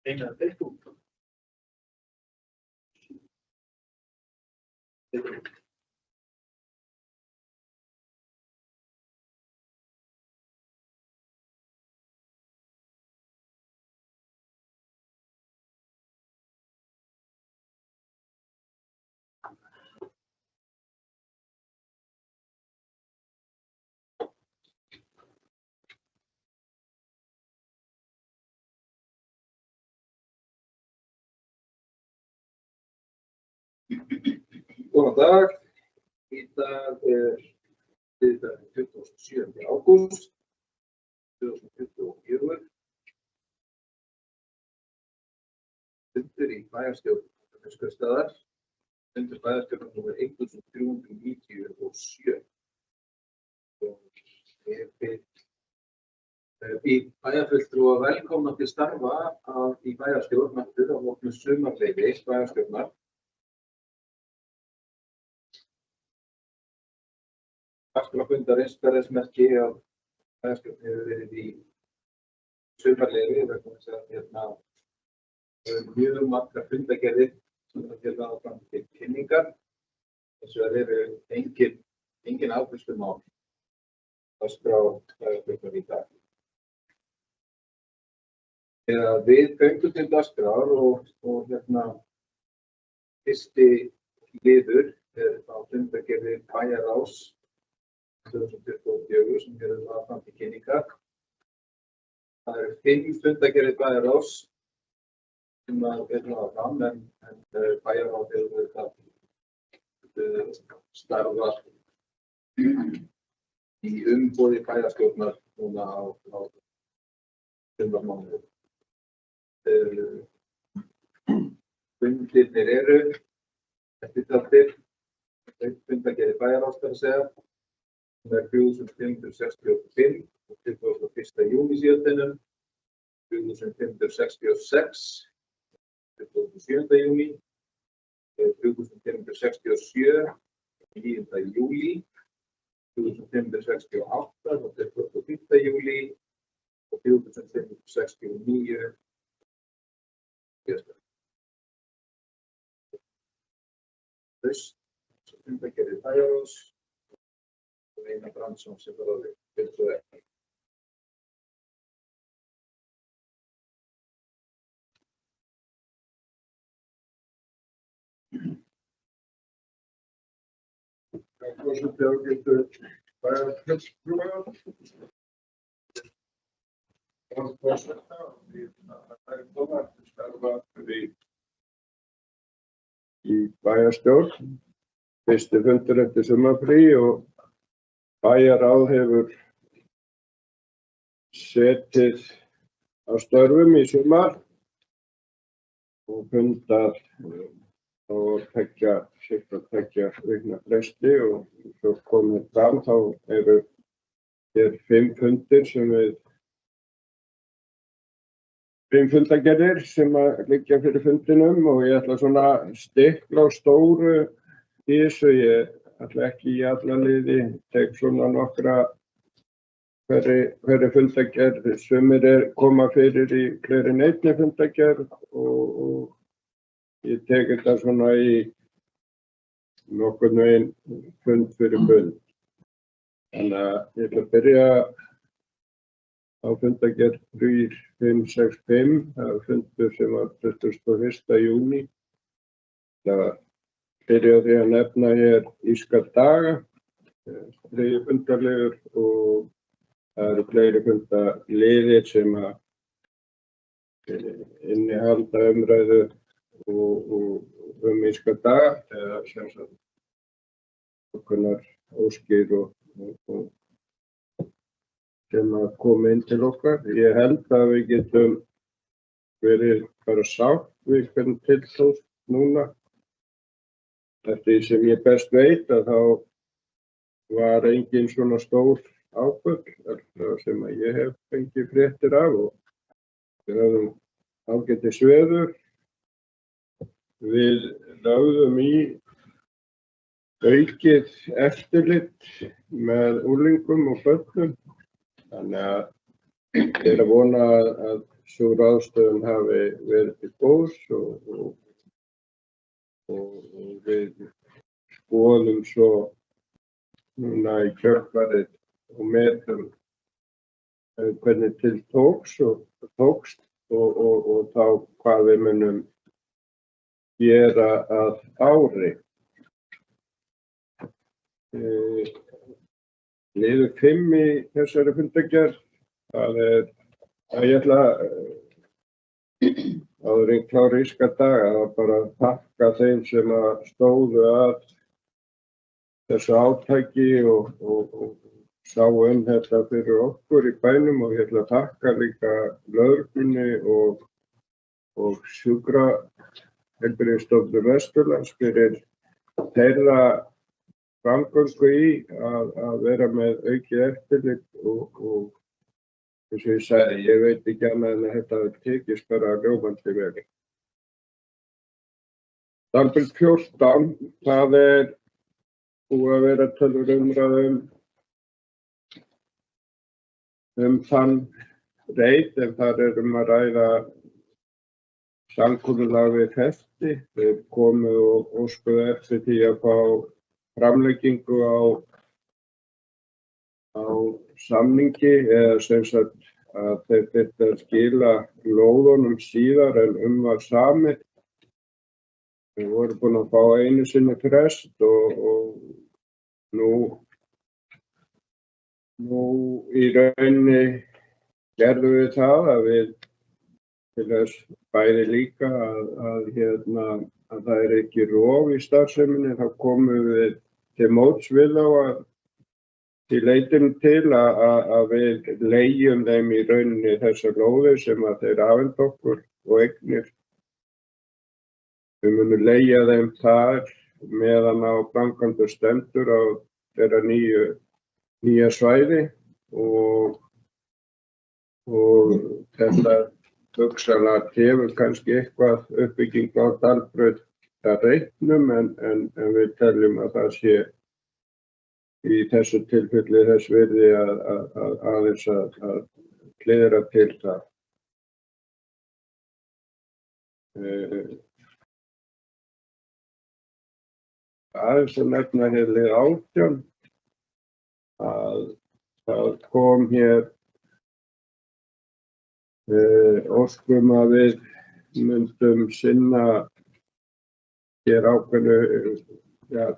eina deilt út. Góðan dag. Í dag þriðjudagurinn 27. ágúst 2024. Fundur í bæjarstjórn Neskaupstaðar. Fundur bæjarstjórnar númer 1397. Ég bið bæjarfulltrúa velkomna til starfa í bæjarstjórn aftur á loknu sumarleyfi bæjarstjórnar. Dagskrárfundarins ber þess merki að bæjarstjórn hefur verið í sumarleyfi vegna þess að mjög margar fundargerðir sem geta áfram til kynningar. Hins vegar eru engin afgreiðslumál dagskrá bæjarstjórnar í dag. Við göngum til dagskrár og fyrsti liður á fundargerði bæjarráðs 2024 sem eru áfram til kynningar. Það eru 5 fundargerðir bæjarráðs sem eru áfram en bæjarráð hefur starfað í umboði bæjarstjórnar núna á sumarmánuðum. Fundirnir eru eftirtaldir. Fundargerðir bæjarráðs þarf að segja. Það er 4565 og 21. júní síðastliðnum, 4566 27. júní, 4567 9. júlí, 4568 25. júlí og 4569 síðastliðnum. Fundargerðir bæjarráðs. Einar Brandsson sem var orðið fyrir ekki. Forseti ágætu bæjarfulltrúa. Forseta við koma til starfa í bæjarstjórn. Fyrsti fundur eftir sumarfrí og bæjarráð hefur setið á störfum í sumar og fundar á tveggja vikna fresti og svo komið fram þá eru hér 5 fundir sem 5 fundargerðir sem liggja fyrir fundinum og ég ætla svona að stikla á stóru í þessu. Ég ætla ekki í alla liði, tek svona nokkra hverri fundargerð, sumir koma fyrir í fleiri en einni fundargerð og ég tek þetta svona í nokkurn veginn fund fyrir fund. Þannig að ég ætla að byrja á fundargerð 3565, það var fundur sem var 21. júní. Það byrja á því að nefna hér írska daga, 3. fundarliður og það eru fleiri fundarliðir sem innihalda umræðu og írska daga eða sem sagt ákveðnar óskir og sem koma inn til okkar. Ég held að við getum verið bara sátt við hvernig tiltókst núna. Eftir því sem ég best veit að þá var engin svona stór áföll sem að ég hef fengið fréttir af og við höfum ágætis veður. Við lögðum í aukið eftirlit með unglingum og börnum. Þannig að ég er að vona að sú ráðstöfun hafi verið til góðs og við skoðum svo núna í kjölfarið og metum hvernig til tókst og þá hvað við munum gera að ári. Liður 5 í þessari fundargerð, það ég ætla áður en klára íska daga að bara þakka þeim sem stóðu að þessu átaki og sáu þetta fyrir okkur í bænum og ég ætla að þakka líka lögreglunni og Sjúkraheilbrigðisstofnun Vesturlands fyrir þeirra framgöngu í að vera með aukið eftirlit og eins og ég sagði, ég veit ekki annað en að þetta tekist bara ljómandi vel. Dalbyrg 14, það búið að vera tölur umræðum þann reit en þar að ræða samkomulag við Festi. Þeir komu og óskuðu eftir því að fá framlengingu á samningi eða sem sagt að þeir þyrftu að skila lóðunum síðar en var samið. Við vorum búin að fá einu sinni frest og nú í rauninni gerðum við það að við til þess bæði líka að það ekki rof í starfseminni, þá komum við til móts við þá að því leytinu til að við leigjum þeim í rauninni þessar lóðir sem að þeir afhenda okkur og eignir. Við munum leigja þeim þar meðan á framkvæmdir stendur á þeirra nýja svæði og þetta hugsanlega tefur kannski eitthvað uppbygging á Dalbraut að reitnum en við teljum að það sé í þessu tilfelli þess virði aðeins að hliðra til það. Aðeins að nefna hér lið 18 að það kom hér óskum að við myndum sinna hér ákveðnu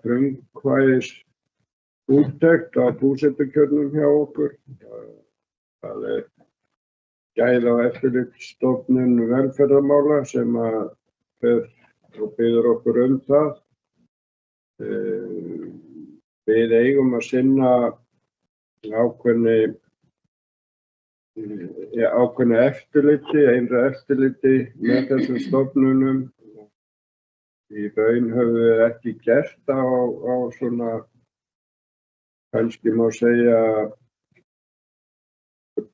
frumkvæðis úttekt á búsetukjörnum hjá okkur. Það Gæða- og eftirlitsstofnun velferðarmála sem fer og biður okkur það. Við eigum að sinna ákveðnu eftirliti, einra eftirliti með þessum stofnunum. Í raun höfum við ekki gert á svona, kannski má segja,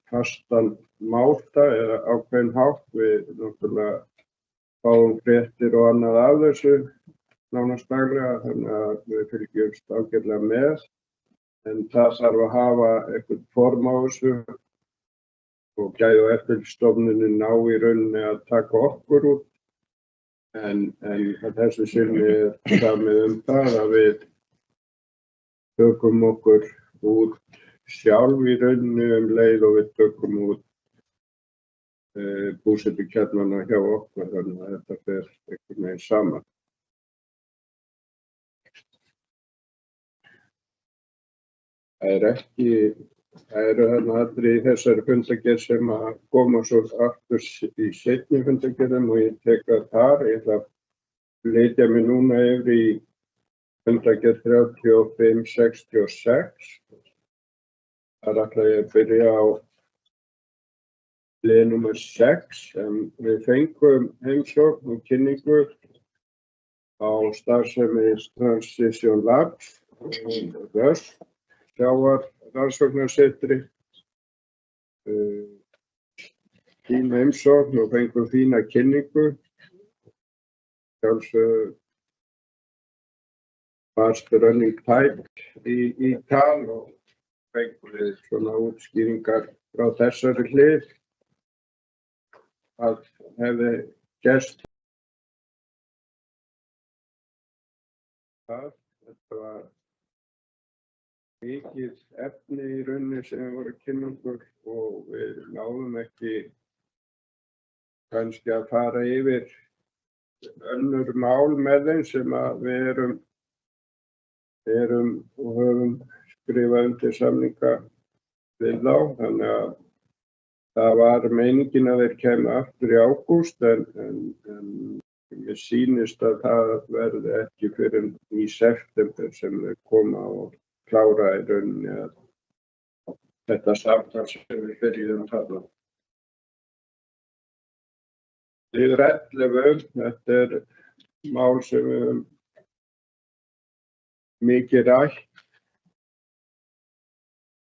fastan máta eða ákveðinn hátt. Við náttúrulega fáum fréttir og annað af þessu nánast daglega, þannig að við fylgjumst ágætlega með. En það þarf að hafa eitthvað form á þessu og Gæða- og eftirlitsstofnunin ná í rauninni að taka okkur út. En að þessu sinni samið það að við tökum okkur út sjálf í rauninni leið og við tökum út búsetukjarnana hjá okkur, þannig að þetta fer einhvern veginn saman. Það eru þarna allir í þessari fundargerð sem að koma svo aftur í seinni fundargerðum og ég tek það þar. Ég ætla að flytja mig núna yfir í fundargerð 3566. Þar ætla ég að byrja á lið númer 6 en við fengum heimsókn og kynningu á starfsemi Transition Labs og Rösk sjávarrannsóknarsetri. Fína heimsókn og fengum fína kynningu. Sjálfsögðu fast running pipe í tal og fengum við svona útskýringar frá þessari hlið. að hefði gerst það. Þetta var mikið efni í rauninni sem við vorum að kynna okkur og við náðum ekki kannski að fara yfir önnur mál með þeim sem að við erum og höfum skrifað undir samninga við þá. Þannig að það var meiningin að þeir kæmu aftur í ágúst en mér sýnist að það verði ekki fyrr en í september sem þeir koma og klára í rauninni að þetta samtal sem við byrjuðum að tala. Liður 11, þetta er mál sem við höfum mikið rætt.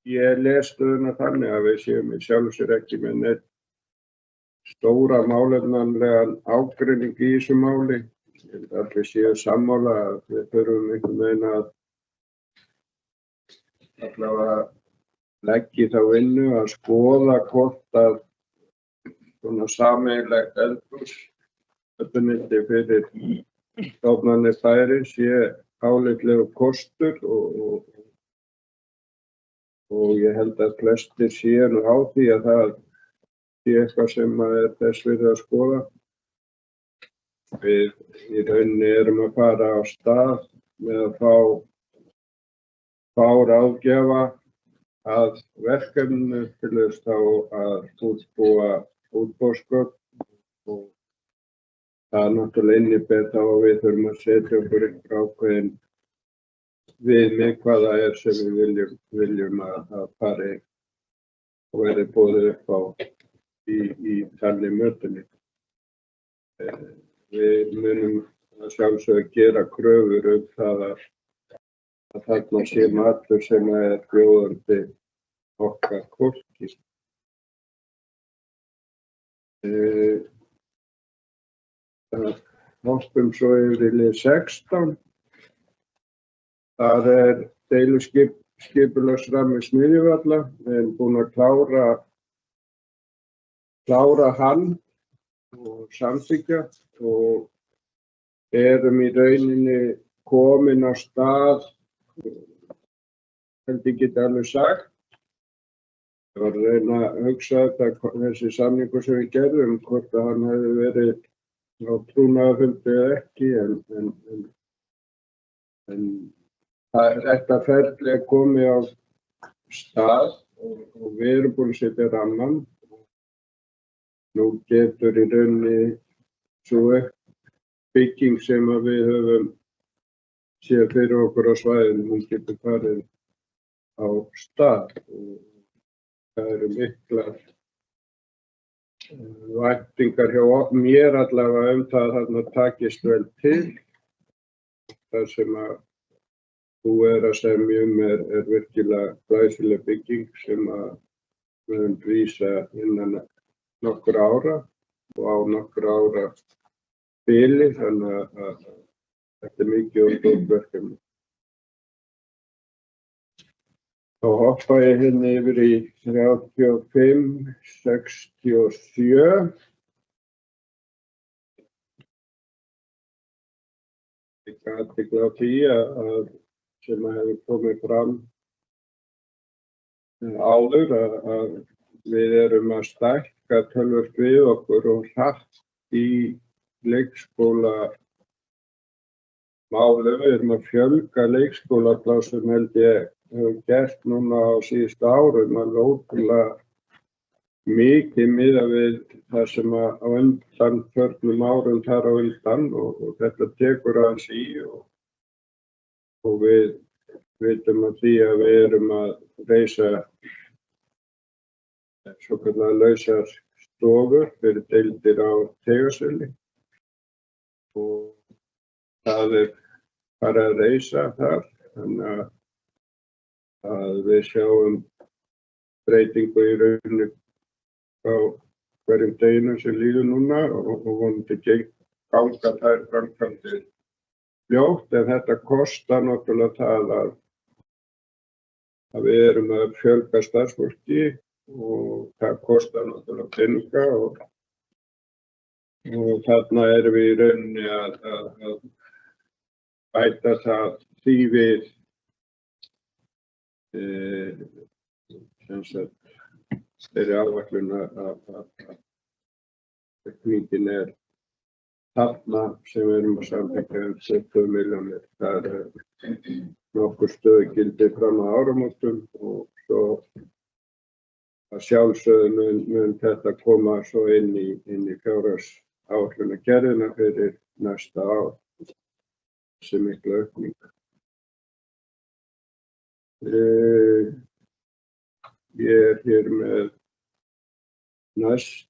Ég les stöðuna þannig að við séum í sjálfu sér ekki með neitt stóra málefnanlegan ágreining í þessu máli. Ég held að við séum sammála að við þurfum einhvern veginn að allavega leggja í þá vinnu að skoða hvort að svona sameiginlegt eldhúsráðuneyti fyrir stofnanir bæjarins sé álitlegur kostur og ég held að flestir séu nú á því að það sé eitthvað sem er þess virði að skoða. Við í rauninni erum að fara á stað með að fá ráðgjafa að verkefninu til þess þá að útbúa útboðsgögn og það náttúrulega inniber þá að við þurfum að setja okkur einhver ákveðin viðmið hvað það er sem við viljum að fari og verði boðið upp á í þannig mötunni. Við munum að sjálfsögðu gera kröfur það að þarna sé matur sem er bjóðandi okkar fólki. Hoppum svo yfir í lið 16. Það er skipulagsrammi Smiðjuvalla. Við erum búin að klára hann og samþykkja og erum í rauninni komin á stað, held ég geti alveg sagt. Ég var að reyna að hugsa þessi samningur sem við gerðum, hvort að hann hefði verið á trúnaðarfundi eða ekki, en þetta ferli er komið á stað og við erum búin að setja rammann. Nú getur í rauninni svo bygging sem að við höfum séð fyrir okkur á svæðinu, hún getur farið á stað og það eru miklar væntingar hjá mér allavega það að þarna takist vel til. Það sem að þú er að semja er virkilega glæsileg bygging sem að við höfum rísa innan nokkur ára og á nokkur ára bili, þannig að þetta er mikið og stórt verkefni. Þá hoppa ég hérna yfir í 35, 67. Ég gat ekki á því að sem að hefur komið fram áður að við erum að stækka töluvert við okkur og hratt í leikskóla málum. Við erum að fjölga leikskólaplássum held ég höfum gert núna á síðustu árum, alveg ótrúlega mikið miðað við það sem að á undanförnum árum þar á undan og þetta tekur aðeins í og við vitum að því að við erum að reisa svokallaðar lausar stofur fyrir deildir á Teigasvelli og það er bara að reisa þar, þannig að við sjáum breytingu í rauninni á hverjum deginum sem líður núna og vonandi ganga þær framkvæmdir fljótt, en þetta kostar náttúrulega það að við erum að fjölga starfsfólki og það kostar náttúrulega peninga og Og þarna erum við í rauninni að bæta því við sem sagt þeirri áætlun að aukningin þarna sem við erum að samþykkja 20 milljónir. Það nokkur stöðugildi fram að áramótum og svo að sjálfsögðu mun þetta koma svo inn í fjárhagsáætlunargerðina fyrir næsta ár. Þessi mikla aukning. Ég hér með næst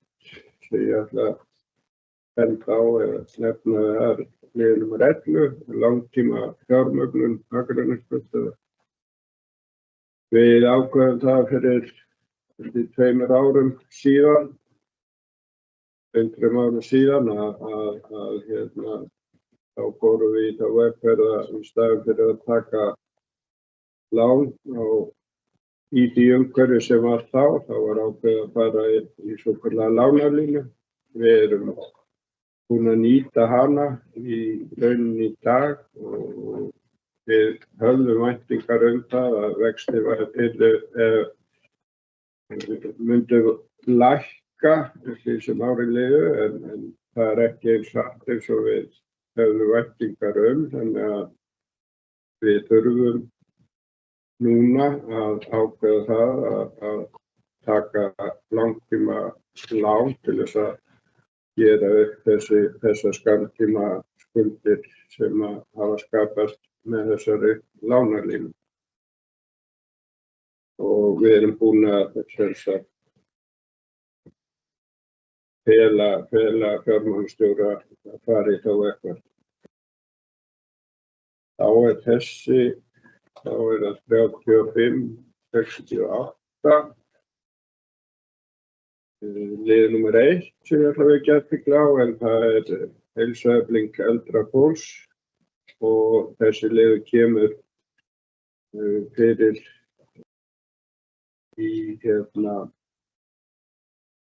sem ég ætla að benda á eða nefna það lið númer 11, langtíma fjármögnun Akranessbraut. Við ákveðum það fyrir 2 árum síðan, 2-3 árum síðan að þá fórum við í þá vegferð að í staðinn fyrir að taka lán í því umhverfi sem var þá var ákveðið að fara í svokallaða lánalínu. Við erum búin að nýta hana í rauninni í dag og við höfðum væntingar það að vextir myndu lækka eftir sem árið liðu en það ekki eins hratt eins og við höfðum væntingar þannig að við þurfum núna að ákveða það að taka langtíma lán til þess að gera upp þessar skammtíma skuldir sem hafa skapast með þessari lánalínu. Og við erum búin að fela fjármálastjóra að fara í þá vegferð. Þá það 3568. Lið númer 1 sem ég ætla að vekja athygli á en það heilsuefling eldra fólks og þessi liður kemur fyrir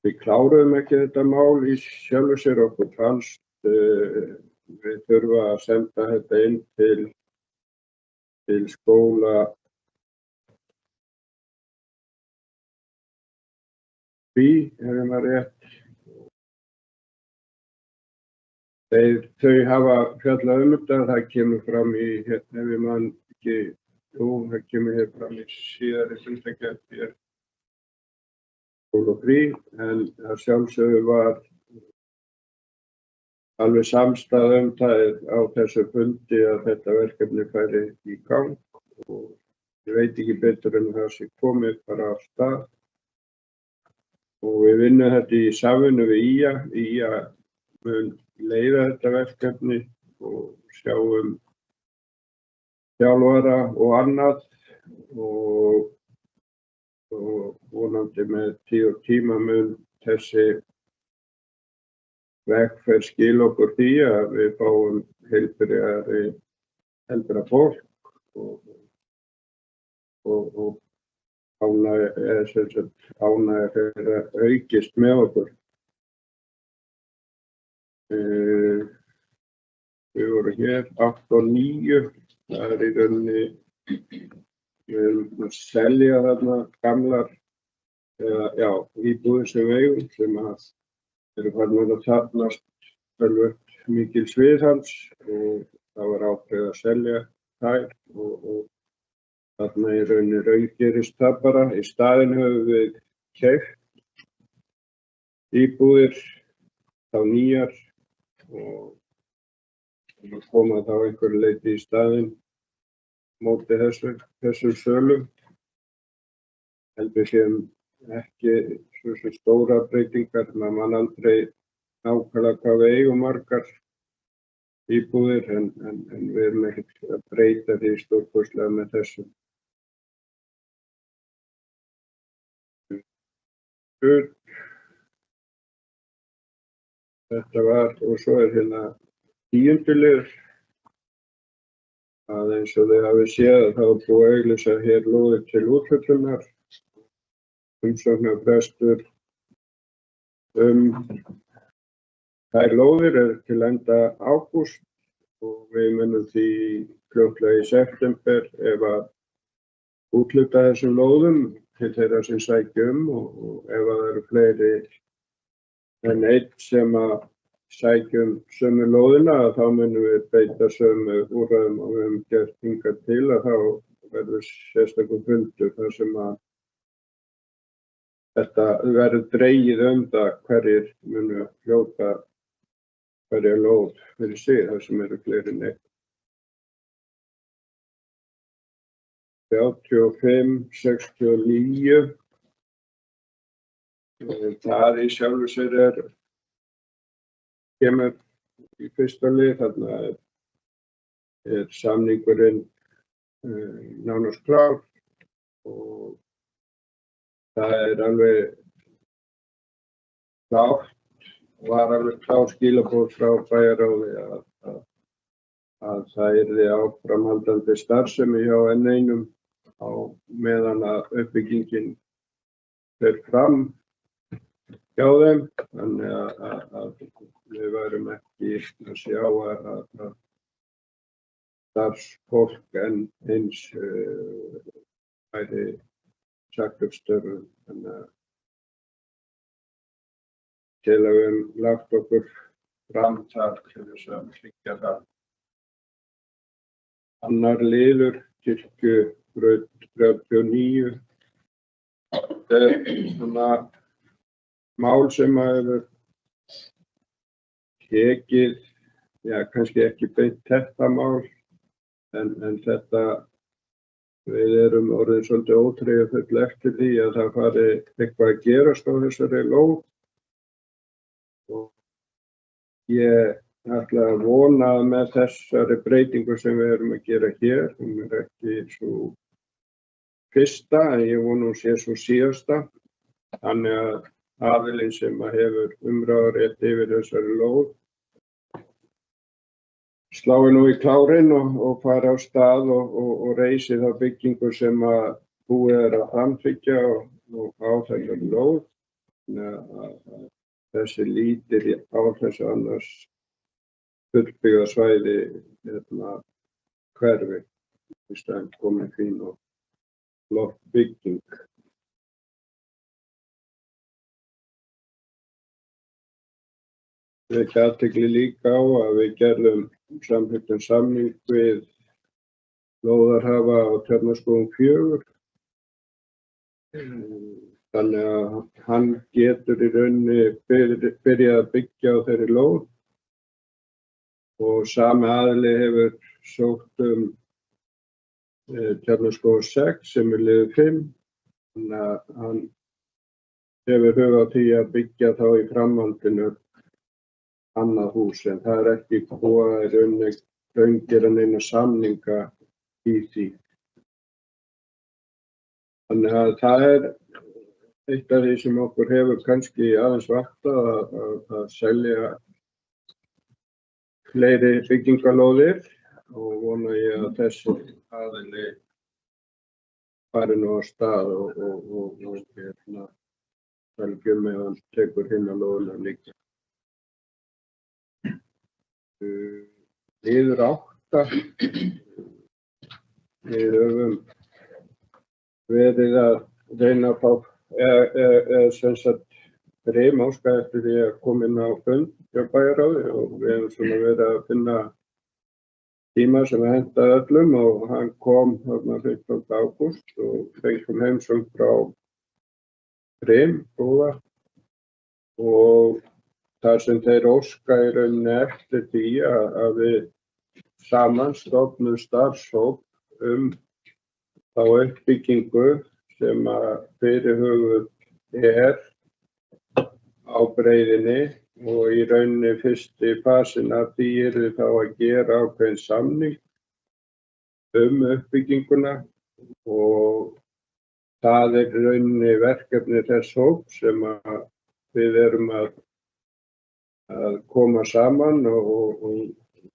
við kláruðum ekki þetta mál í sjálfu sér, okkur fannst við þurfa að senda þetta inn til skóla ef maður rétt. Þau hafa fjallað þetta, það kemur fram í ef ég man ekki, það kemur hér fram í síðari fundargerð hér skóla frí, en það sjálfsögðu var alveg samstaða það á þessu fundi að þetta verkefni færi í gang og ég veit ekki betur en það sé komið bara af stað. Og við vinnum þetta í samvinnu við IA. IA mun leiða þetta verkefni og sjáum þjálfara og annað og vonandi með tíma mun þessi vegferð skila okkur því að við fáum heilbrigðari eldra fólk og ánægja fyrir að aukist með okkur. Við vorum hér 8 og 9, það í rauninni, við erum að selja þarna gamlar íbúðir sem við eigum sem eru farin að þarfnast töluvert mikils viðhalds og það var ákveðið að selja þær og þarna í rauninni raungerist það bara. Í staðinn höfum við keypt íbúðir þá nýjar og koma þá einhverju leyti í staðinn móti þessum sölum. Heldur séum ekki svo stóra breytingar, maður man aldrei nákvæmlega hvað við eigum margar íbúðir en við erum ekkert að breyta því stórkostlega með þessu. Þetta var, og svo hérna 10. liður að eins og þið hafið séð að þá er búið að auglýsa hér lóðir til úthlutunar, umsóknarfrestur Þær lóðir eru til enda ágúst og við munum því fljótlega í september ef að úthluta þessum lóðum til þeirra sem sækja og ef að það eru fleiri en einn sem að sækja sömu lóðina þá munum við beita sömu úrræðum og við höfum gert hingað til að þá verður sérstakur fundur þar sem að þetta verður dregið það hverjir munu hljóta hverja lóð fyrir sig þar sem eru fleiri en einn. 35, 69. Það í sjálfu sér kemur í fyrsta lið, þarna samningurinn nánast klár og það alveg klárt, var alveg klár skilaboð frá bæjarráði að það yrði áframhaldandi starfsemi hjá N1 á meðan að uppbyggingin fer fram hjá þeim, þannig að við værum ekki að sjá að starfsfólk en eins væri sagt upp störfum. Þannig að til að við höfum lagt okkur fram þar til þess að tryggja það. Annar liður, Kirkjubraut 39. Þetta svona mál sem hefur tekið, kannski ekki beint þetta mál, en þetta, við erum orðin svolítið óþreyjufull eftir því að það fari eitthvað að gerast á þessari lóð. Og ég ætla að vona að með þessari breytingu sem við erum að gera hér, hún ekki svo fyrsta, en ég vona hún sé svo síðasta, þannig að aðilinn sem hefur umráðarétt yfir þessari lóð slái nú í klárinn og fari á stað og reisi þá byggingu sem að búið að framfylgja og á þessari lóð. Þannig að þessi lítil á þessu annars fullbyggða svæði hverfi í staðinn komin fín og flott bygging. Við athygli líka á að við gerðum samþykktan samning við lóðarhafa á Tjarnaskógum 4. Þannig að hann getur í rauninni byrjað að byggja á þeirri lóð og sami aðili hefur sótt Tjarnaskóg 6 sem liður 5. Þannig að hann hefur hug á því að byggja þá í framhaldinu annað hús, en það ekki búið að í rauninni raungera neina samninga í því. Þannig að það eitt af því sem okkur hefur kannski aðeins vantað að selja fleiri byggingalóðir og vona ég að þessi aðili fari nú á stað og velgjum ef hann tekur hinn að lóðina líka. Liður 8. Við höfum verið að reyna að fá sem sagt Brim óskaði eftir því að koma inn á fund hjá bæjarráði og við hefum svona verið að finna tíma sem hentaði öllum og hann kom þarna 15. ágúst og fengum heimsókn frá Brim góða og þar sem þeir óska í rauninni eftir því að við saman stofnum starfshóp þá uppbyggingu sem að fyrirhuguð á breiðinni og í rauninni fyrsti fasin af því yrði þá að gera ákveðinn samning uppbygginguna og það í rauninni verkefni þess hóps sem að við erum að koma saman og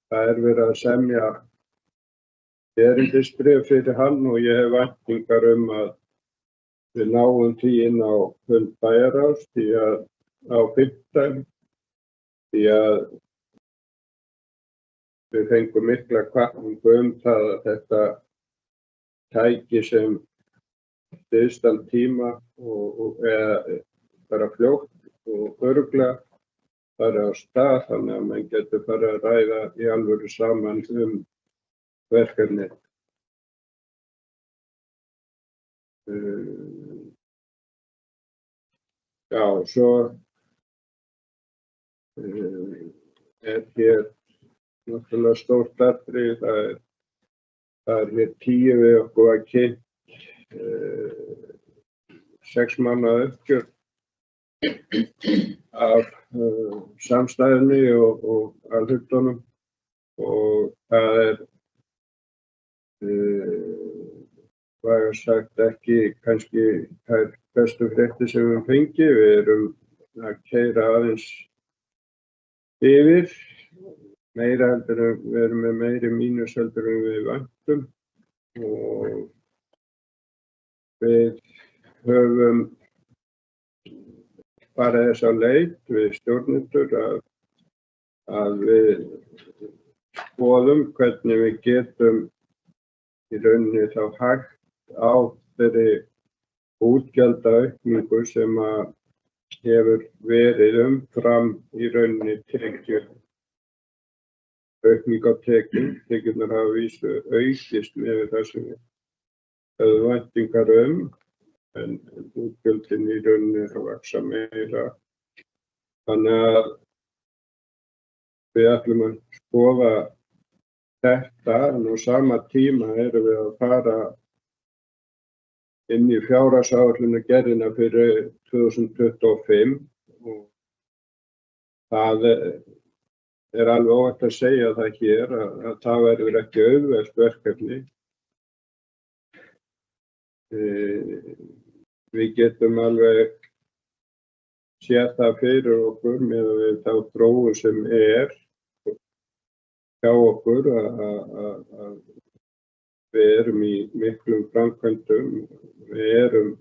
það verið að semja erindisbréf fyrir hann og ég hef væntingar að við náum því inn á fund bæjarráðs því að á 5. því að við fengum mikla hvatningu það að þetta tæki sem styðstan tíma eða bara fljótt og örugglega fara á stað þannig að menn getur bara að ræða í alvöru saman verkefnið. Já, svo hér náttúrulega stórt atriði, það hér 10 við okkur að kynnt 6 mánaða uppgjör af samstæðunni og alhlutunum og það vægast sagt ekki kannski þær bestu fréttir sem við fengið. Við erum að keyra aðeins yfir, við erum með meiri mínus heldur en við væntum og við höfum farið þess á leit við stjórnendur að við skoðum hvernig við getum í rauninni þá hægt á þeirri útgjaldaaukningu sem að hefur verið umfram í rauninni tekjur. Aukning á tekjurnar hafa vísu aukist með það sem við höfðum væntingar en útgjöldin í rauninni að vaxa meira. Þannig að við ætlum að skoða þetta en á sama tíma erum við að fara inn í fjárhagsáætlunargerðina fyrir 2025 og það alveg óhætt að segja það hér að það verður ekki auðvelt verkefni. Við getum alveg séð það fyrir okkur með þá þróun sem hjá okkur að við erum í miklum framkvæmdum, við erum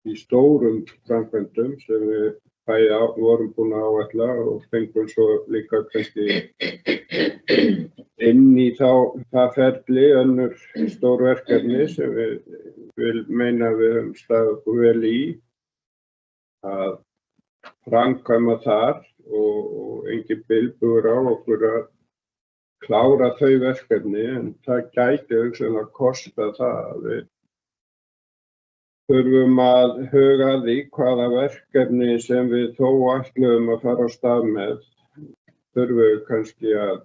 í stórum framkvæmdum sem við vorum búin að áætla og fengum svo líka kannski inn í það ferli önnur stór verkefni sem við vil meina við höfum staðið okkur vel í að framkvæma þar og engin bilbugur á okkur að klára þau verkefni en það gæti hugsanlega kosta það að við þurfum að huga að því hvaða verkefni sem við þó ætluðum að fara á stað með þurfum við kannski að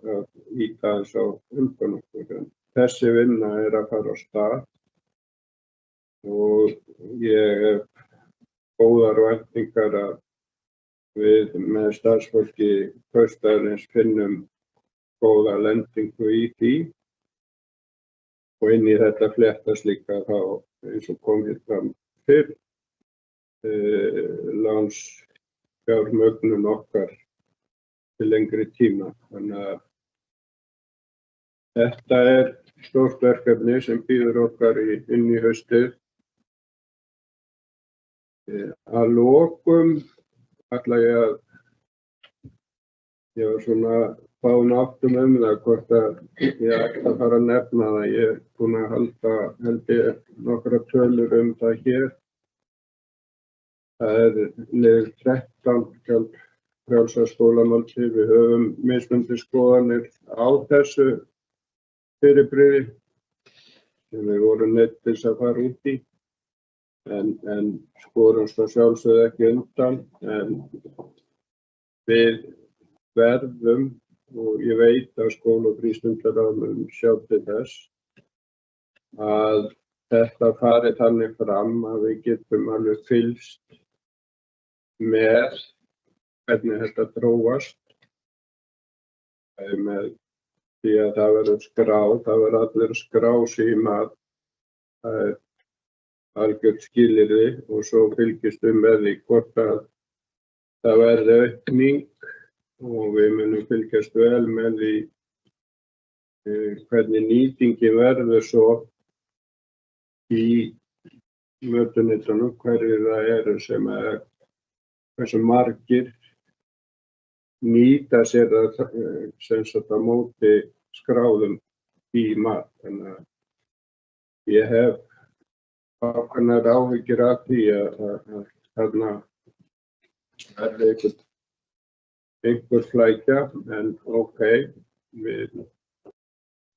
ýta aðeins á undan okkur. En þessi vinna að fara á stað og ég hef góðar væntingar að við með starfsfólki kaupstaðarins finnum góða lendingu í því og inn í þetta fléttast líka þá eins og kom hér fram fyrr lánsfjármögnun okkar til lengri tíma. Þannig að þetta stórt verkefni sem bíður okkar inn í haustið. Að lokum ætla ég var svona báðum áttum það hvort að ég ætla að fara að nefna það. Ég búin að halda held ég nokkra tölur það hér. Það liður 13 frjálsar skólamáltíðir. Við höfum mismunandi skoðanir á þessu fyrirbrigði sem við vorum neydd til að fara út í. En skorumst að sjálfsögðu ekki undan. En við verðum og ég veit að skóla- og frístundaráð mun sjá til þess að þetta fari þannig fram að við getum alveg fylgst með hvernig þetta þróast. Með því að það verður skráð, það verður allir að skrá sig í mat. Það algjört skilyrði og svo fylgist með því hvort að það verði aukning og við munum fylgjast vel með því hvernig nýtingin verður svo í mötuneytunum, hverjir það eru sem hversu margir nýta sér það sem sagt á móti skráðum í mat. Þannig að ég hef ákveðnar áhyggjur af því að þarna verði einhver flækja, en ok, við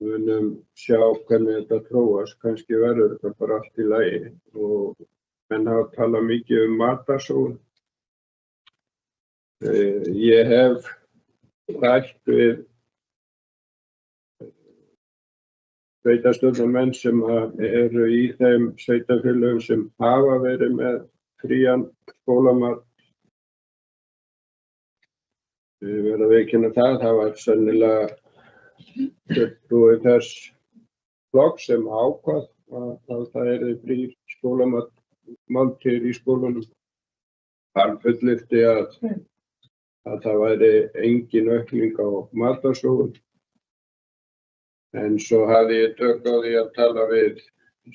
munum sjá hvernig þetta þróast, kannski verður þetta bara allt í lagi og menn hafa talað mikið um matarsóun. Ég hef rætt við sveitarstjórnarmenn sem eru í þeim sveitarfélögum sem hafa verið með frían skólamat. Ég verð að viðurkenna það var sennilega fulltrúi þess flokks sem ákvað að það yrði frír skólamáltíðir í skólanum. Hann fullyrti að það væri engin aukning á matarsóun. En svo hafði ég tök á því að tala við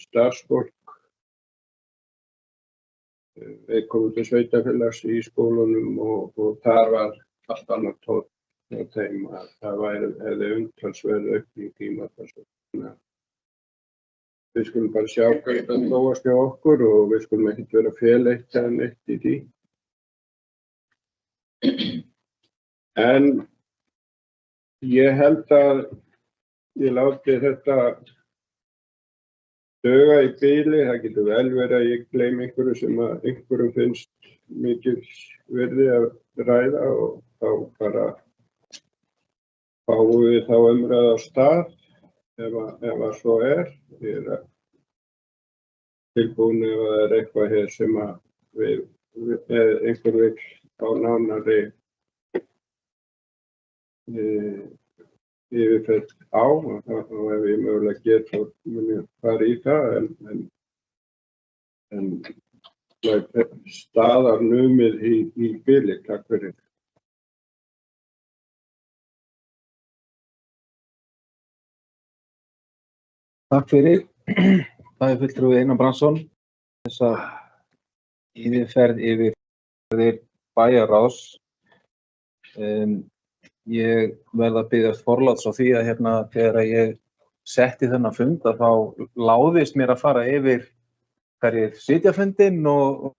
starfsfólk viðkomandi sveitarfélags í skólanum og þar var allt annað tónn hjá þeim að það hefði umtalsverð aukning í matarsóun. Við skulum bara sjá hvernig það þróast hjá okkur og við skulum ekkert vera féleitt eða neitt í því. En ég held að ég láti þetta duga í bili. Það getur vel verið að ég gleymi einhverju sem að einhverjum finnst mikil virði að ræða og þá bara fáum við þá umræðu á stað ef að svo er. Ég er tilbúin ef það er eitthvað hér sem að einhver vill á nánari yfirferð á og ef ég mögulega get þá mun ég fara í það en staðar numið í bili. Takk fyrir. Takk fyrir. Það er fulltrúi Einar Brandsson. Þessa yfirferð yfir bæjarráðs. Ég verð að biðjast forláts á því að þegar ég setti þennan fund að þá láðist mér að fara yfir hverjir sitja fundinn og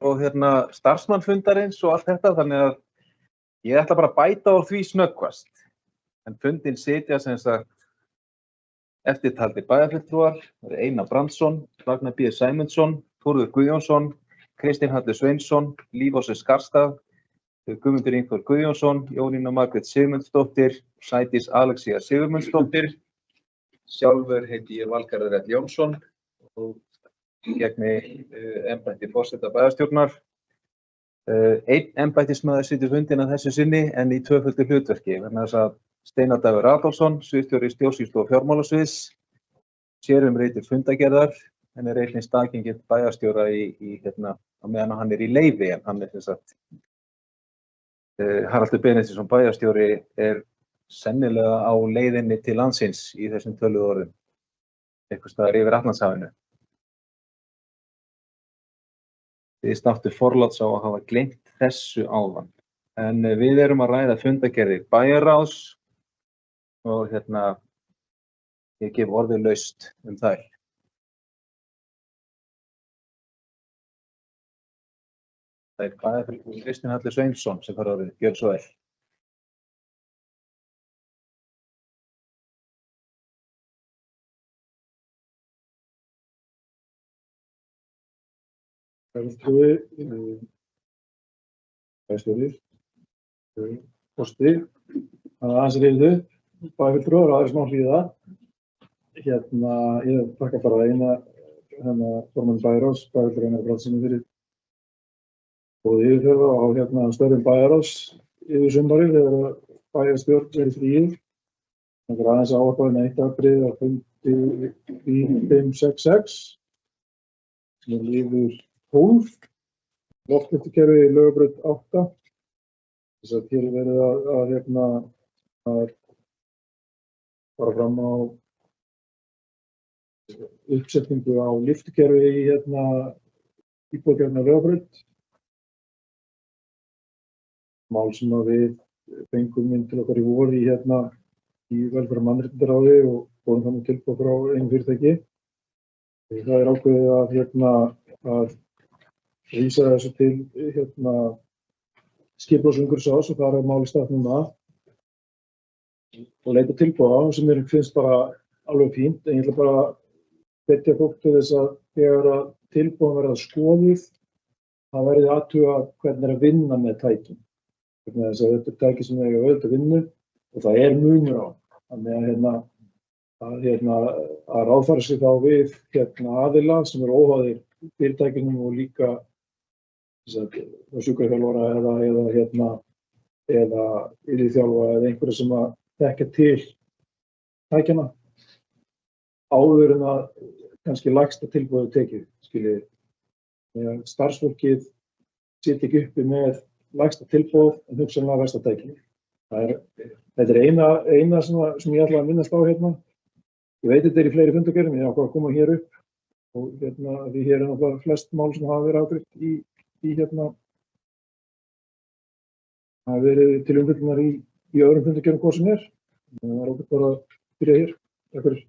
starfsmannfundarins og allt þetta, þannig að ég ætla bara að bæta úr því snöggvast. En fundinn sitja sem sagt eftirtaldir bæjarfulltrúar, það er Einar Brandsson, Ragnar B. Sæmundsson, Þórður Guðjónsson, Kristinn Halli Sveinsson, Líf Ási Skarstað, Guðmundur Ingvar Guðjónsson, Jónína Margrét Sigmundsdóttir, Sædís Alexía Sigurmundsdóttir. Sjálfur heiti ég Valgarður L. Jónsson og gegni embætti forseta bæjarstjórnar. Einn embættismaður situr fundinn að þessu sinni en í tvöföldu hlutverki vegna þess að Steinar Dagur Adolfsson, sviðsstjóri stjórnsýslu og fjármálasviðs, sér reitir fundagerðar en er einnig staðgengill bæjarstjóra á meðan hann er í leyfi, en hann er sem sagt Haraldur Benediktsson bæjarstjóri er sennilega á leiðinni til landsins í þessum töluðu orðum, einhvers staðar yfir Atlantshafinu. Þið áttu forláts á að hafa gleymt þessu áðan, en við erum að ræða fundagerðir bæjarráðs og ég gef orðið laust þær. Það er bæjarfulltrúi Kristinn Halli Sveinsson sem fær orðið, gjörðu svo vel. Bæjarfulltrúi, bæjarstjóri, forseti, aðeins rifið upp, bæjarfulltrúar og aðeins má hlýða. Ég þakka bara Einar, formann bæjarráðs, bæjarfulltrúi Einar Brandssyni fyrir og yfirferð á störfum bæjarráðs yfir sumarið þegar bæjarstjórn verið fríið. Það er aðeins ávarpað eitt atriði á fundi í 566 sem er liður 12, loftlyftukerfi í Laugabraut 8. Þess að hér er verið að fara fram á uppsetningu á lyftukerfi í íbúðakerfinu á Laugabraut. Mál sem við fengum inn til okkar í vor í velferðar- og mannréttindaráði og fórum þannig tilboð frá einu fyrirtæki. Það er ákveðið að vísa þessu til skipulags- og umhverfisráðs og það er mál í stað núna og leita tilboða sem mér finnst bara alveg fínt. En ég ætla bara að hvetja fólk til þess að þegar að tilboðin verða skoðuð, það verði athuga hvernig að vinna með tækjum. Vegna þess að þetta er tæki sem eiga auðvitað vinnu og það er munur á. Þannig að ráðfæra sig þá við aðila sem eru óháðir fyrirtækjunum og líka sjúkraþjálfara eða iðjuþjálfara eða einhverja sem að þekkja til tækjanna áður en að kannski lægsta tilboðið tekið, skiljið. Starfsfólkið sitja ekki uppi með lægsta tilboð en hugsanlega versta tæki. Þetta er eina sem ég ætla að minnast á hérna. Ég veit þetta er í fleiri fundargerðum, ég ákvað að koma hér upp og því hér er náttúrulega flest mál sem hafa verið afgreidd hafa verið til umfjöllunar í öðrum fundargerðum hvað sem er. Það er okkur bara að byrja hér. Takk fyrir.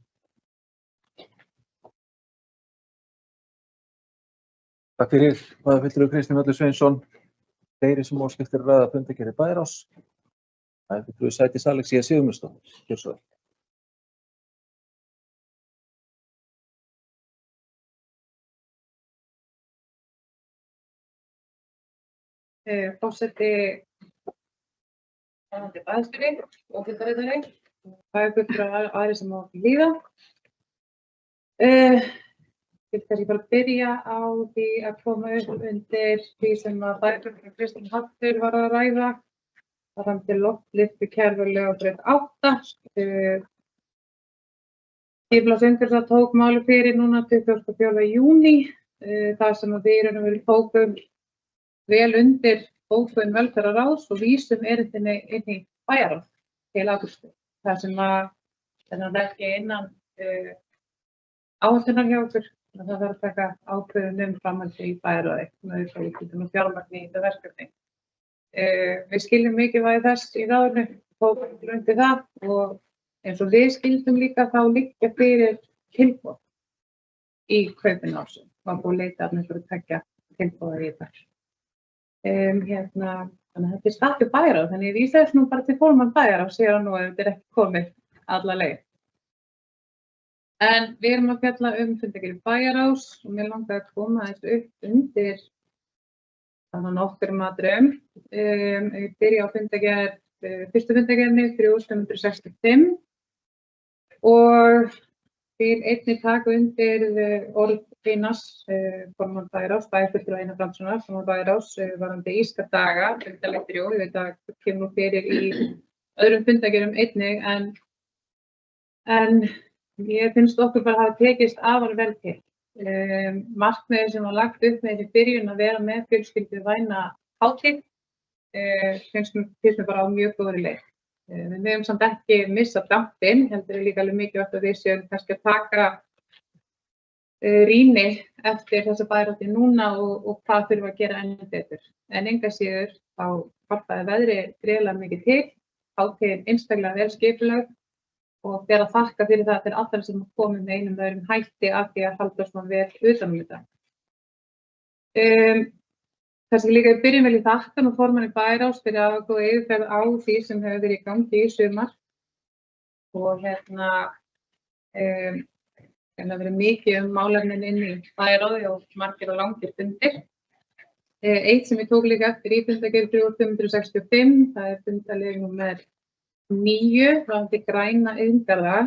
Takk fyrir, varafulltrúi Kristinn Völlur Sveinsson. Fleiri sem óska eftir að ræða fundargerð bæjarráðs. Það er fulltrúi Sædís Alexía Sigurmundsdóttir. Gjörðu svo vel. Forseti bæjarstjóri og fundarritari, bæjarfulltrúar aðrir sem á líða. Ég vil kannski bara byrja á því að koma upp undir því sem að bæjarfulltrúi Kristinn Hallur var að ræða varðandi loftlyftukerfi og Laugabraut 8. Skipulags- og umhverfisráð tók málið fyrir núna 24. júní, þar sem að við í raun og veru tókum vel undir bókun velferðarráðs og vísum erindinni inn í bæjarráð til ágústu. Þar sem að þetta er ekki innan áætlunar hjá okkur, þannig að það þarf að taka ákvörðun framhaldi í bæjarráði með auðvitað og fjármagni í þetta verkefni. Við skiljum mikilvægi þess í ráðinu, tókum undir það og eins og við skildum líka þá liggja fyrir tilboð í kaupinu ársum. Það búið að leita að einhverju tveggja tilboða í þetta. Þannig að þetta er stattur bæjarráð, þannig að ég vísa þess nú bara til formann bæjarráðs sér nú ef þetta er ekki komið alla leið. En við erum að fjalla fundargerð bæjarráðs og mér langar að koma þessu upp undir nokkrum atriðum. Ég byrja á fyrstu fundargerðinni 3565 og vil einnig taka undir orð Einars, formann bæjarráðs, bæjarfulltrúa Einar Brandssonar, formann bæjarráðs varðandi írska daga, fundarleiktir ég veit að það kemur nú fyrir í öðrum fundargerðum einnig en ég finnst okkur bara hafa tekist afar vel til. Markmiðið sem var lagt upp með í byrjun að vera með fjölskylduvæna hátíð finnst mér bara á mjög góðri leið. Við höfum samt ekki missa dampinn, heldur er líka alveg mikilvægt að við séum kannski að taka rýni eftir þessa bæjarhátíð núna og hvað þurfum að gera enn betur. En engu að síður þá hjálpaði veðrið gríðarlega mikið til, hátíðin einstaklega vel skipulögð og ber að þakka fyrir það til allra sem komið með einum öðrum hætti af því að halda svona vel utan þetta. Kannski líka við byrjum vel í þakkan og formanni bæjarráðs fyrir að góða yfirferð á því sem hefur verið í gangi í sumar og það verið mikið málefnin inn í bæjarráði og margir og langir fundir. Eitt sem ég tók líka eftir í fundargerð 3565, það er fundarlegur númer 9, varðandi græna iðngarða.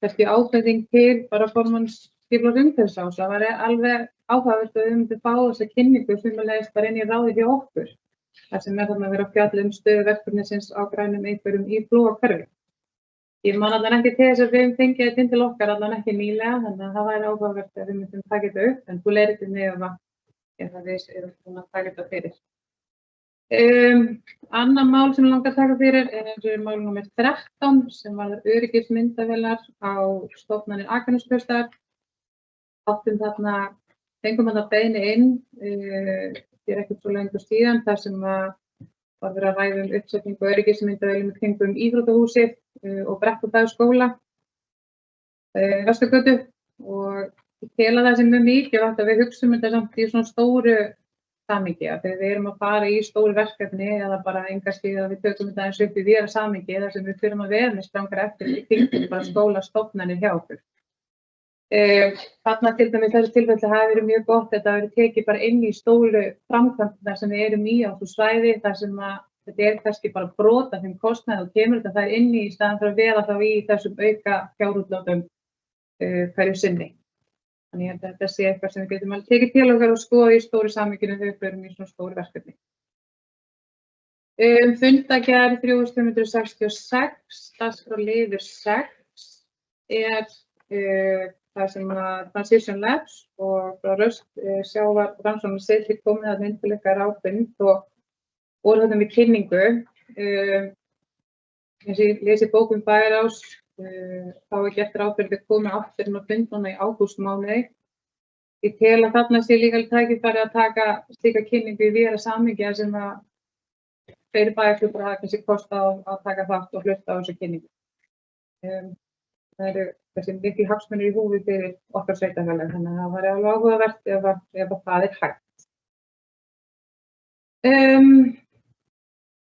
Þessi ábending til bara formanns skipulags- og umhverfisráðs, það var alveg áhugavert að við myndum fá þessa kynningu sömuleiðis bara inn í ráði hjá okkur. Það sem þarna að vera að fjalla stöðu verkefnisins á grænum einhverjum í Flóahverfi. Ég man allan ekki til þess að við fengið þetta inn til okkar allan ekki nýlega, þannig að það væri áhugavert að við myndum taka þetta upp, en þú leiðir til mig ef við erum búin að taka þetta fyrir. Annað mál sem ég langar að taka fyrir er mál númer 13 sem varðar öryggismyndavélar á stofnanir Akraneskaupstaðar. Fengum þarna beiðni inn fyrir ekkert svo lengur síðan þar sem að var verið að ræða uppsetningu og öryggismyndavélum í kringum íþróttahúsið og Brekkubæjarskóla, Vesturgötu, og ég tel að það sé mjög mikilvægt að við hugsum þetta samt í svona stóru samhengi, að þegar við erum að fara í stóru verkefni eða bara enga stíð að við tökum þetta eins upp í víðara samhengi þar sem við þurfum að vera með strangar eftir í kringum bara skólastofnanir hjá okkur. Þarna til dæmis þessu tilfelli hafi verið mjög gott að þetta hafi verið tekið bara inn í stóru framkvæmdina sem við erum í á þessu svæði, þar sem að þetta kannski bara brot af þeim kostnaði og kemur þetta þær inn í staðan fyrir að vera þá í þessum auka fjárútlátum hverju sinni. Þannig að þetta sé eitthvað sem við getum alveg tekið til okkar og skoða í stóru samhenginu þegar við förum í svona stóru verkefni. Fundagerð 3566, dagskrárliður 6 það sem að Transition Labs og frá Röst sjávar rannsóknarsetri komið þarna inn til ykkar á fund og voru þarna með kynningu. Eins og ég lesi bókum Bæjarás, þá gert ráð fyrir að koma aftur inn á fund núna í ágústmánuði. Ég tel að þarna sé líka tækifæri að taka slíka kynningu í víðara samhengi þar sem að fleiri bæjarklúbbar hafa kannski kost á að taka þátt og hlusta á þessu kynningu. Það eru þessi mikil hagsmunir í húfi fyrir okkar sveitarfélag, þannig að það var alveg áhugavert ef það er hægt.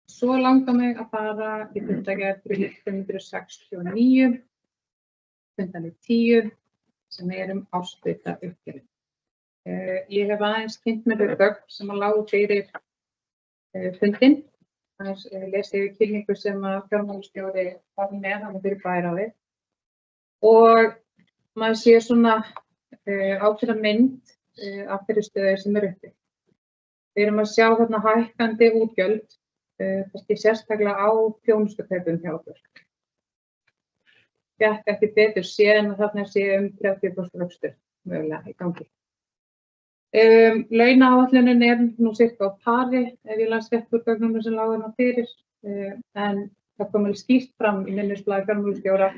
Svo langar mig að fara í fundagerð 569, fundarlið 10, sem árshlutauppgjörið. Ég hef aðeins kynnt mér þau gögn sem að lágu fyrir fundinn. Aðeins lesið yfir kynningu sem að fjármálastjóri var með hann fyrir Bæjarráðið. Og maður sé svona ákveðna mynd af þeirri stöðu sem uppi. Við erum að sjá þarna hækkandi útgjöld, kannski sérstaklega á þjónustukaupum hjá okkur. Fékk ekki betur séð en að þarna sé 30% vöxtur mögulega í gangi. Launaáætlunin nú sirka á pari ef ég las rétt úr gögnum sem lágu þarna fyrir, en það kom alveg skýrt fram í minnisblaði fjármálastjóra.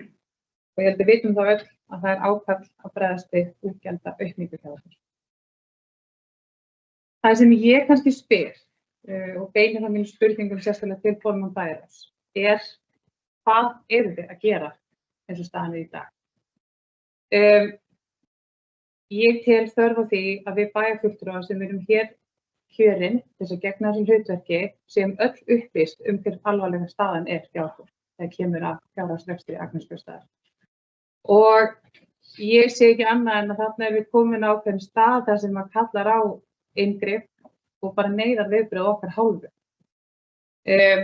Og ég held að við vitum þá öll að það ákall að bregðast við útgjalda aukningu hjá okkur. Það sem ég kannski spyr og beinir það mínu spurningum sérstaklega til formann Bæjarráðs hvað eru þið að gera eins og staðan í dag? Ég tel þörf á því að við bæjarfulltrúar sem erum hér kjörin til þess að gegna þessum hlutverki séum öll upplýst hver alvarlega staðan hjá okkur þegar kemur að fjárhagsrekstri Agneskaupstaðar. Og ég sé ekki annað en að þarna við komin á ákveðinn stað þar sem að kallar á inngrip og bara neyðar viðbrögð okkar hálfu. Við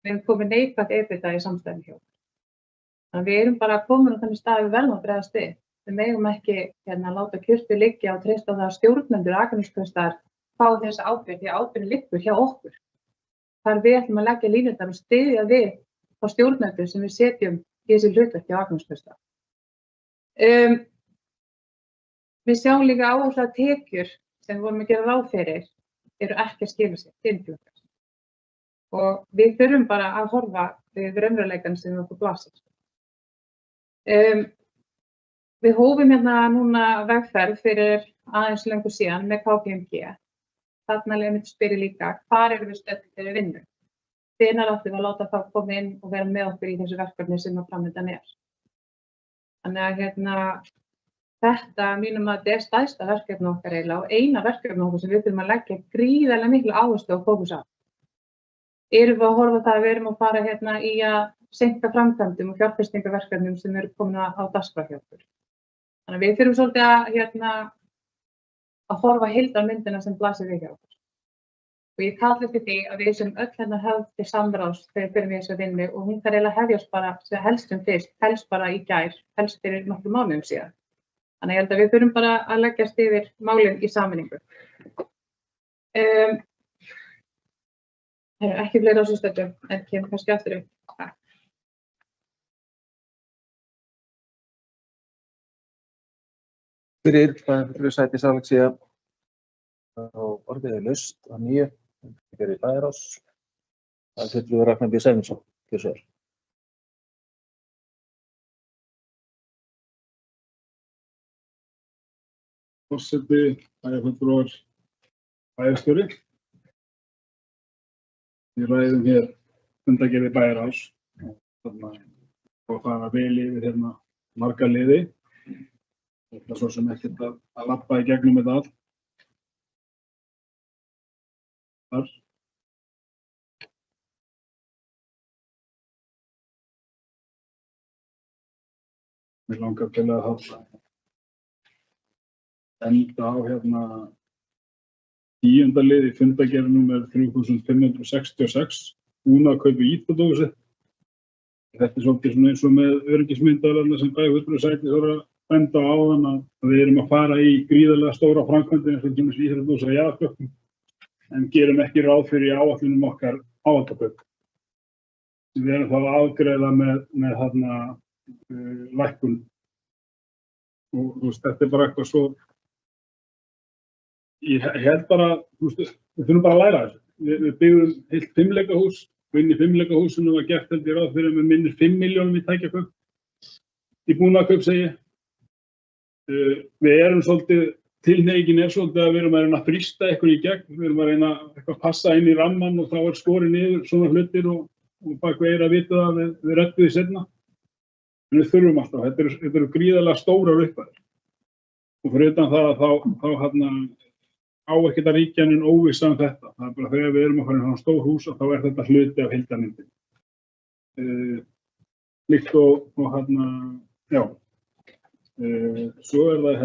erum komin neikvætt EBITDA í samstæðinu hjá okkur. Þannig að við erum bara komin á þannig stað að við verðum að bregðast við. Við megum ekki láta kjörtu liggja og treysta á það að stjórnendur Agneskaupstaðar fá þessa ábyrgð því að ábyrgðin liggur hjá okkur. Þar við ætlum að leggja línurnar og styðja við þá stjórnendur sem við setjum í þessi hlutverki á Agneskaupstað. Við sjáum líka áherslu að tekjur sem við vorum að gera ráð fyrir eru ekki að skila sér til fljótlega. Og við þurfum bara að horfa við raunveruleikann sem við okkur blasir. Við hófum núna vegferð fyrir aðeins löngu síðan með KPMG. Þarna myndi spyrja líka hvar erum við stödd þegar við vinnum. Hvenær áttum við að láta þá koma inn og vera með okkur í þessu verkefni sem að framundan Þannig að þetta mínum að þetta stærsta verkefni okkar eiginlega og eina verkefni okkar sem við þurfum að leggja gríðarlega miklu áherslu og fókus á. Erum við að horfa það að við erum að fara í að seinka framkvæmdum og fjárfestingarverkefnum sem eru komin á dagskrá hjá okkur. Þannig að við þurfum svolítið að horfa heildarmyndina sem blasir við hjá okkur. Og ég kalli eftir því að við sem öll höfð til samráðs þegar við förum í þessa vinnu og hún þarf eiginlega að hefjast bara sem helst fyrst, helst bara í gær, helst fyrir nokkrum mánuðum síðan. Þannig að ég held að við þurfum bara að leggjast yfir málin í sameiningu. Það eru ekki fleiri á þessu stöðu en kemur kannski aftur upp. Fyrir sætis Alexía og orðið laust á nýju. Í Bæjarás. Það fulltrúi Ragnar B. Sæmundsson. Gjörðu svo vel. Forseti, bæjarfulltrúar, bæjarstjóri. Við ræðum hér fundargerð bæjarráðs og fara vel yfir hérna marga liði. Það er svo sem ekkert að labba í gegnum þetta allt. Þar. Mér langar til að enda á hérna 10. lið í fundargerð númer 3566, búnaðarkaup í íþróttahúsi. Þetta er svolítið svona eins og með öryggismyndavélarnar sem bæjarfulltrúi Sædís var að benda á áðan að við erum að fara í gríðarlega stóra framkvæmdir eins og til dæmis íþróttahús á Jaðarklöppum en gerum ekki ráð fyrir í áætlunum okkar áhaldakaup. Við erum þá að afgreiða með lækkun og þetta er bara eitthvað svo. Ég held bara, við þurfum bara að læra þessu. Við byggðum heilt 5-leikahús og inn í 5-leikahúsinu var gert held ég ráð fyrir með minni 5 milljónum í tækjakaup. Í búnaðarkaup segi ég. Við erum svolítið, tilhneigingin er svolítið að við erum að reyna að þrýsta eitthvað í gegn. Við erum að reyna að passa inn í ramman og þá er skorið niður svona hlutir og bak við erum að vita að við rettum því seinna. En við þurfum alltaf, þetta eru gríðarlega stórar upphæðir. Og fyrir utan það þá á ekkert að ríkja nein óvissa um þetta. Það er bara þegar við erum að fara í svona stór hús og þá er þetta hluti af heildarmyndinni. Líkt og já. Svo er það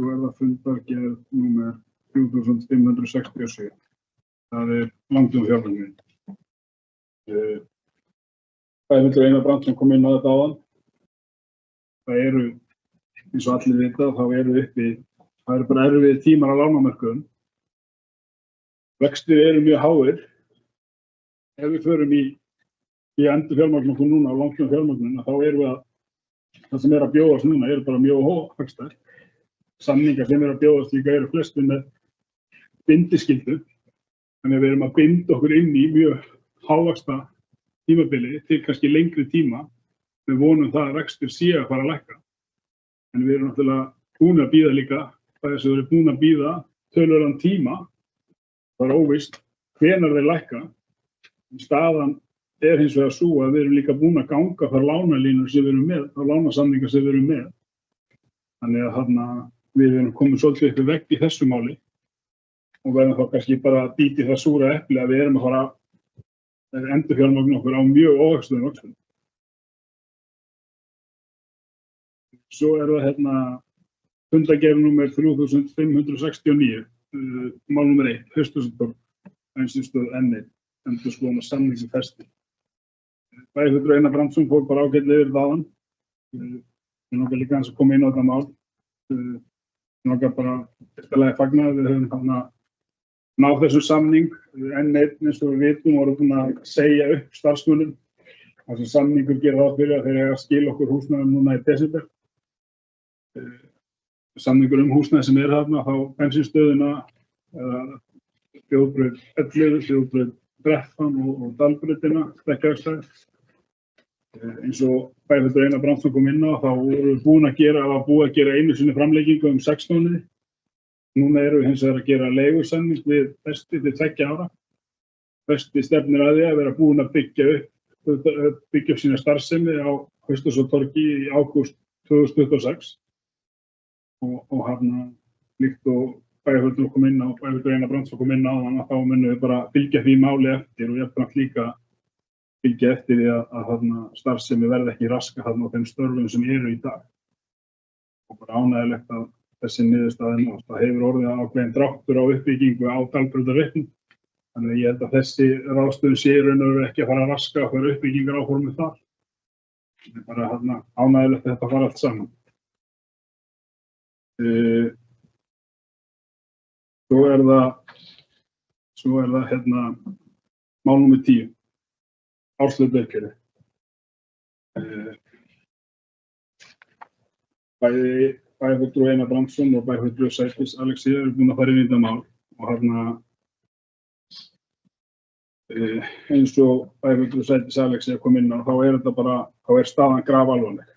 Svo er það fundargerð númer 3567. Það er langtímafjármögnun. Bæjarfulltrúi Einar Brandsson kom inn á þetta áðan. Það eru, eins og allir vita, það eru bara erfiðir tímar á lánamörkuðum. Vextir eru mjög háir. Ef við förum í endurfjármögnun okkur núna á langtímafjármögnun, þá erum við að það sem er að bjóðast núna eru bara mjög hagstæð. Samningar sem eru að bjóðast líka eru flestir með bindiskyldu. Þannig að við erum að binda okkur inn í mjög hávaxta tímabili til kannski lengri tíma. Við vonum það að vextir sé að fara að lækka. En við erum náttúrulega búin að bíða líka, það er sem við erum búin að bíða töluverðan tíma. Það er óvíst hvenær þeir lækka. Staðan er hins vegar sú að við erum líka búin að ganga þar lánalínur sem við erum með, þar lánasamningar sem við erum með. Þannig að við erum komin svolítið upp í vegg í þessu máli og verðum þá kannski bara að bíti það súra epli að við erum að fara að endurfjármagna okkur á mjög óhagstæðum vöxtum. Svo er það fundargerð númer 3569, mál númer 1, Haustúsatorg, bensinstöð N1, endurskoðunar samning sem festi. Bæjarfulltrúi Einar Brandsson fór bara ágætlega yfir það áðan. Við langar líka aðeins að koma inn á þetta mál. Við langar bara fyrstulega að fagna að við höfum náð þessu samning. N1, eins og við vitum, vorum búin að segja upp starfsmönnum. Þessi samningur gerir ráð fyrir að þeir eiga að skila okkur húsnæðum núna í desember. Samningur húsnæði sem er þarna, þá bensinstöðina, þjóðbraut 11, þjóðbraut 13 og Dalbrautina, Stekkjavíkurstræti. Eins og bæjarfulltrúi Einar Brandsson kom inn á, þá vorum við búin að gera einu sinni framlengingu 6 mánuði. Núna erum við hins vegar að gera leigusamning við Festi til 2 ára. Festi stefnir að því að vera búin að byggja upp sína starfsemi á Haustúsatorgi í ágúst 2026. Og líkt og bæjarfulltrúi kom inn á, bæjarfulltrúi Einar Brandsson kom inn á þannig að þá munum við bara fylgja því máli eftir og jafnframt líka fylgja eftir því að starfsemi verði ekki raska á þeim störfum sem eru í dag. Og bara ánægjulegt að þessi niðurstaða nást. Það hefur orðið ákveðinn dráttur á uppbyggingu á Dalbrautarreitnum. Þannig að ég held að þessi ráðstöfun sé í raun og veru ekki að fara að raska á þeirra uppbyggingaráformið þar. Það er bara ánægjulegt að þetta fara allt saman. Svo er það mál númer 10. Árslutaupgjörið. Bæjarfulltrúi Einar Brandsson og bæjarfulltrúi Sædís Alexía eru búin að fara inn í þetta mál og Eins og bæjarfulltrúi Sædís Alexía kom inn á, þá er staðan grafalvarleg.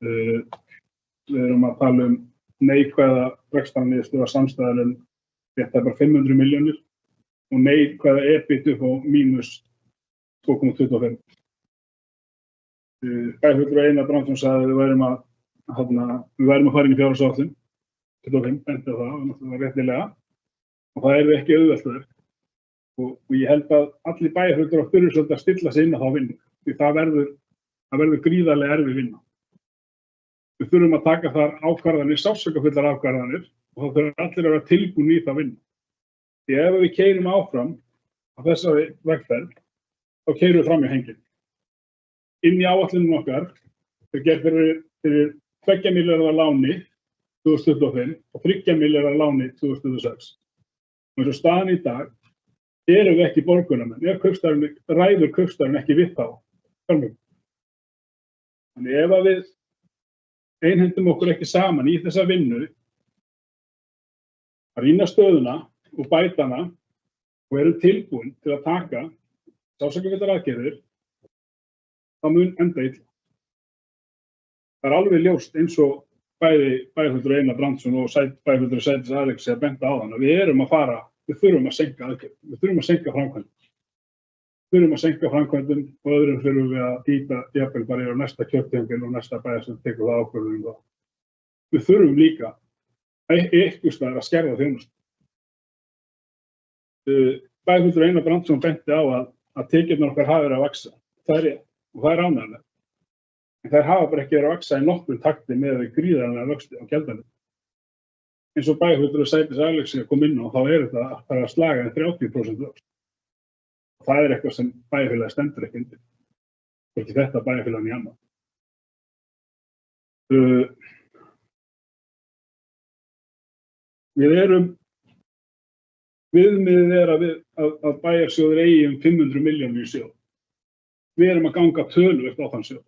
Við erum að tala um neikvæða rekstrarniðurstöðu samstæðan rétt bara 500 milljónir og neikvæða EBIT upp á mínus 2,25. Bæjarfulltrúi Einar Brandsson sagði að við værum að fara inn í fjárhagsáætlun 25, benti á það réttilega, og það er ekki auðvelt verk. Og ég held að allir bæjarfulltrúar þurfi svolítið að stilla sig inn á þá vinnu, því það verður gríðarlega erfið vinna. Við þurfum að taka þar ákvarðanir, sársaukafullar ákvarðanir, og þá þurfum allir að vera tilbúin í það vinnu. Því ef við keyrum áfram á þessari vegferð, þá keyrum við fram í hengin. Inn í áætlunum okkar er gert fyrir 2 milljarðar láni 2025 og 3 milljarðar láni 2026. Og eins og staðan í dag erum við ekki borgunarmenn, ræður kaupstaðurinn ekki við þá fjármögnun. Þannig ef að við einhendum okkur ekki saman í þessa vinnu, að rýna stöðuna og bæta hana og erum tilbúin til að taka sársaukafullar aðgerðir, þá mun enda illa. Það er alveg ljóst eins og bæjarfulltrúi Einar Brandsson og bæjarfulltrúi Sædís Alexía benda á þann að við þurfum að seinka aðgerðum, við þurfum að seinka framkvæmdum. Við þurfum að seinka framkvæmdum og öðrum þurfum við að ýta jafnvel bara yfir á næsta kjörtímabil og næsta bæjarstjórn tekur það ákvörðun um það. Við þurfum líka einhvers staðar að skerða þjónustu. Bæjarfulltrúi Einar Brandsson benti á að tekjurnar okkar hafa verið að vaxa. Það er rétt og það er ánægjulegt. En þær hafa bara ekki verið að vaxa í nokkrum takti með gríðarlega vöxti á gjaldanum. Eins og bæjarfulltrúi Sædís Alexía kom inn á, þá er þetta að fara að slaga 30% vöxt. Það er eitthvað sem bæjarfélagið stendur ekki undir. Ekki þetta bæjarfélagið í annað. Viðmiðið er að bæjarsjóður eigi 500 milljónir í sjóð. Við erum að ganga töluvert á þann sjóð.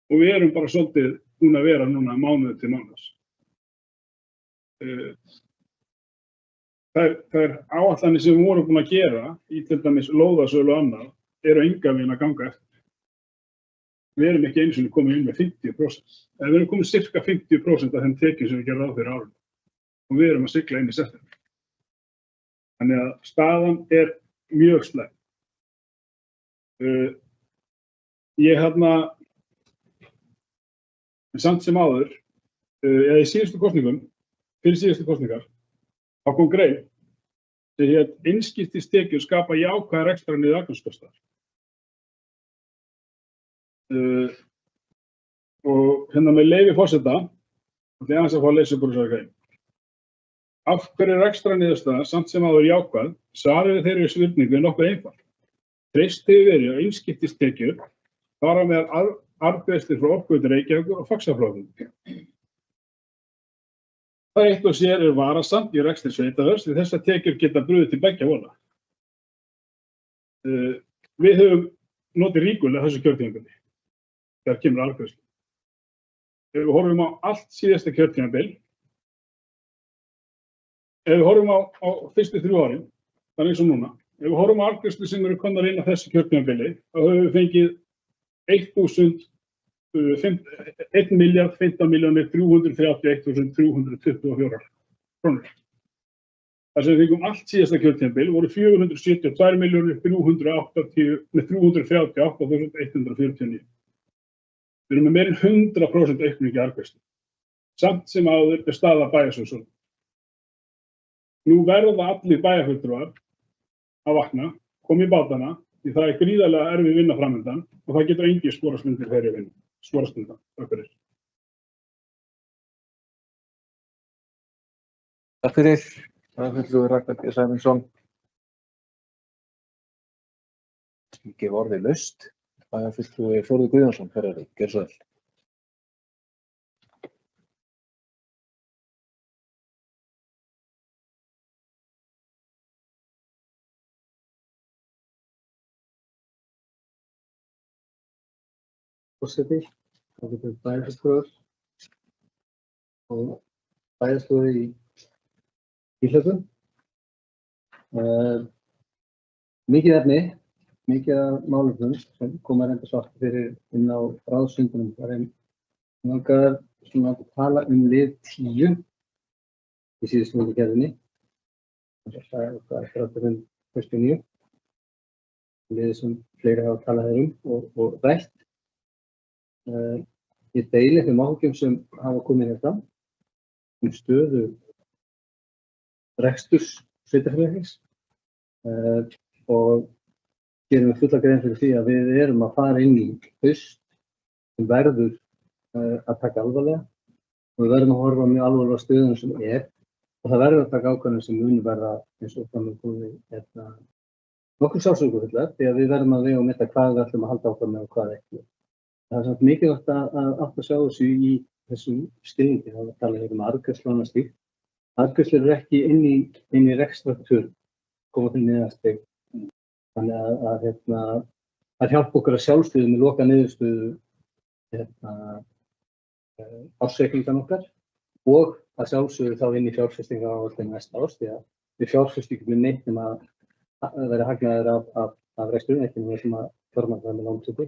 Og við erum bara svolítið búin að vera núna mánuði til mánuðs. Þær áætlanir sem við vorum búin að gera í til dæmis lóðasölu og annað eru engan veginn að ganga eftir. Við erum ekki einu sinni komið inn með 50%. Við erum komið sirka 50% af þeim tekjum sem við gerðum ráð fyrir árinu. Og við erum að sigla inn í september. Þannig að staðan er mjög slæm. En samt sem áður, eða í síðustu kosningum, fyrir síðustu kosningar, þá kom grein sem hét innskiptistekjur skapa jákvæðar rekstrarniður aðgangskostnaðar. Og með leyfi forseta, ætla ég aðeins að fá að lesa upp úr þessari grein. Af hverju rekstrarniðurstaða samt sem áður jákvæð, svarið við þeirri spurningu er nokkuð einfalt. Treyst hefur verið á innskiptistekjur, þar á meðal arðgreiðslur frá Orkuveitu Reykjavíkur og Faxaflóahafnar. Það eitt og sér er varasamt í rekstri sveitafélags því þessar tekjur geta brugðið til beggja voða. Við höfum notið ríkulega þessu kjörtímabili þegar kemur arðgreiðslu. Ef við horfum á allt síðasta kjörtímabil, ef við horfum á fyrstu 3 árin, þannig eins og núna, ef við horfum á arðgreiðslu sem eru komnar inn á þessu kjörtímabili, þá höfum við fengið 1.015.331.324 krónur. Það sem við fengum allt síðasta kjörtímabil voru 472.338.149. Við erum með meira en 100% aukning í arðgreiðslu. Samt sem áður er staða bæjarsjóðs svona. Nú verða allir bæjarfulltrúar að vakna, koma í bátana, því það er gríðarlega erfið vinna framundan og það getur engin skorast undir þeirri vinnu. Skorast undan, takk fyrir. Takk fyrir. Bæjarfulltrúi Ragnar G. Sæmundsson. Ég gef orðið laust. Bæjarfulltrúi Þórður Guðjónsson, gjörðu svo vel. Forseti, bæjarfulltrúar og bæjarstjóri í Íhlöpum. mikið efni, mikið af málefnum sem koma reynda svo aftur fyrir inn á ráðsfundunum. Það er langar svona að tala lið 10 í síðustu fundargerðinni. Það er okkar 49, liðið sem fleiri hafa talað og rætt. Ég deili þeim áhyggjum sem hafa komið hér fram stöðu reksturs sveitarfélagsins og gerum við fulla grein fyrir því að við erum að fara inn í haust sem verður að taka alvarlega og við verðum að horfa mjög alvarlega á stöðunum sem og það verður að taka ákvörðunum sem munu verða eins og fram komið nokkur sársaukafullar því að við verðum að vega og meta hvað við ætlum að halda áfram með og hvað ekki. Það er samt mikilvægt að átta sjá þessu í þessum skilningi. Það var talað um arðgreiðslur og annað slíkt. Arðgreiðslur eru ekki inn í rekstrartölum, koma til niðurstig. Þannig að það hjálpa okkur að sjálfstöðu með loka niðurstöðu ársreikningan okkar og að sjálfsögðu þá inn í fjárfestingaráætlun næsta árs því að við fjárfestingum með neitt nema að vera hagnaðir af reksturinn, ekki með þessum að fjármagna með lántöku.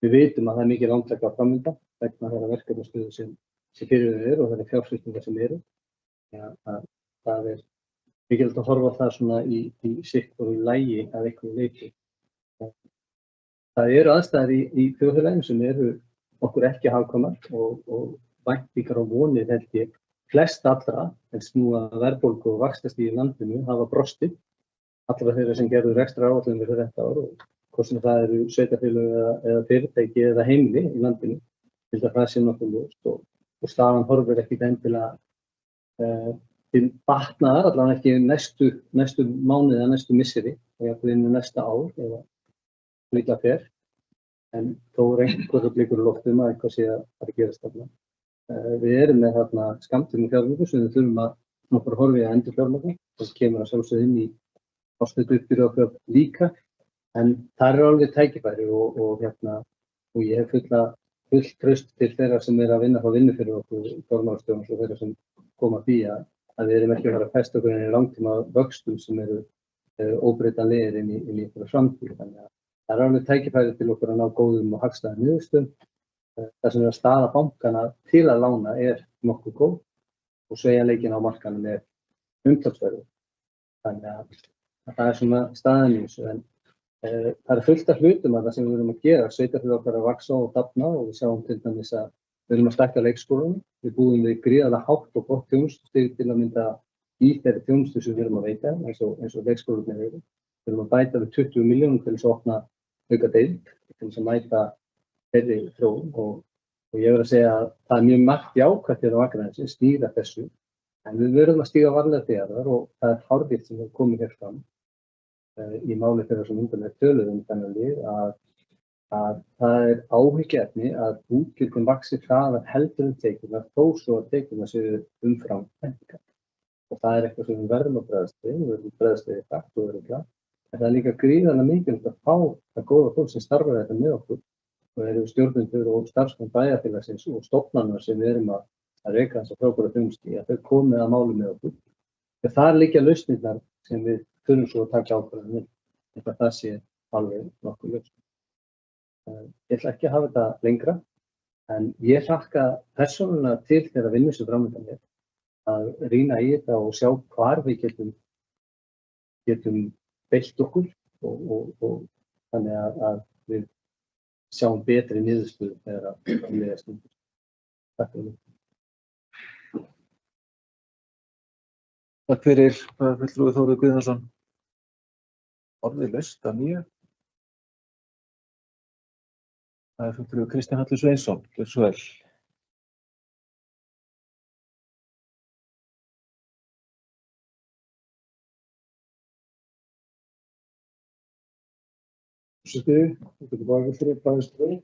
Við vitum að það er mikið lántaka framöndan vegna þeirra verkefnastöðu sem fyrir og þeirra fjárfestingar sem eru. Það er mikilvægt að horfa á það svona í sitt og í lagi af einhverju leyti. Það eru aðstæður í þjóðfélaginu sem eru okkur ekki hagkvæmar og væntingar og vonir held ég flest allra en snúa verðbólgu og vaxtastig í landinu hafa brostið. Allra þeirra sem gerðu rekstraráætlun fyrir þetta ár og hvort sem það eru sveitarfélög eða fyrirtæki eða heimili í landinu, til það sé nokkuð ljóst og staðan horfir ekki endilega til batnaðar, allavega ekki næstu mánuði eða næstu misseri og jafnvel inn í næsta ár eða líka fer, en þó er einhverjar blikur á lofti að eitthvað sé að gerast þarna. Við erum með þarna skammtíma fjármögnun sem við þurfum að nokkur horfa í að endurfjármagna, það kemur að sjálfsögðu inn í árstöðuuppgjörið okkar líka. En það eru alveg tækifæri og ég hef fullt traust til þeirra sem að vinna þá vinnu fyrir okkur í fjármálastjórn og þeirra sem koma að því að við erum ekki að fara að festa okkur inn í langtíma vöxtum sem eru óbreytanlegir inn í einhverja framtíð. Þannig að það eru alveg tækifæri til okkur að ná góðum og hagstæðum niðurstöðum. Það sem er að staða bankana til að lána nokkuð góð og sveigjanleikinn á markaðnum umtalsverður. Þannig að það svona staðan í þessu. Það fullt af hlutum að það sem við erum að gera. Sveitarfélög okkar að vaxa og dafna og við sjáum til dæmis að við erum að stækka leikskólanum. Við búum við gríðarlega hátt og gott þjónustustig til að mynda í þeirri þjónustu sem við erum að veita eins og leikskólarnir eru. Við erum að bæta við 20 milljónum til þess að opna aukadeild til þess að mæta þeirri þróun og ég verð að segja að það er mjög margt jákvætt hér á Akranesi sem stýra þessu en við verðum að stíga varlega til jarðar og það er hárrétt sem hefur komið hér fram í máli þeirra sem undanlega töluðu þennan lið að það er áhyggjuefni að útgjöldin vaxi hraðar heldur en tekjurnar þó svo að tekjurnar séu umfram væntingar. Og það er eitthvað sem við verðum að bregðast við, við verðum að bregðast við hratt og örugglega. En það er líka gríðarlega mikilvægt að fá það góða fólk sem starfar þetta með okkur og eru stjórnendur og starfsmenn bæjarfélagsins og stofnanir sem við erum að reka þessa frábæra þjónustu í að þau komi að máli með okkur. Og þar liggja lausnirnar sem við þurfum svo að taka ákvörðun um. Það sé alveg nokkuð ljóst. Ég ætla ekki að hafa þetta lengra, en ég hlakka persónulega til þeirra vinnu sem framöndan að rýna í þetta og sjá hvar við getum beitt okkur og þannig að við sjáum betri niðurstöðu þegar að liða stundir. Takk fyrir mig. Takk fyrir, fulltrúi Þórir Guðjónsson. Orðið laust að nýju. Það er fulltrúi Kristján Hallur Sveinsson. Gjörðu svo vel. Þetta er bara fyrir bæðistöðu.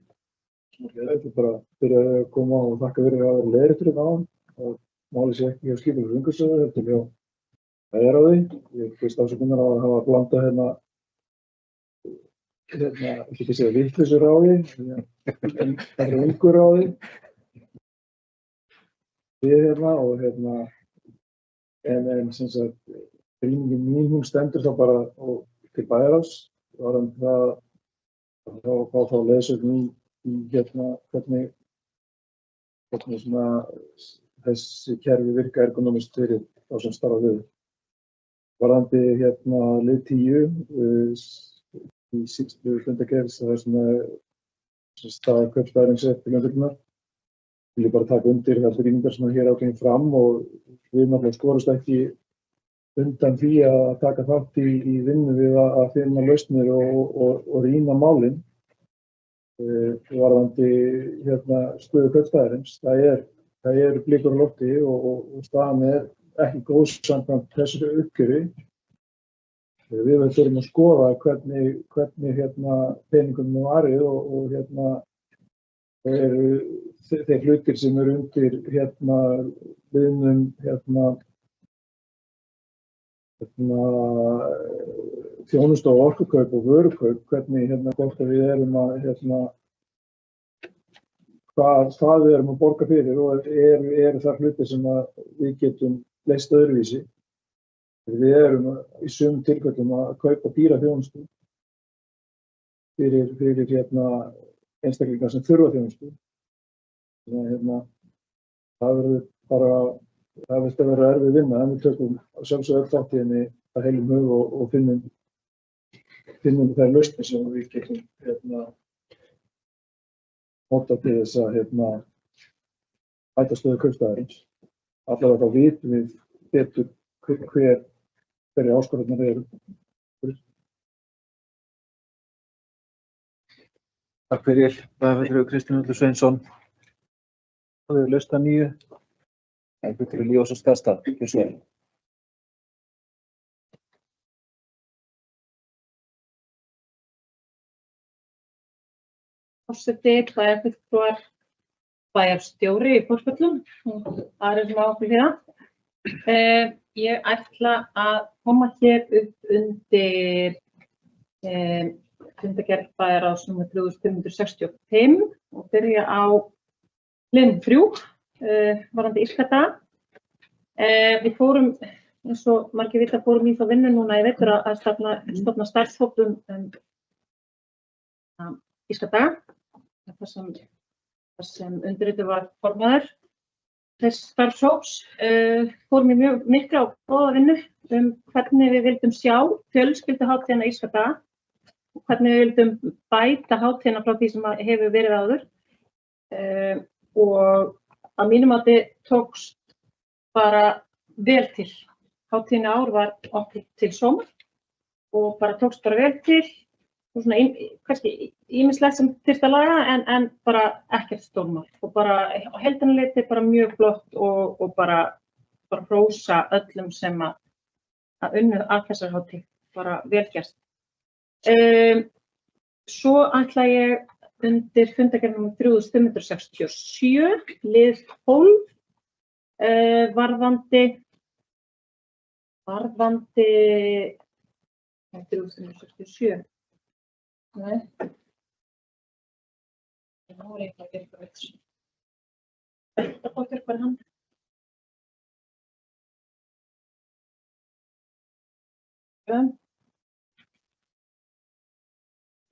Ég ætla bara að byrja að koma og þakka fyrir að vera leiðréttur á og máli sér ekki hjá skipulegur umhverfisstofnunar, þetta er hjá bæjarráði. Ég fyrst afsökunar á að hafa blandað ekki segja vitlausu ráði, en það er ungur ráði. Við og en sem sagt, gríningin mín hún stendur þá bara til bæjarráðs varðandi það að fá þá leiðsögn í hvernig svona þessi kerfi virka ergonomist fyrir þá sem starfa við. Varðandi lið 10 í síðustu fundargerð, það svona staða kaupstaðarins eftir umfjöllunar. Vil ég bara taka undir þær brýningar sem hér ákveðin fram og við náttúrulega skorumst ekki undan því að taka þátt í vinnu við að finna lausnir og rýna málin. Varðandi stöðu kaupstaðarins, það er blikur á lofti og staðan ekki góð samkvæmt þessu uppgjöri. Við þurfum að skoða hvernig peningum er varið og eru þeir hlutir sem eru undir liðnum þjónustu og orkukaup og vörukaup, hvernig hvort við erum að hvað við erum að borga fyrir og eru þar hlutir sem við getum leyst öðruvísi. Við erum í sumum tilfellum að kaupa dýra þjónustu fyrir einstaklingar sem þurfa þjónustu. Það verður bara, það viltu að vera erfið vinna, en við tökum sjálfsögðu öll þátt í henni að heilum hug og finnum þær lausnir sem við getum notað til þess að bæta stöðu kaupstaðarins. Allavega þá vitum við betur hverjar áskorunnar eru. Takk fyrir, Kristinn Uldur Sveinsson. Það er laust að nýju. Það er fyrir Ljós og Stærstað. Forseti, bæjarfulltrúar, bæjarstjóri í Fossvollum, það sem á okkur hérna. Ég ætla að koma hér upp undir fundargerð bæjarráðs nr. 3565 og byrja á liðnum 3, varðandi írska daga. Við fórum, eins og margir vita, fórum í þá vinnu núna í vetur að stofna starfshópum írska daga. Það sem undirritað var formaður þess starfshóps. Fórum í mjög mikla og góða vinnu hvernig við vildum sjá fjölskylduhátíðina írska daga og hvernig við vildum bæta hátíðina frá því sem hefur verið áður. Og að mínu mati tókst bara vel til. Hátíðin í ár var okkur til sóma og bara tókst bara vel til. Og svona kannski ýmislegt sem þyrfti að laga en bara ekkert stórmál og bara á heildina litið bara mjög flott og bara hrósa öllum sem að unnu að þessari hátíð, bara vel gert. Svo ætla ég undir fundargerð nr. 3567 lið 12 varðandi 3567. Nei. Nú er eitthvað að gera eitthvað veitt. Þetta bóttir bara hann.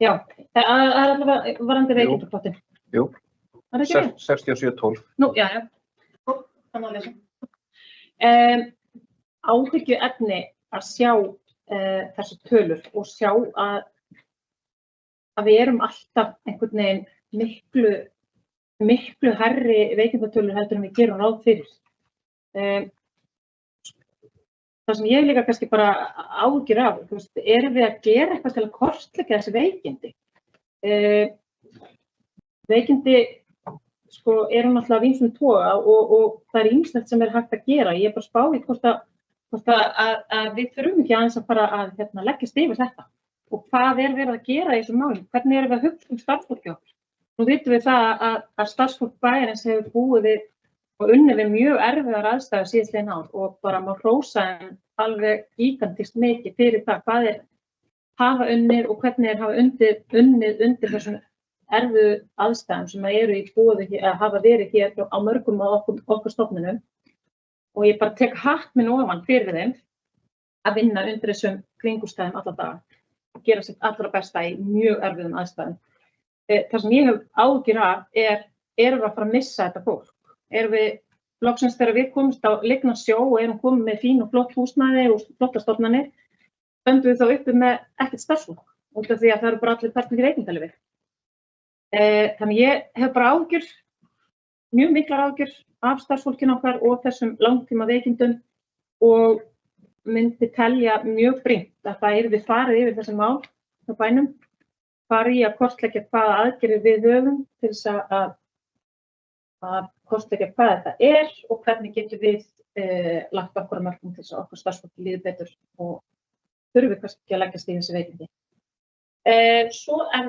Já, það er allavega varðandi veikindapottin. Jú, Það er ekki rétt? 6712. Nú, já. Þannig að lesa. Áhyggjuefni að sjá þessu tölur og sjá að við erum alltaf einhvern veginn miklu hærri veikindatölur heldur en við gerum ráð fyrir. Það sem ég líka kannski bara áhyggjur af, erum við að gera eitthvað til að kortleggja þessi veikindi? Veikindi eru náttúrulega af ýmsum toga og það er ýmislegt sem er hægt að gera. Ég er bara spá í hvort að við þurfum ekki aðeins að fara að leggjast yfir þetta. Og hvað er verið að gera í þessum málum? Hvernig erum við að hugsa starfsfólki okkar? Nú vitum við það að starfsfólk bæjarins hefur búið við og unnið við mjög erfiðar aðstæður síðastliðin ár og bara má hrósa alveg gigantist mikið fyrir það hvað hafa unnið og hvernig hafa unnið undir þessum erfiðu aðstæðum sem eru í boði að hafa verið hér á mörgum af okkar stofnunum. Og ég bara tek hatt minn ofan fyrir þeim að vinna undir þessum kringumstæðum alla daga. gera sitt allra besta í mjög erfiðum aðstæðum. Það sem ég hef áhyggjur af erum við að fara að missa þetta fólk? Erum við, loksins þegar við komumst á lygnan sjó og erum komið með fín og flott húsnæði og flottar stofnanir, stöndum við þá uppi með ekkert starfsfólk, út af því að það eru bara allir farnir í reykingaleyfi. Þannig ég hef bara áhyggjur, mjög miklar áhyggjur af starfsfólkinu okkar og þessum langtíma veikindum og myndi telja mjög brýnt að það yrði farið yfir þessi mál á bænum, farið í að kortleggja hvaða aðgerðir við höfum til þess að kortleggja hvað þetta og hvernig getum við lagt okkur að mörkum til þess að okkur starfsfólki líði betur og þurfum við kannski að leggjast í þessi veikindi. Svo það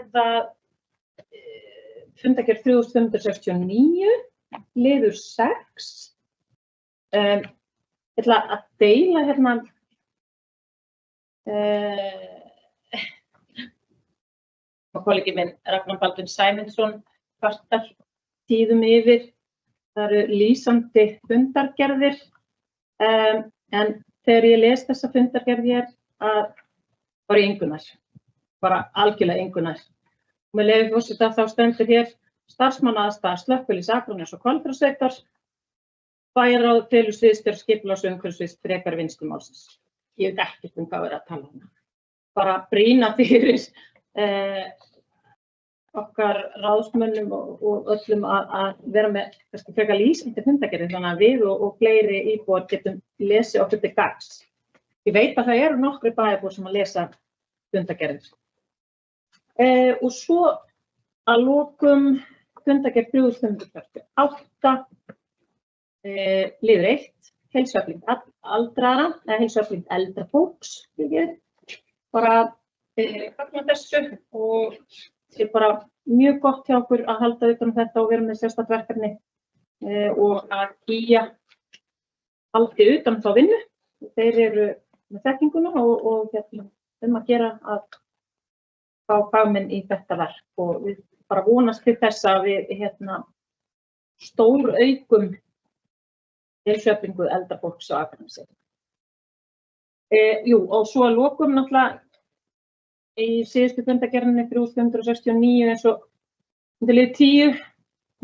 fundargerð 3569, liður 6. Ég ætla að deila hérna kollegi minn Ragnar Baldvin Sæmundsson kvartar tíðum yfir. Það eru lýsandi fundargerðir en þegar ég les þessa fundargerð hér var ég engu nær, bara algjörlega engu nær. Með leyfi forseta þá stendur hér starfsmannaaðstaða slökkviliðs Akraness og Hvalfjarðarsveitar, bæjarráð telur sviðsstjóri skipulags- og umhverfissviðs frekari vinnslu málsins. Ég veit ekkert hvað er að tala um. Bara brýna fyrir okkar ráðsmönnum og öllum að vera með kannski frekar lýsandi fundargerðir þannig að við og fleiri íbúar getum lesið okkur til gagns. Ég veit að það eru nokkrir bæjarbúar sem að lesa fundargerðir. Og svo að lokum fundargerð 3548, liður 1, heilsuefling aldraðra eða heilsuefling eldra fólks. Bara fagna þessu og er bara mjög gott hjá okkur að halda utan þetta og vera með sérstakt verkefni og að Kía haldi utan þá vinnu. Þeir eru með þekkinguna og að gera að fá fagmenn í þetta verk og við bara vonast til þess að við stóraukum heilsueflingu eldra fólks á Akranesi. Og svo að lokum náttúrulega í síðustu fundargerðinni 3569 eins og undir lið 10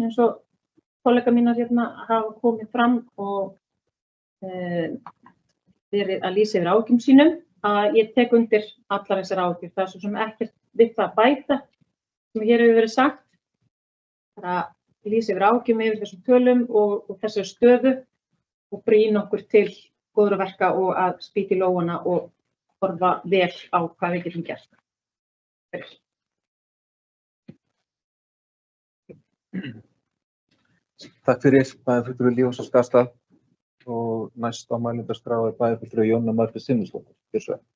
eins og kollega mínar hafa komið fram og verið að lýsa yfir áhyggjum sínum að ég tek undir allar þessar áhyggjur. Það er svo sem ekkert við það að bæta sem hér hefur verið sagt. Það er að lýsa yfir áhyggjum yfir þessum tölum og þessari stöðu og brýna okkur til góðra verka og að spýta í lófana og horfa vel á hvað við getum gert. Takk fyrir bæjarfulltrúi Lífs og Skarðsdal og næst á mælendaskrá bæjarfulltrúi Jóna Margrét Sigmundsdóttir. Gjörðu svo vel.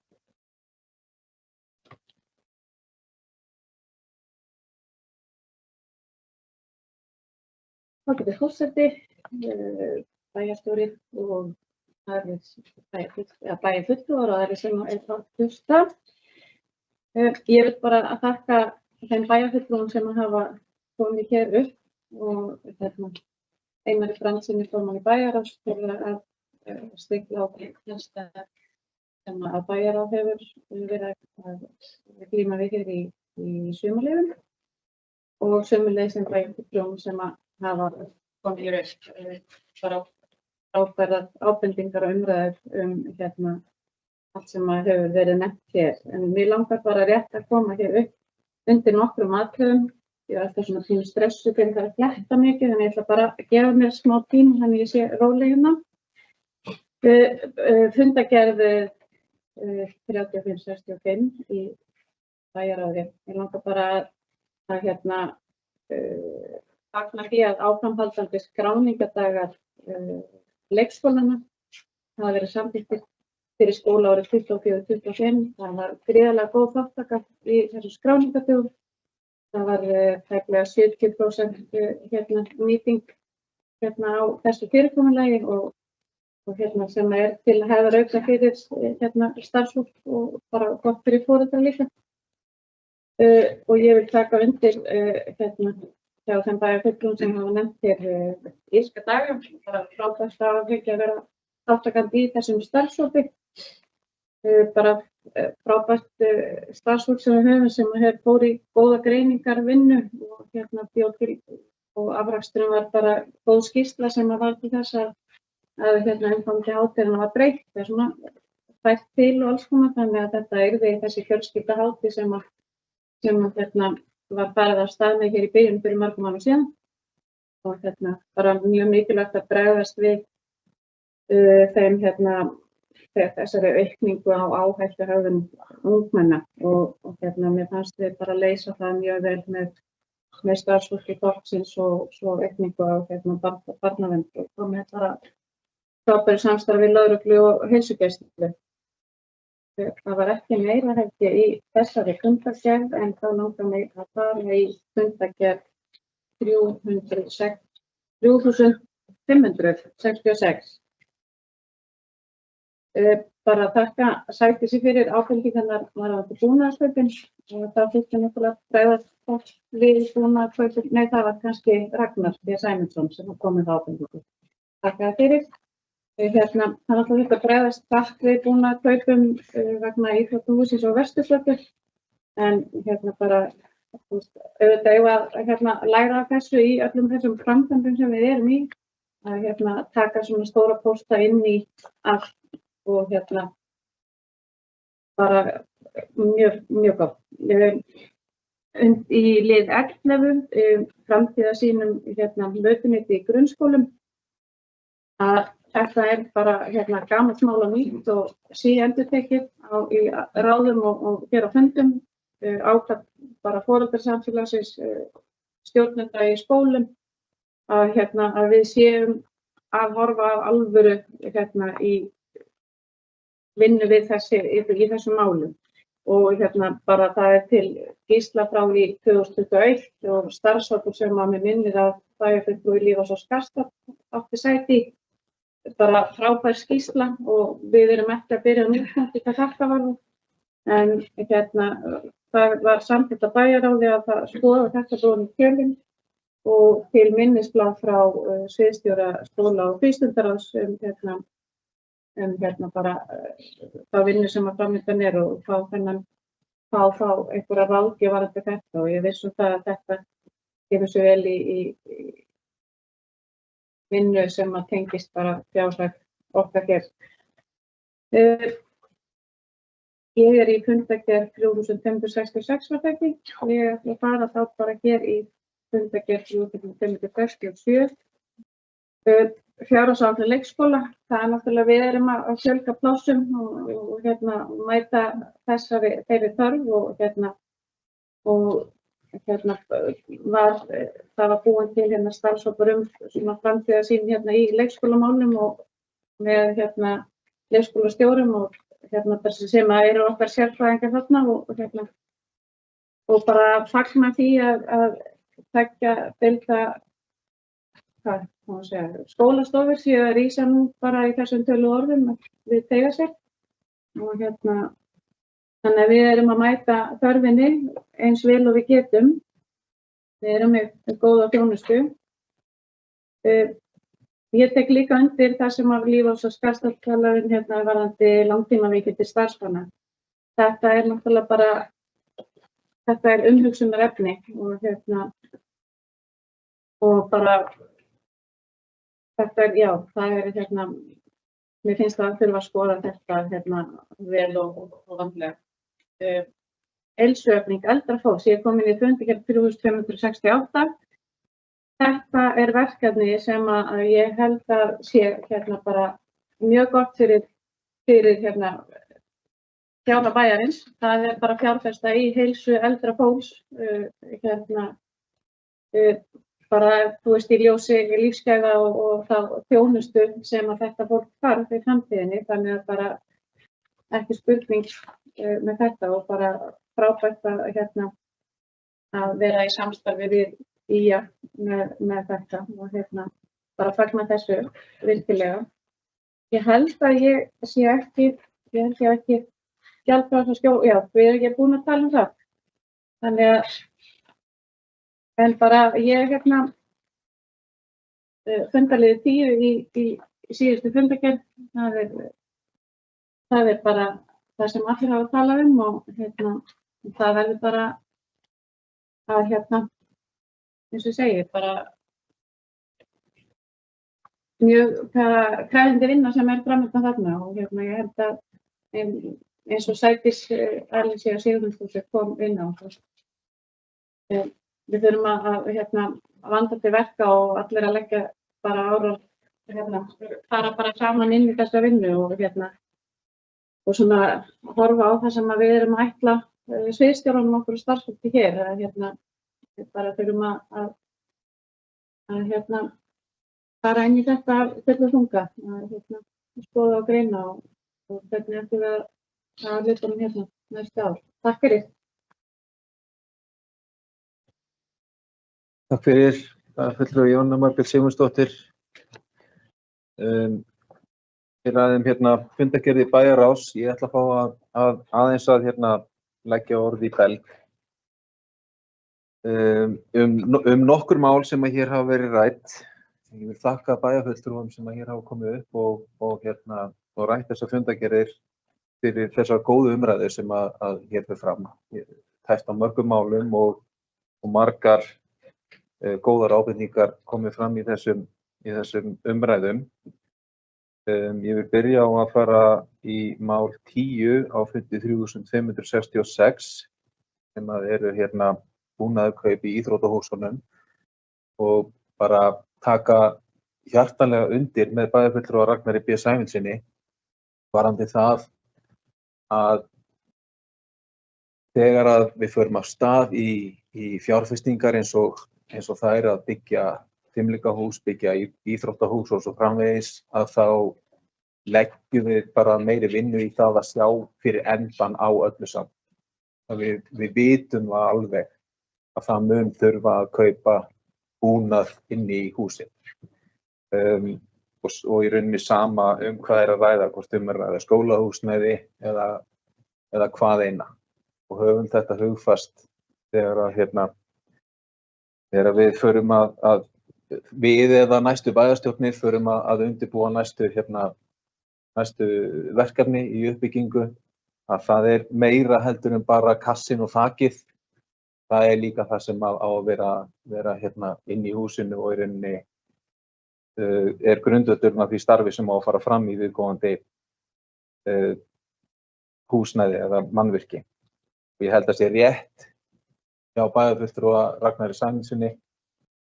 Ágæti forseti, bæjarstjóri og bæjarfulltrúar og aðrir sem er að hlusta. Ég vil bara að þakka þeim bæjarfulltrúum sem hafa komið hér upp og Einari Brandtssyni formanni bæjarráðs fyrir að stikla á flesta sem að bæjarráð hefur verið að glíma við hér í sumarleyfum og sömuleiðis þeim bæjarfulltrúum sem að hafa komið hér upp bara ábyrðar ábendingar og umræður allt sem að hefur verið nefnt hér. En mér langar bara rétt að koma hér upp undir nokkrum atriðum. Ég er alltaf svona pínu stressuð fyrir það að fletta mikið, en ég ætla bara að gefa mér smá tíma þannig ég sé róleg hérna. Fundargerð 3565 í bæjarráði. Ég langar bara að fagna því að áframhaldandi skráningadagar leikskólana hafa verið samþykktir fyrir skólaárið 24-25. Það var gríðarlega góð þátttaka í þessum skráningadögum. Það var tæplega 70% nýting á þessu fyrirkomulagi og sem er til að hefða auka fyrir starfsfólk og bara gott fyrir foreldra líka. Og ég vil taka undir hjá þeim bæjarfulltrúum sem hafa nefnt hér írska daga. Það er frábært að vera þáttakandi í þessum starfshópi. Bara frábært starfsfólk sem við höfum sem fór í góða greiningarvinnu og bjó til og afraksturinn var bara góð skýrsla sem var til þess að umfangi hátíðarinnar var breytt. Það er svona fært til og alls konar þannig að þetta yrði þessi fjölskyldahátíð sem var farið af stað með hér í byrjun fyrir mörgum árum síðan og bara mjög mikilvægt að bregðast við þeim þessari aukningu á áhættuhegðun ungmenna og mér fannst við bara leysa það mjög vel með starfsfólki þorpsins og svo aukningu á barnavernd og komið bara frábæru samstarfi við lögreglu og heilsugæslu. Það var ekki meira held ég í þessari fundargerð en þá langar mig að fara í fundargerð 3566. Bara þakka Sædísi fyrir ábendingarnar varðandi búnaðarkaupin og það þurfti náttúrulega að bregðast við búnaðarkaupin. Nei, það var kannski Ragnar B. Sæmundsson sem kom með ábendingu. Þakka það fyrir. Það er alltaf þetta að bregðast hratt við búnaðarkaupum vegna íþróttahússins og Vesturflötu en bara auðvitað eigum að læra af þessu í öllum þessum framkvæmdum sem við erum í að taka svona stóra pósta inn í allt og bara mjög gott. Í lið 11 framtíðarsýnum mötuneytið í grunnskólum að þetta er bara gamalt mál og nýtt og síendurtekið í ráðum og hér á fundum ákvað bara foreldrasamfélagsins stjórnenda í skólum að við séum að horfa af alvöru í vinnu við í þessum málum og bara það er til skýrsla frá í 2021 og starfshópur sem að mig minnir að bæjarfulltrúi Lífás og Skarðstorp átti sæti í. Bara frábær skýrsla og við erum ekki að byrja nútpunkti hvað þetta varðar en það var samþykkt á bæjarráði að það skoða þetta bróðum í kjölinn og til minnisblað frá sviðsstjóra skóla og frístundaráðs bara þá vinnu sem að framöndan er og fá einhverja ráðgjöf varðandi þetta og ég viss það að þetta kemur svo vel í vinnu sem að tengist bara fjárhag okkar hér. Ég er í fundargerð 3566 var það ekki. Ég ætla að fara þá bara hér í fundargerð 3567. Fjárhagsáætlun leikskóla. Það er náttúrulega við erum að fjölga plássum og mæta þeirri þörf það var búin til starfshópur svona framtíðarsýn í leikskólamálum og með leikskólastjórum og sem eru okkar sérfræðingar þarna og bara fagna því að tveggja deilda skólastofur séu að rísa nú bara í þessum tölu orðum við teiga sér og þannig að við erum að mæta þörfinni eins vel og við getum. Við erum með góða þjónustu. Ég tek líka undir það sem að Lífás og Skarðstorp talaði varðandi langtímaveikindi starfsmanna. Þetta er náttúrulega bara, þetta er umhugsunarefni og bara, þetta er, já, það er mér finnst það að þurfa að skoða þetta vel og vandlega. Heilsuefling eldra fólks, ég er komin í fundargerð 3568. Þetta er verkefni sem að ég held að sé bara mjög gott fyrir fjárhag bæjarins. Það er bara fjárfesta í heilsu eldra fólks, bara í ljósi lífsgæða og þá þjónustu sem að þetta fólk þarf í framtíðinni, þannig að bara ekki spurning með þetta og bara frábært að vera í samstarfi við IA með þetta og bara fagna þessu virkilega. Ég held að ég sé ekki gjaldfrjáls og skjól, já, við erum ekki búin að tala um það. Þannig að, en bara ég fundarliði 10 í síðustu fundargerð, það er bara það sem allir hafa talað og það verður bara að eins og ég segi, bara mjög krefjandi vinna sem framöndan þarna og ég held að eins og Sædís Alicia Sigurðardóttir kom inn á. Við þurfum að vanda til verka og allir að leggja bara árar, fara bara saman inn í þessa vinnu og svona horfa á það sem við erum að ætla sviðsstjórunum okkur og starfsfólki hér. Við bara þurfum að fara inn í þetta fullu þunga, skoða og greina og hvernig ættum við að hlutunum næstu ár. Takk fyrir. Takk fyrir. Það er fulltrúi Jóhanna Margrét Sigmundsdóttir. Við ræðum fundargerð í bæjarráðs. Ég ætla að fá aðeins að leggja orð í belg nokkur mál sem hér hafa verið rædd. Ég vil þakka bæjarfulltrúum sem hér hafa komið upp og rætt þessar fundargerðir fyrir þessar góðu umræður sem að hér fer fram. Tæft á mörgum málum og margar góðar ábendingar komið fram í þessum umræðum. Ég vil byrja á að fara í mál 10 á fundi 3566 sem að eru búnaðarkaup í íþróttahúsunum og bara taka hjartanlega undir með bæjarfulltrúa Ragnari B. Sæmundssyni varðandi það að þegar að við förum af stað í fjárfestingar eins og það er að byggja fimleikahús, byggja íþróttahús og svo framvegis, að þá leggjum við bara meiri vinnu í það að sjá fyrir endan á öllu saman. Við vitum alveg að það mun þurfa að kaupa búnað inn í húsið. Og í rauninni sama hvað er að ræða, hvort að ræða skólahúsnæði eða hvað eina. Og höfum þetta hugfast þegar við förum við eða næstu bæjarstjórnir förum að undirbúa næstu verkefni í uppbyggingu, að það er meira heldur en bara kassin og þakið. Það er líka það sem á að vera inn í húsinu og í rauninni er grundvöllurinn af því starfi sem á að fara fram í viðkomandi húsnæði eða mannvirki. Og ég held að sé rétt hjá bæjarfulltrúa Ragnari Sæmundssyni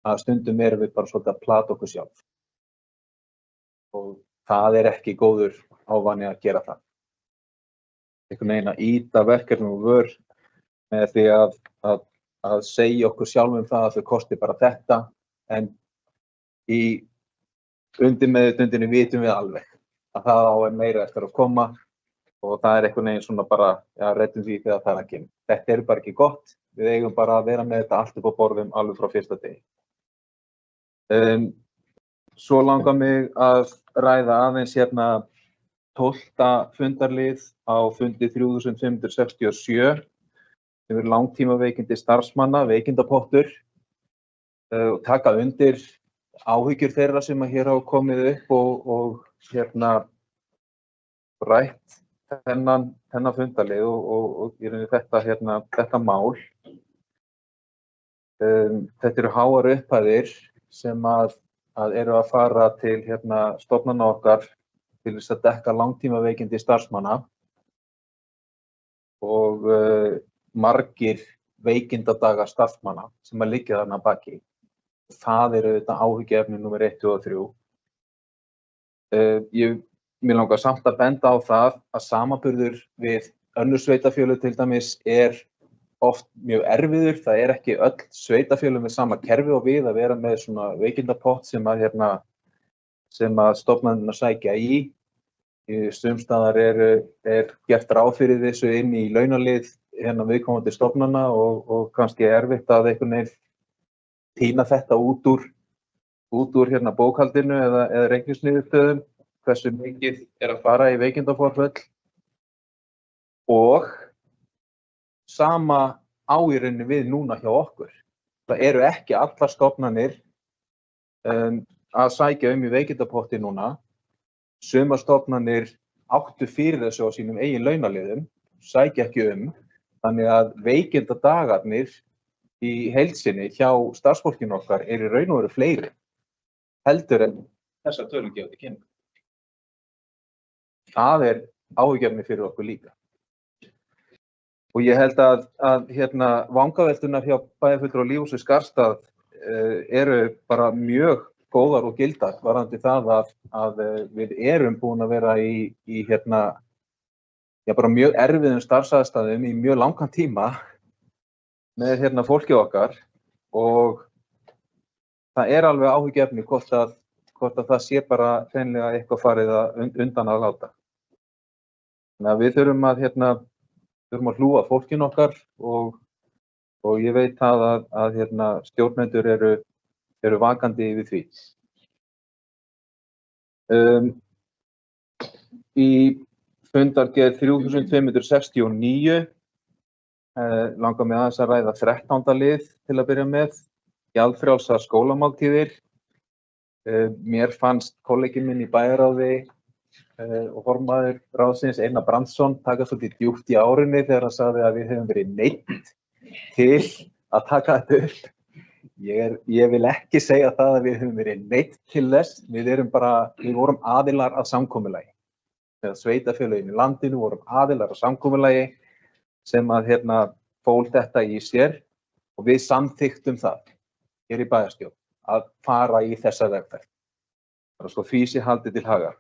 að stundum erum við bara svolítið að plata okkur sjálf. Og það er ekki góður ávani að gera það. Einhvern veginn að ýta verkefnum og vör með því að segja okkur sjálfum það að þau kosti bara þetta, en í undirmeðvitundinni vitum við alveg að það á meira eftir að koma og það er einhvern veginn svona bara, já, reddum því þegar það er að kemur. Þetta er bara ekki gott, við eigum bara að vera með þetta allt upp á borðum alveg frá fyrsta degi. Svo langar mig að ræða aðeins 12. fundarlið á fundi 3567 sem er langtímaveikindi starfsmanna, veikindapottur, og taka undir áhyggjur þeirra sem hér hafa komið upp og rætt þennan fundarlið og í rauninni þetta mál. Þetta eru háar upphæðir sem að eru að fara til stofnana okkar til þess að dekka langtímaveikindi starfsmanna og margir veikindadaga starfsmanna sem að liggja þarna að baki. Það eru þetta áhyggjuefni númer 1, 2 og 3. Mér langar samt að benda á það að samanburður við önnur sveitarfélög til dæmis er oft mjög erfiður. Það er ekki öll sveitarfélög með sama kerfi og við að vera með svona veikindapott sem að stofnanirnar sækja í. Sums staðar er gert ráð fyrir þessu inn í launalið viðkomandi stofnana og kannski erfitt að einhvern veginn tína þetta út úr bókhaldinu eða reikningsniðurstöðum, hversu mikið er að fara í veikindaforföll. Og sama á í rauninni við núna hjá okkur. Það eru ekki allar stofnanir að sækja í veikindapotti núna. Sumar stofnanir áttu fyrir þessu á sínum eigin launaliðum, sækja ekki þannig að veikindadagarnir í heild sinni hjá starfsfólkinu okkar í raun og veru fleiri heldur en þessar tölum gefa til kynna. Það áhyggjuefni fyrir okkur líka. Og ég held að vangavelturnar hjá bæjarfulltrúa Lífhúsi Skarðstað eru bara mjög góðar og gildar varðandi það að við erum búin að vera í bara mjög erfiðum starfsaðstæðum í mjög langan tíma með fólkið okkar og það alveg áhyggjuefni hvort að það sé bara hreinlega eitthvað farið undan að láta. Þannig að við þurfum að hlúa að fólkinu okkar og ég veit að stjórnendur eru vakandi yfir því. Í fundargerð 3569 langar mig aðeins að ræða 13. lið til að byrja með, gjaldfrjálsar skólamáltíðir. Mér fannst kollegi minn í bæjarráði og formaður ráðsins Einar Brandsson taka svolítið djúpt í árinni þegar hann sagði að við hefum verið neydd til að taka þetta upp. Ég vil ekki segja það að við hefum verið neydd til þess, við vorum aðilar að samkomulagi. Þegar sveitarfélögin í landinu vorum aðilar að samkomulagi sem að fól þetta í sér og við samþykktum það hér í bæjarstjórn að fara í þessa vegferð. Það því sé haldið til haga.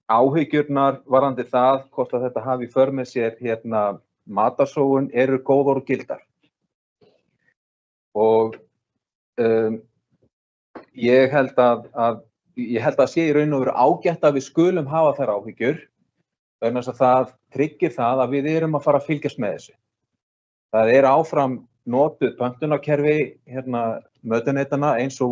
Áhyggjurnar varðandi það hvort að þetta hafi í för með sér matarsóun eru góðar og gildar. Og ég held að sé í raun og veru ágætt að við skulum hafa þær áhyggjur vegna þess að það tryggir það að við erum að fara að fylgjast með þessu. Það áfram notuð pöntunarkerfi mötuneytanna eins og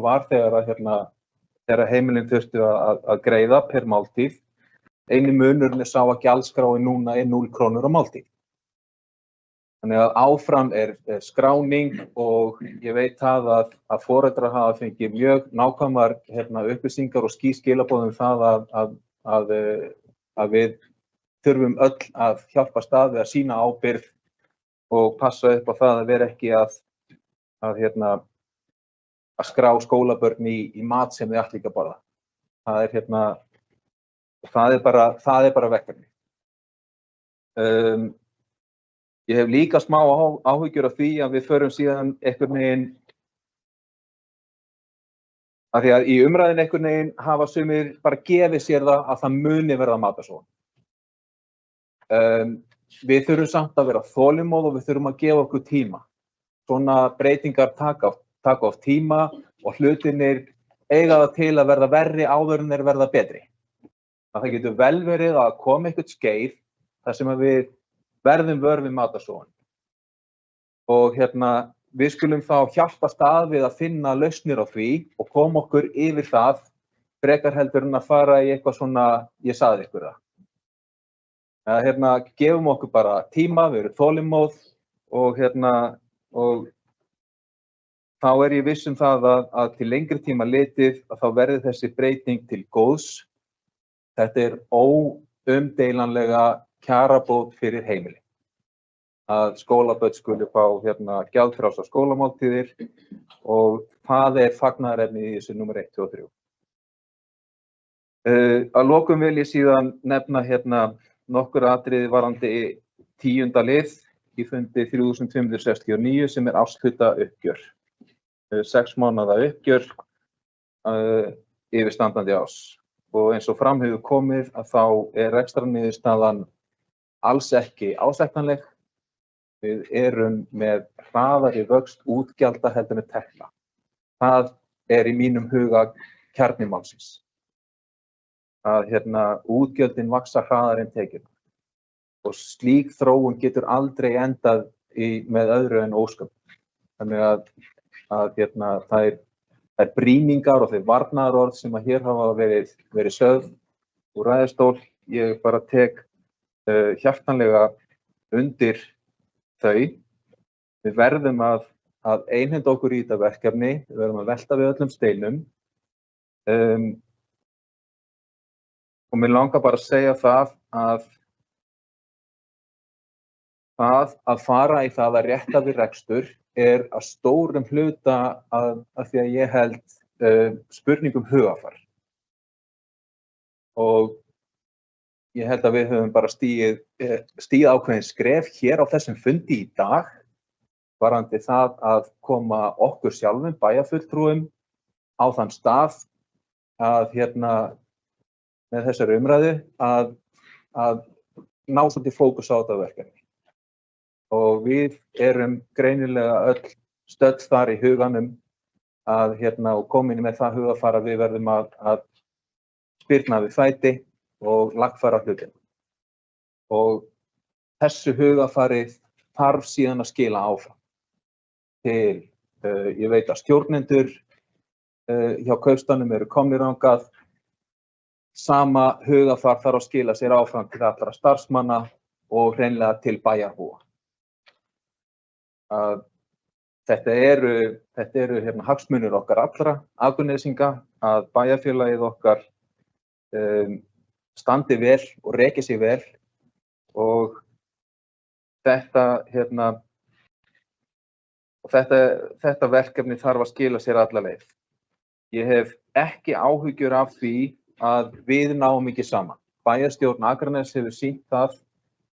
var þegar heimilin þurftu að greiða per máltíð. Eini munurinn sá að gjaldskráin núna 0 krónur á máltíð. Þannig að áfram skráning og ég veit að foreldrar hafa fengið mjög nákvæmar upplýsingar og skýr skilaboð það að við þurfum öll að hjálpa við að sýna ábyrgð og passa upp á það að vera ekki að skrá skólabörn í mat sem þau ætla ekki að borða. Það bara verkefni. Ég hef líka smá áhyggjur af því að við förum síðan einhvern veginn af því að í umræðin einhvern veginn hafa sumir bara gefið sér að það muni verða matarsóun. Við þurfum samt að vera þolinmóð og við þurfum að gefa okkur tíma. Svona breytingar taka oft tíma og hlutirnir eiga það til að verða verri áður en þeir verða betri. Það getur vel verið að koma eitthvað skeið þar sem við verðum vör við matarsóun. Og við skulum þá hjálpast við að finna lausnir á því og koma okkur yfir það frekar heldur en að fara í eitthvað svona, ég sagði ykkur það. Gefum okkur bara tíma, við erum þolinmóð og þá ég viss það að til lengri tíma litið að þá verði þessi breyting til góðs. Þetta óumdeilanlega kjarabót fyrir heimili. Að skólabörn skuli fá gjaldfrjálsar skólamáltíðir og það fagnaðarefni í þessu númer 1, 2 og 3. Að lokum vil ég síðan nefna nokkur atriði varðandi 10. lið í fundi 3569 sem árshlutta uppgjör. 6 mánaða uppgjör yfirstandandi árs. Og eins og fram hefur komið að þá rekstrarniðurstaðan alls ekki ásættanleg. Við erum með hraðari vöxt útgjalda heldur en tekna. Það í mínum huga kjarni málsins. Að útgjöldin vaxa hraðar en tekjurnar. Og slík þróun getur aldrei endað með öðru en ósköp. Þannig að þær brýningar og þeir varnaðarorð sem hér hafa verið sögð úr ræðustól, ég bara tek hjartanlega undir þau. Við verðum að einhenda okkur í þetta verkefni, við verðum að velta við öllum steinum. Og mér langar bara að segja að fara í það að rétta við rekstur að stórum hluta að því að ég held spurningum hugafar. Og ég held að við höfum bara stigið ákveðin skref hér á þessum fundi í dag varðandi það að koma okkur sjálfum, bæjarfulltrúum, á þann stað að með þessari umræðu að ná svolítið fókus á þetta verkefni. Og við erum greinilega öll stödd þar í huganum og komin með það hugafar að við verðum að spyrna við fæti og lagfæra hlutina. Og þessu hugafari þarf síðan að skila áfram til, ég veit að stjórnendur hjá Kaupstaðnum eru komnir þangað, sama hugafar þarf að skila sér áfram til allra starfsmanna og hreinlega til bæjarbúa. Þetta eru hagsmunir okkar allra Akurnesinga að bæjarfélagið okkar standi vel og reki sig vel og þetta verkefni þarf að skila sér alla leið. Ég hef ekki áhyggjur af því að við náum ekki saman. Bæjarstjórn Akraness hefur sýnt það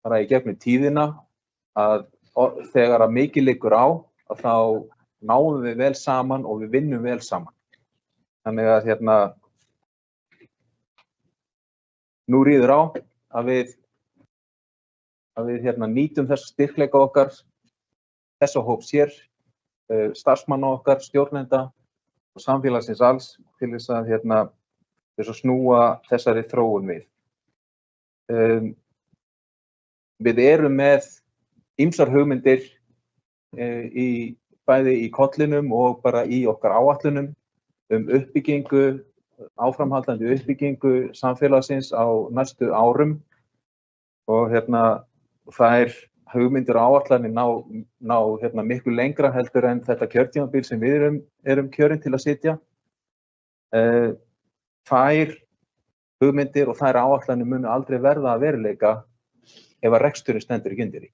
bara í gegnum tíðina að þegar að mikið liggur á að þá náum við vel saman og við vinnum vel saman. Þannig að nú ríður á að við nýtum þessa styrkleika okkar, þessa hóps hér, starfsmanna okkar, stjórnenda og samfélagsins alls til þess að snúa þessari þróun við. Við erum með ýmsar hugmyndir bæði í kollinum og bara í okkar áætlunum uppbyggingu, áframhaldandi uppbyggingu samfélagsins á næstu árum og þær hugmyndir og áætlanir ná miklu lengra heldur en þetta kjörtímabil sem við erum kjörin til að sitja. Þær hugmyndir og þær áætlanir munu aldrei verða að veruleika ef að reksturinn stendur ekki undir því.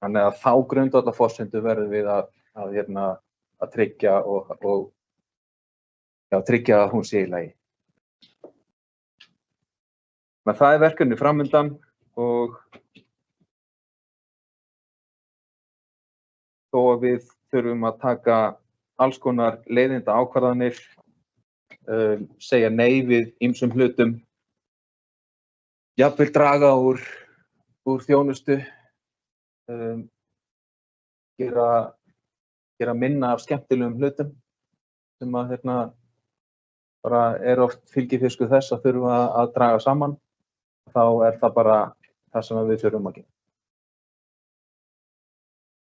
Þannig að þá grundvallarforsendu verðum við að tryggja tryggja að hún sé í lagi. Men það verkefni framundan og þó að við þurfum að taka alls konar leiðinda ákvarðanir, segja nei við ýmsum hlutum, jafnvel draga úr þjónustu, gera minna af skemmtilegum hlutum sem að bara oft fylgifiskur þess að þurfa að draga saman, þá það bara það sem við þurfum að gera.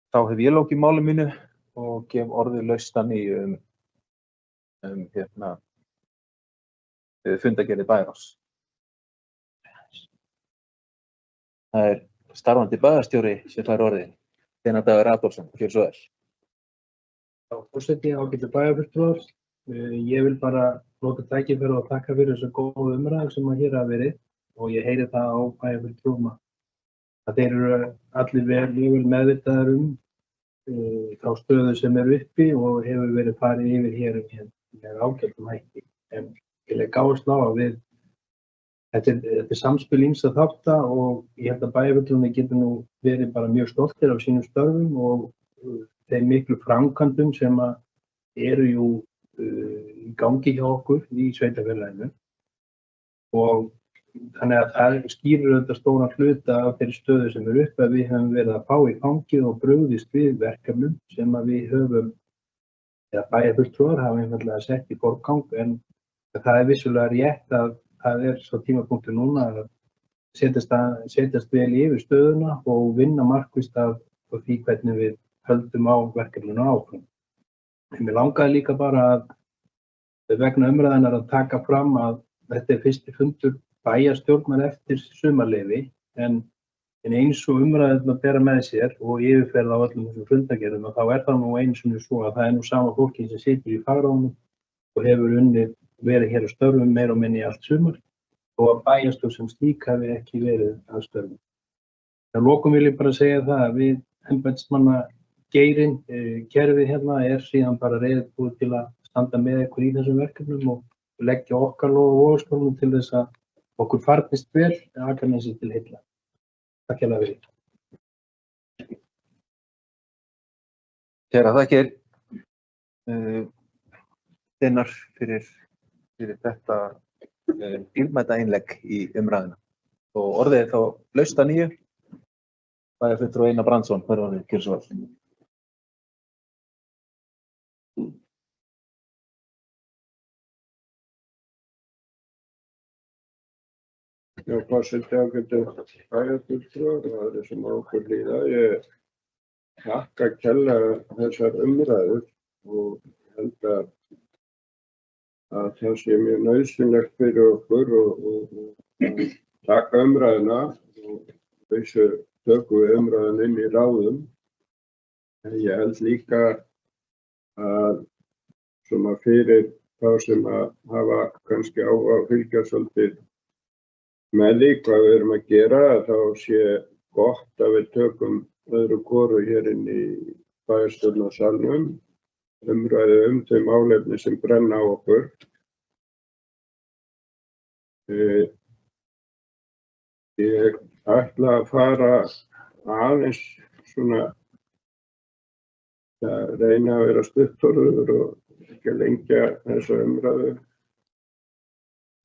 Þá hef ég lokið máli mínu og gef orðið laustan í fundargerð Bæjarráðs. Það starfandi bæjarstjóri sem fær orðið, Steinar Dagur Adolfsson, gjörðu svo vel. Já, forseti, ágætu bæjarfulltrúar. Ég vil bara nota tækifæri og þakka fyrir þessa góðu umræðu sem hér hafa verið og ég heyri það á bæjarfulltrúum að þeir eru allir vel meðvitaðir þá stöðu sem uppi og hefur verið farið yfir hér með ágætum hætti. En ég legg áherslu á að þetta samspil ýmsa þátta og ég held að bæjarfulltrúarnir geta nú verið bara mjög stoltir af sínum störfum og þeim miklu framkvæmdum sem eru í gangi hjá okkur í sveitarfélaginu. Og þannig að það skýrir þetta stóran hluta af þeirri stöðu sem uppi að við höfum verið að fá í fangið og brugðist við verkefnum sem við höfum, eða bæjarfulltrúar hafa einfaldlega sett í forgang, en það vissulega rétt að það svo tímapunktur núna að setjast vel yfir stöðuna og vinna markvisst af því hvernig við höldum á verkefninu áfram. En mér langaði líka bara að vegna umræðinnar að taka fram að þetta fyrsti fundur bæjarstjórnar eftir sumarleyfi, en eins og umræðin að bera með sér og yfirferð á öllum þessum fundargerðum, þá það nú einu sinni svo að það nú sama fólki sem situr í fagráðunum og hefur unnið verið hér á störfum meira og minni allt sumar og að bæjarstjórn sem slík hafi ekki verið að störfum. Að lokum vil ég bara segja það að við embættismanna geirinn, kerfið hérna síðan bara reiðubúið til að standa með ykkur í þessum verkefnum og leggja okkar lóð og vogarskálum til þess að okkur farnist vel Akranesi til heilla. Takk hérlega fyrir. Kærar þakkir Steinar fyrir þetta dýrmæta innlegg í umræðuna. Og orðið þá laust að nýju. Bæjarfulltrúi Einar Brandsson, orðið, gjörðu svo vel. Já, forseti ágætu bæjarfulltrúar og aðrir sem á okkur líða. Ég þakka kærlega þessar umræður og held að það sé mjög nauðsynlegt fyrir okkur og taka umræðuna og þessu tökum við umræðuna inn í ráðum. En ég held líka að svona fyrir þá sem að hafa kannski á að fylgja svolítið með því hvað við erum að gera, þá sé gott að við tökum öðru hvoru hér inn í bæjarstjórnarsalnum, umræðu þau málefni sem brenna á okkur. Ég ætla að fara aðeins svona að reyna að vera stuttorður og ekki lengja þessa umræðu.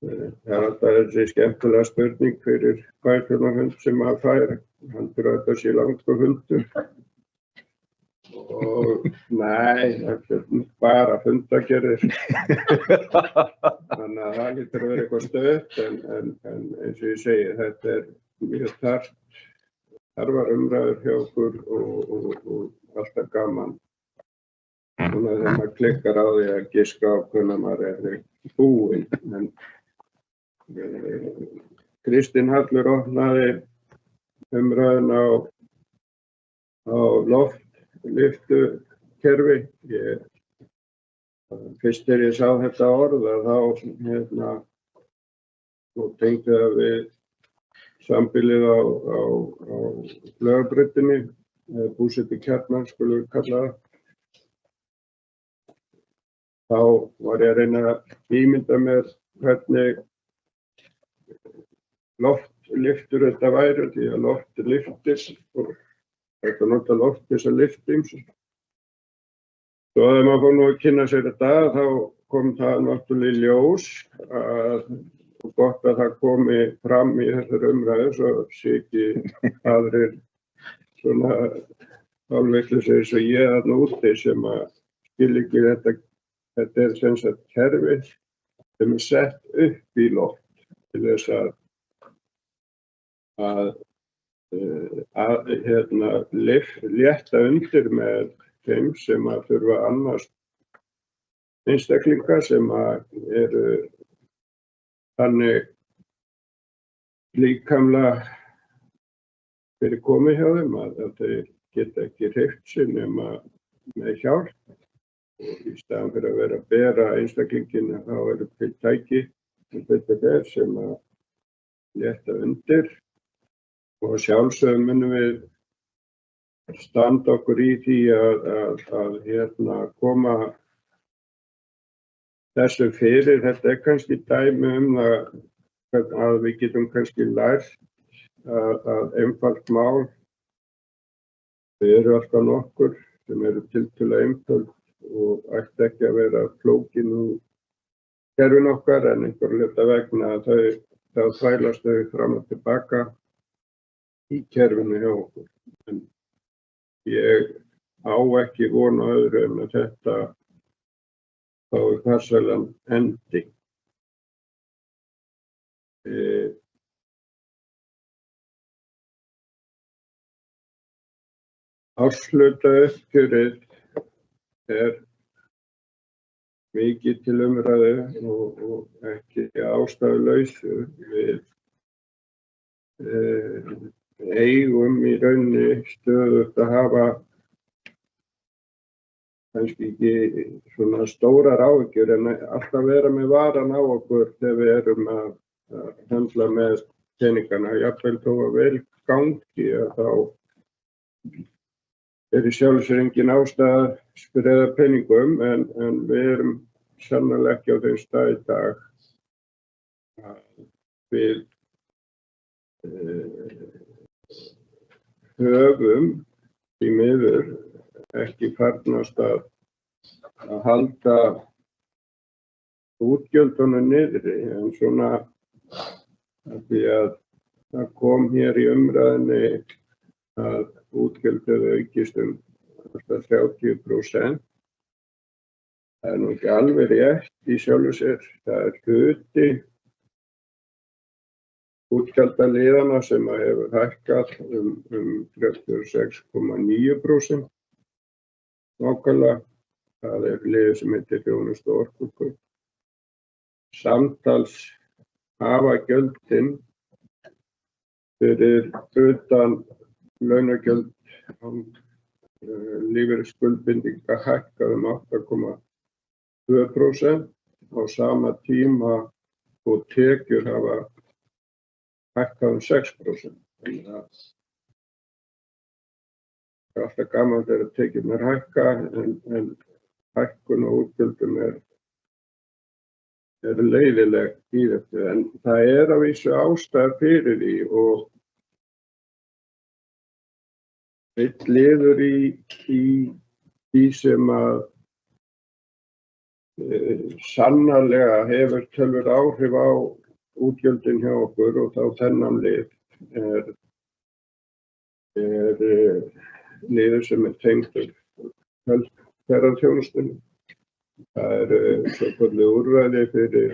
Það alltaf þessi skemmtilega spurning fyrir bæjarstjórnarfund sem maður fær. Heldur að þetta sé langur fundur. Og nei, þetta bara fundagerðir. Þannig að það getur að vera eitthvað stöðugt en eins og ég segi, þetta mjög þarfar umræður hjá okkur og alltaf gaman. Svona þegar maður klikkar á því að giska á hvernig maður búinn. Kristín Hallur opnaði umræðuna á loftlyftukerfi. Fyrst þegar ég sá þetta orð þá tengdi það við sambýlið á Laugabrautinni, búsetu Kjarnan skulum við kalla það. Þá var ég að reyna að ímynda mér hvernig loftlyftur þetta væri, því að loft lyftir og þetta nota loft til þess að lyfta ýmsu. Svo þegar maður fór nú að kynna sér þetta, þá kom það náttúrulega í ljós og gott að það komi fram í þessar umræður, svo sé ekki aðrir svona hálfvitlausir eins og ég þarna úti sem að skilja ekki þetta. Þetta sem sagt kerfi sem sett upp í loft til þess að létta undir með þeim sem að þurfa annars einstaklinga sem að eru þannig líkamlega fyrir komið hjá þeim að þeir geta ekki hreyft sig nema með hjálp. Og í staðan fyrir að vera að bera einstaklingin þá eru til tæki sem að létta undir og sjálfsögum munum við standa okkur í því að koma þessu fyrir. Þetta kannski dæmi það að við getum kannski lært að einfalt mál. Þau eru alltaf nokkur sem eru tiltölulega einföld og ætti ekki að vera flókin úr kerfin okkar en einhverju hluta vegna þá þvælast þau fram og tilbaka í kerfinu hjá okkur. En ég á ekki von á öðru en að þetta fái farsælan ending. Árslutauppgjörið mikið til umræðu og ekki ástæðulausu. Við eigum í rauninni stöðugt að hafa kannski ekki svona stórar áhyggjur en alltaf vera með varan á okkur þegar við erum að höndla með peningana. Jafnvel þó að vel gangi þá í sjálfu sér engin ástæða að spreða peningum en við erum sannarlega ekki á þeim stað í dag að við höfum því miður ekki farnast að halda útgjöldunum niðri en svona af því að það kom hér í umræðinni að útgjöldið aukist alltaf 30%. Það nú ekki alveg rétt í sjálfu sér. Það hluti útgjaldaliðana sem hefur hækkað 36,9%. Nákvæmlega, það liður sem heitir þjónustu og orkukaup. Samtals hafa gjöldin fyrir utan launagjöld lífeyrisskuldbindinga hækkað 8,2% á sama tíma og tekjur hafa hækkað 6%. Þannig að það er alltaf gaman þegar tekjurnar hækka en hækkun og útgjöldum er leiðileg í þetta. En það að vísu ástæða fyrir því og einn liður í því sem að sannarlega hefur töluvert áhrif á útgjöldin hjá okkur og þá þennan lið liður sem tengdur ferðaþjónustunni. Það svokölluð úrræði fyrir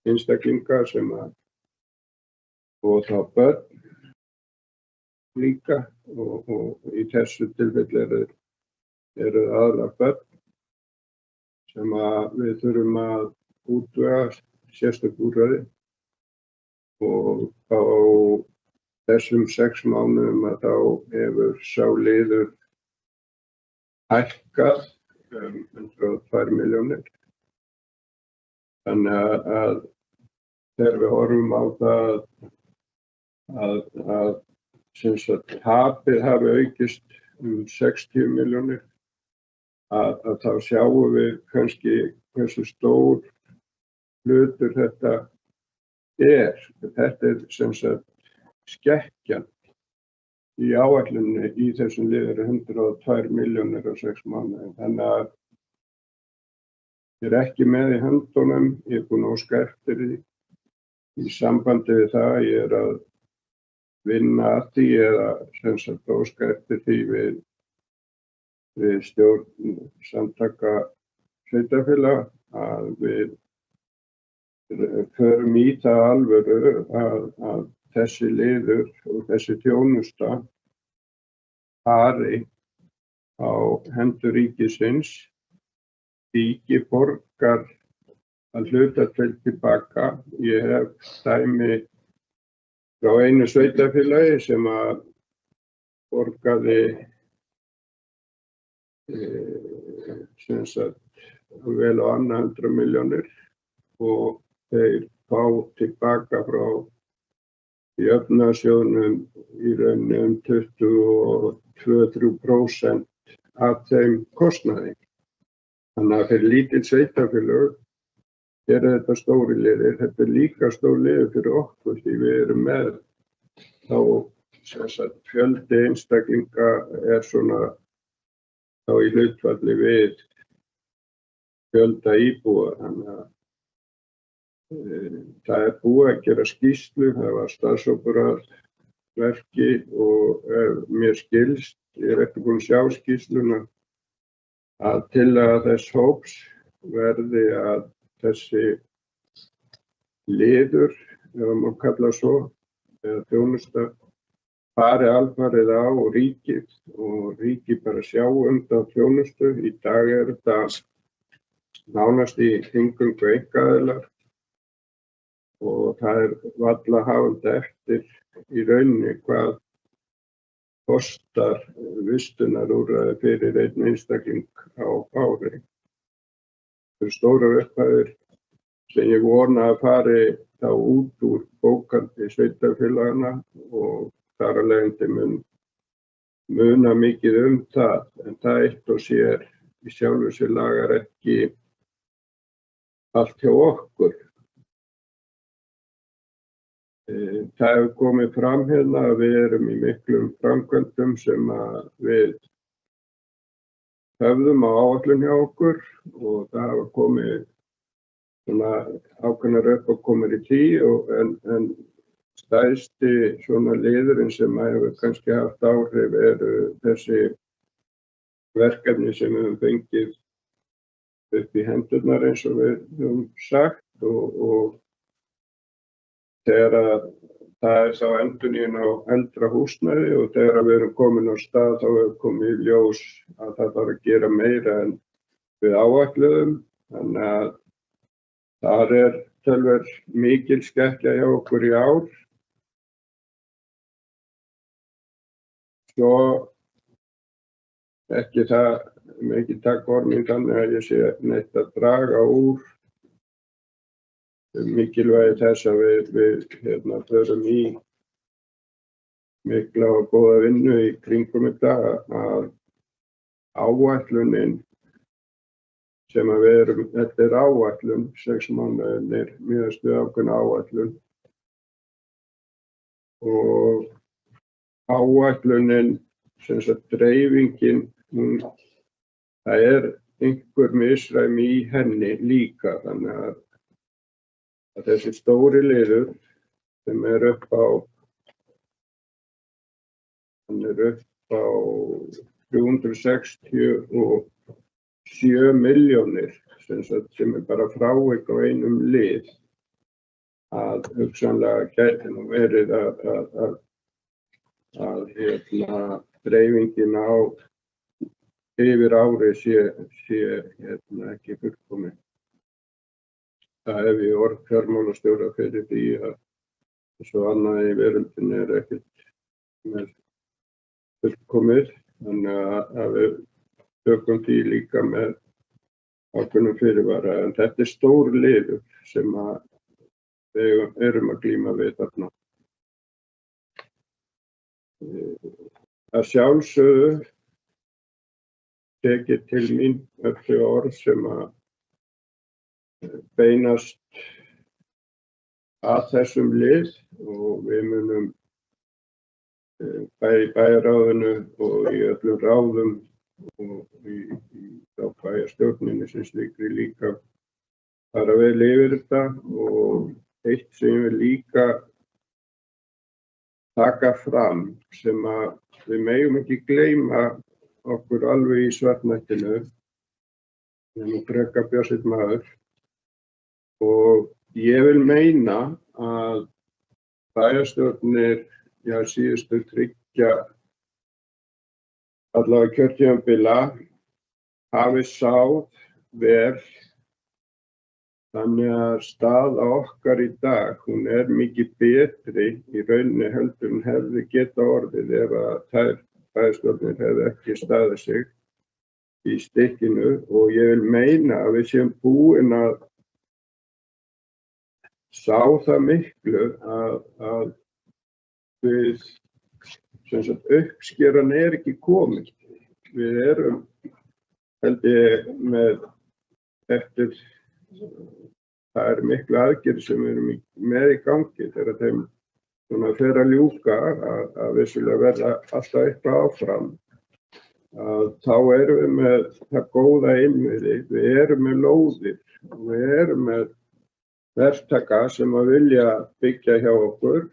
einstaklinga sem og þá börn líka og í þessu tilfelli eru aðallega börn sem við þurfum að útvega sérstök úrræði og á þessum 6 mánuðum að þá hefur sá liður hækkað 102 milljónir. Þannig að þegar við horfum á það að sem sagt tapið hafi aukist 60 milljónir að þá sjáum við kannski hversu stór hlutur þetta er. Þetta sem sagt skekkjan í áætluninni í þessum liður 102 milljónir á 6 mánuðum. Þannig að ég ekki með í höndunum, ég búinn að óska eftir því í sambandi við það, ég að vinna að því eða sem sagt óska eftir því við stjórn samtaka sveitarfélaga að við förum í það alvöru að þessi liður og þessi þjónusta fari á hendur ríkisins. Ríki borgar að hluta til tilbaka. Ég hef dæmi frá einu sveitarfélagi sem að borgaði sem sagt vel á annað 100 milljónir og þeir fá tilbaka frá jöfnunarsjóðnum í rauninni 22-23% af þeim kostnaði. Þannig að fyrir lítil sveitarfélög þetta stóri liðir. Þetta líka stór liður fyrir okkur því við erum með þá sem sagt fjöldi einstaklinga svona þá í hlutfalli við fjölda íbúa. Þannig að það búið að gera skýrslu, það var starfshópur að verki og mér skilst, ég ekki búinn að sjá skýrsluna, að tillaga þess hóps verði að þessi liður, ef maður kalla svo, eða þjónusta, fari alfarið á ríkið og ríkið bara sjá það þjónustu. Í dag þetta nánast í eingöngu einkaaðilar og það varla hafandi eftir í rauninni hvað kostar vistunarúrræði fyrir einn einstakling á ári. Það eru stórar upphæðir sem ég vona að fari þá út úr bókhaldi sveitarfélaganna og þar af leiðandi muna mikið það, en það eitt og sér í sjálfu sér lagar ekki allt hjá okkur. Það hefur komið fram hérna að við erum í miklum framkvæmdum sem að við höfðum á áætlun hjá okkur og það hafa komið svona ákveðnar uppákomur í tí en stærsti svona liðurinn sem hefur kannski haft áhrif eru þessi verkefni sem við höfum fengið upp í hendurnar eins og við höfum sagt og þegar að það er þá endurnýjun á eldra húsnæði og þegar við erum komin á stað þá hefur komið í ljós að það þarf að gera meira en við áætluðum. Þannig að þar er töluvert mikil skekkja hjá okkur í ár. Svo ekki það mikið takk orð mín þannig að ég sé neitt að draga úr mikilvægi þess að við förum í mikla og góða vinnu í kringum þetta að áætlunin sem að við erum, þetta er áætlun, 6 mánuðir miðast við ákveðna áætlun og áætlunin, sem sagt dreifingin, það er einhver misræmi í henni líka þannig að þessi stóri liður sem er upp á 367 milljónir sem er bara frávik á einum lið að hugsanlega gæti nú verið að dreifingin á yfir ári sé ekki fullkomin. Það hef ég orð fjármálastjóra fyrir því að þessu annað í veröldinni er ekkert með fullkomið, þannig að við tökum því líka með ákveðnum fyrirvara. En þetta er stór liður sem við erum að glíma við þarna. Að sjálfsögðu tekið til mín öll þau orð sem að beinast að þessum lið og við munum bæði í bæjarráðinu og í öllum ráðum og í bæjarstjórninni sem slíkri líka fara vel yfir þetta og eitt sem ég vil líka taka fram sem að við megum ekki gleyma okkur alveg í svartnættinu, við erum frekar bjartsýnn maður. Og ég vil meina að bæjarstjórnir síðustu 3 allavega kjörtímabila hafi sáð vel þannig að staða okkar í dag, hún er mikið betri í rauninni heldur en hefði geta orðið ef að þær bæjarstjórnir hefði ekki staðið sig í stikkinu og ég vil meina að við séum búin að sá það miklu að við, sem sagt, uppskeran er ekki komin. Við erum, held ég, eftir, það er miklu aðgerðir sem við erum með í gangi þegar þeim fer að ljúka að vissulega verða alltaf eitthvað áfram. Þá erum við með það góða innviði, við erum með lóðir, við erum með verktaka sem að vilja byggja hjá okkur,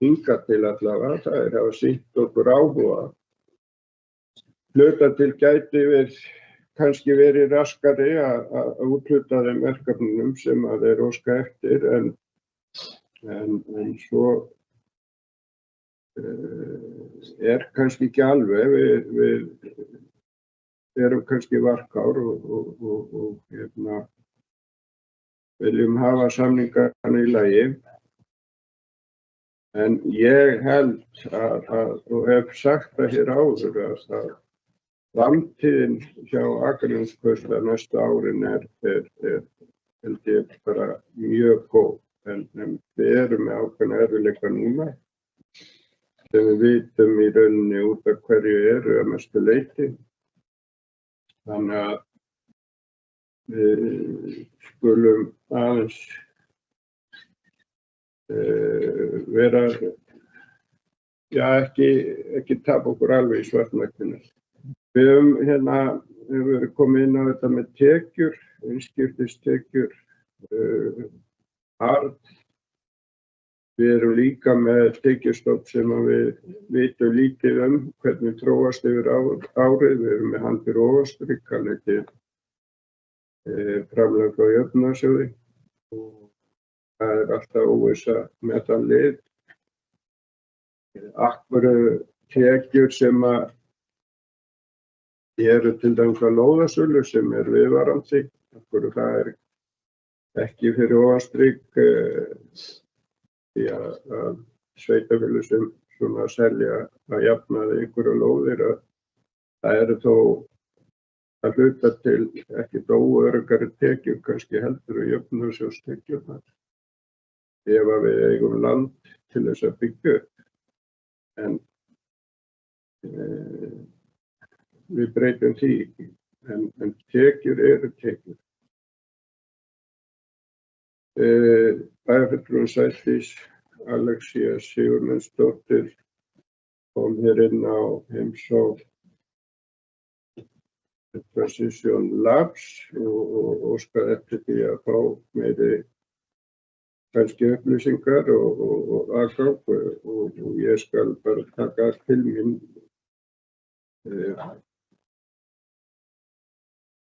hingað til allavega, það er að hafa sýnt okkur áhuga. Hluta til gæti við kannski verið raskari að úthluta þeim verkefnum sem að þeir óska eftir, en svo er kannski ekki alveg, við erum kannski varkár og viljum hafa samningarna í lagi. En ég held og hef sagt það hér áður að framtíðin hjá Akraneskaupstað næstu árin held ég bara mjög góð. En við erum með ákveðna erfiðleika núna sem við vitum í rauninni út af hverju eru að mestu leyti. Þannig að við skulum aðeins vera, ekki tapa okkur alveg í svartnættinu. Við höfum verið komið inn á þetta með tekjur, einskiptistekjur, arð. Við erum líka með tekjustofn sem við vitum lítið hvernig þróast yfir árið. Við erum með hann fyrir ofanstykk, hann heitir framlag frá jöfnunarsjóði. Það er alltaf óvissa með þann lið. Akkur tekjur sem eru til dæmis á lóðasölu sem viðvarandi. Akkur það ekki fyrir ofanstykk því að sveitarfélög sem svona selja að jafnaði einhverju lóðir að það eru þó að hluta til ekki óöruggari tekjur kannski heldur og jöfnunarsjóðstekjurnar. Ef við eigum land til þess að byggja upp. En við breytum því ekki. En tekjur eru tekjur. Bæjarfulltrúinn Sædís Alexía Sigurmundsdóttir kom hér inn á heimsókn Transition Labs og óskaði eftir því að fá meiri kannski upplýsingar og aðgang og ég skal bara taka til mín.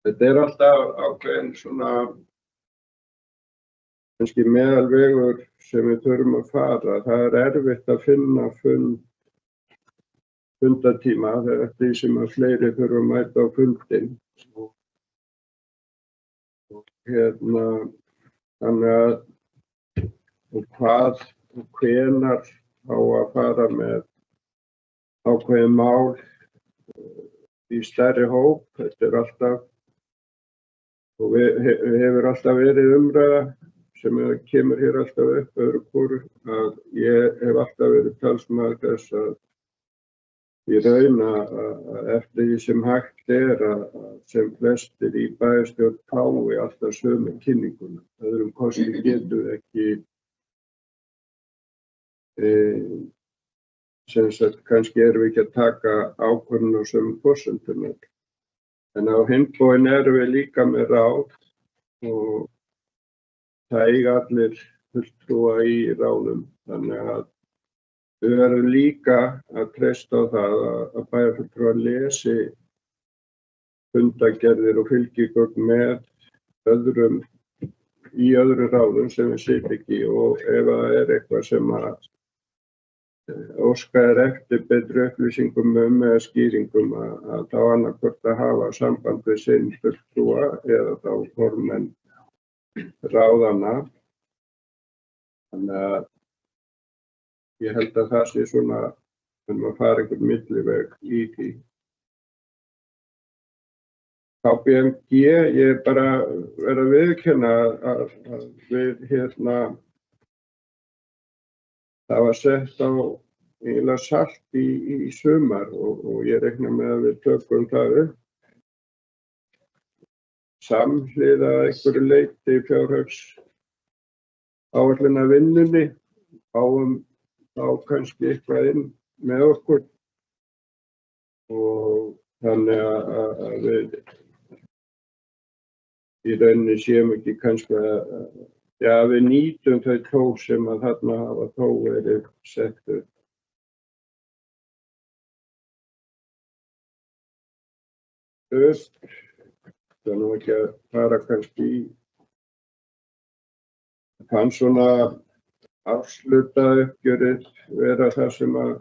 Þetta alltaf ákveðin svona kannski meðalvegur sem við þurfum að fara. Það erfitt að finna fundatíma þegar því sem að fleiri þurfa að mæta á fundin. Þannig að hvað og hvenær á að fara með ákveðin mál í stærri hóp. Þetta alltaf og hefur alltaf verið umræða sem kemur hér alltaf upp öðru hvoru að ég hef alltaf verið talsmaður þess að í raun að eftir því sem hægt að sem flestir í bæjarstjórn fái alltaf sömu kynninguna. Öðrum kosti getum við ekki sem sagt kannski erum við ekki að taka ákvörðun á sömu forsendum. En á hinn bóginn erum við líka með ráð og það eiga allir fulltrúa í ráðum. Þannig að við verðum líka að treysta á það að bæjarfulltrúar lesi fundargerðir og fylgigögn með öðrum í öðrum ráðum sem við sitjum ekki og ef það eitthvað sem að óskað eftir betri upplýsingum eða skýringum að þá annaðhvort að hafa samband við sinn fulltrúa eða þá formenn ráðanna. Þannig að ég held að það sé svona að fara einhvern milliveg í því. KPMG, ég bara verð að viðurkenna að við það var sett á eiginlega salt í sumar og ég reikna með að við tökum það upp. Samhliða einhverju leyti fjárhags áætlunarvinnunni, fáum þá kannski eitthvað inn með okkur og þannig að við í rauninni séum ekki kannski að við nýtum þau tól sem að þarna hafa þó verið sett upp. Það nú ekki að fara kannski í þann svona afsluta uppgjörið vera það sem að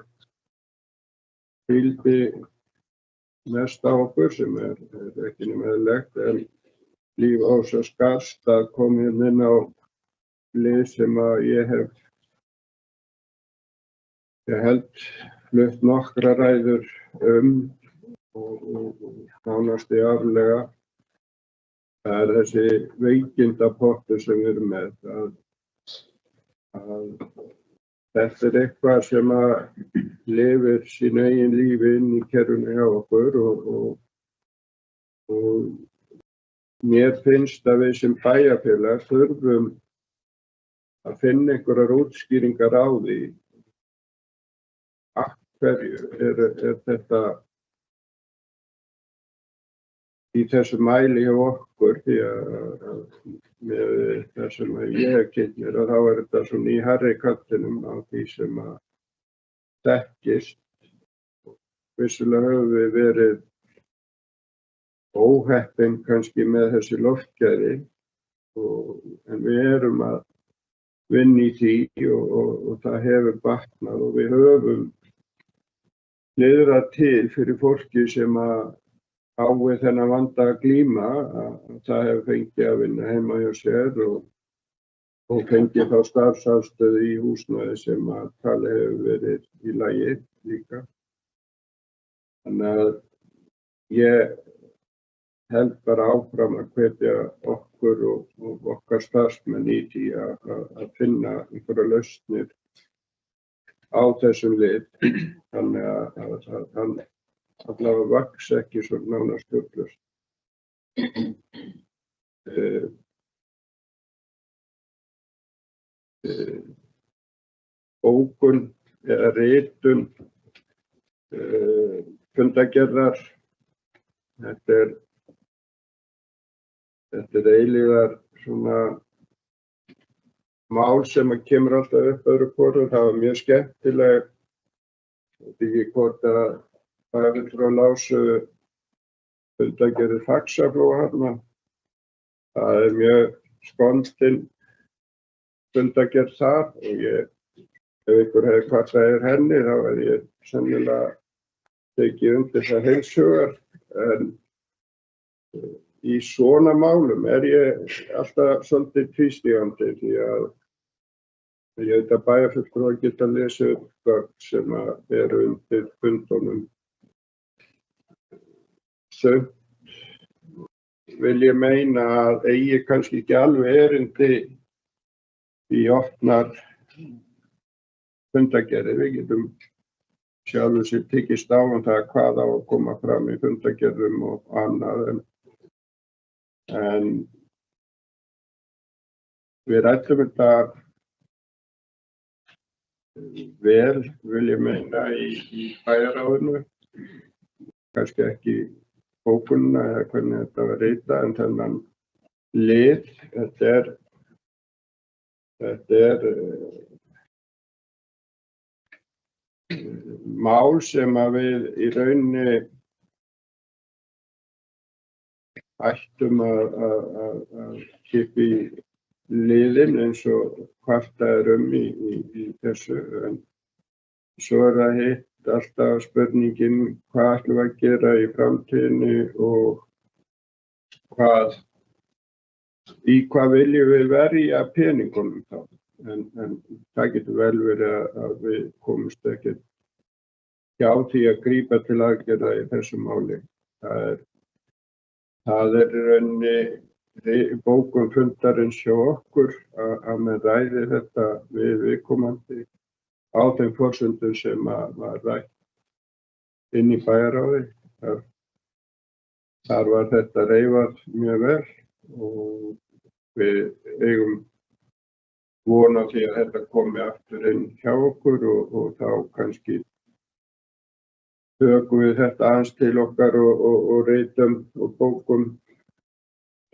hvíldi mest á okkur sem ekki nema eðlilegt en Líf Ása Skast að koma inn á lið sem að ég hef ég held flutt nokkra ræður og nánast árlega. Það þessi veikindapottur sem við erum með. Að þetta eitthvað sem að lifir sín eigin lífi inn í kerfinu hjá okkur og mér finnst að við sem bæjarfélag þurfum að finna einhverjar útskýringar á því af hverju er þetta í þessu mæli hjá okkur, því að með það sem ég hef kynnt mér að þá er þetta svona í hærri kantinum á því sem að þekkist. Vissulega höfum við verið óheppin kannski með þessi loftgæði en við erum að vinna í því og það hefur batnað og við höfum hliðrað til fyrir fólki sem að á við þennan vanda að glíma að það hefur fengið að vinna heima hjá sér og fengið þá starfsaðstöðu í húsnæði sem að talið hefur verið í lagi líka. Þannig að ég held bara áfram að hvetja okkur og okkar starfsmenn í því að finna einhverja lausnir á þessum lið þannig að hann allavega vaks ekki svo nánast stjórnlaust. Bókun eða ritun fundargerðar, þetta er eilíðar svona mál sem kemur alltaf upp öðru hvoru. Það var mjög skemmtilegt, ég veit ekki hvort að það er frá Lásu fundargerðir Faxaflóa þarna. Það er mjög skondin fundargerð þar og ef ykkur hefði kvartað henni þá hefði ég sennilega tekið undir það heils hugar. En í svona málum er ég alltaf svolítið tvístígandi því að ég veit að bæjarfulltrúar geta lesið upp gögn sem eru undir fundunum. Sumt vil ég meina að eigi kannski ekki alveg erindi í opnar fundargerðir. Við getum sjálfur sér tekist á það hvað á að koma fram í fundargerðum og annað en við ræddum þetta vel, vil ég meina, í bæjarráðinu, kannski ekki bókunina eða hvernig þetta var ritað, en þennan lið, þetta er mál sem að við í rauninni ættum að kippa í liðin eins og kvartað í þessu. En svo er það hitt alltaf spurningin hvað ætlum við að gera í framtíðinni og í hvað viljum við verja peningunum þá. En það getur vel verið að við komumst ekkert hjá því að grípa til aðgerða í þessu máli. Það er í rauninni bókun fundarins hjá okkur að menn ræði þetta við viðkomandi á þeim forsendum sem var rætt inn í bæjarráði. Þar var þetta reifað mjög vel og við eigum von á því að þetta komi aftur inn hjá okkur og þá kannski tökum við þetta aðeins til okkar og ritum og bókum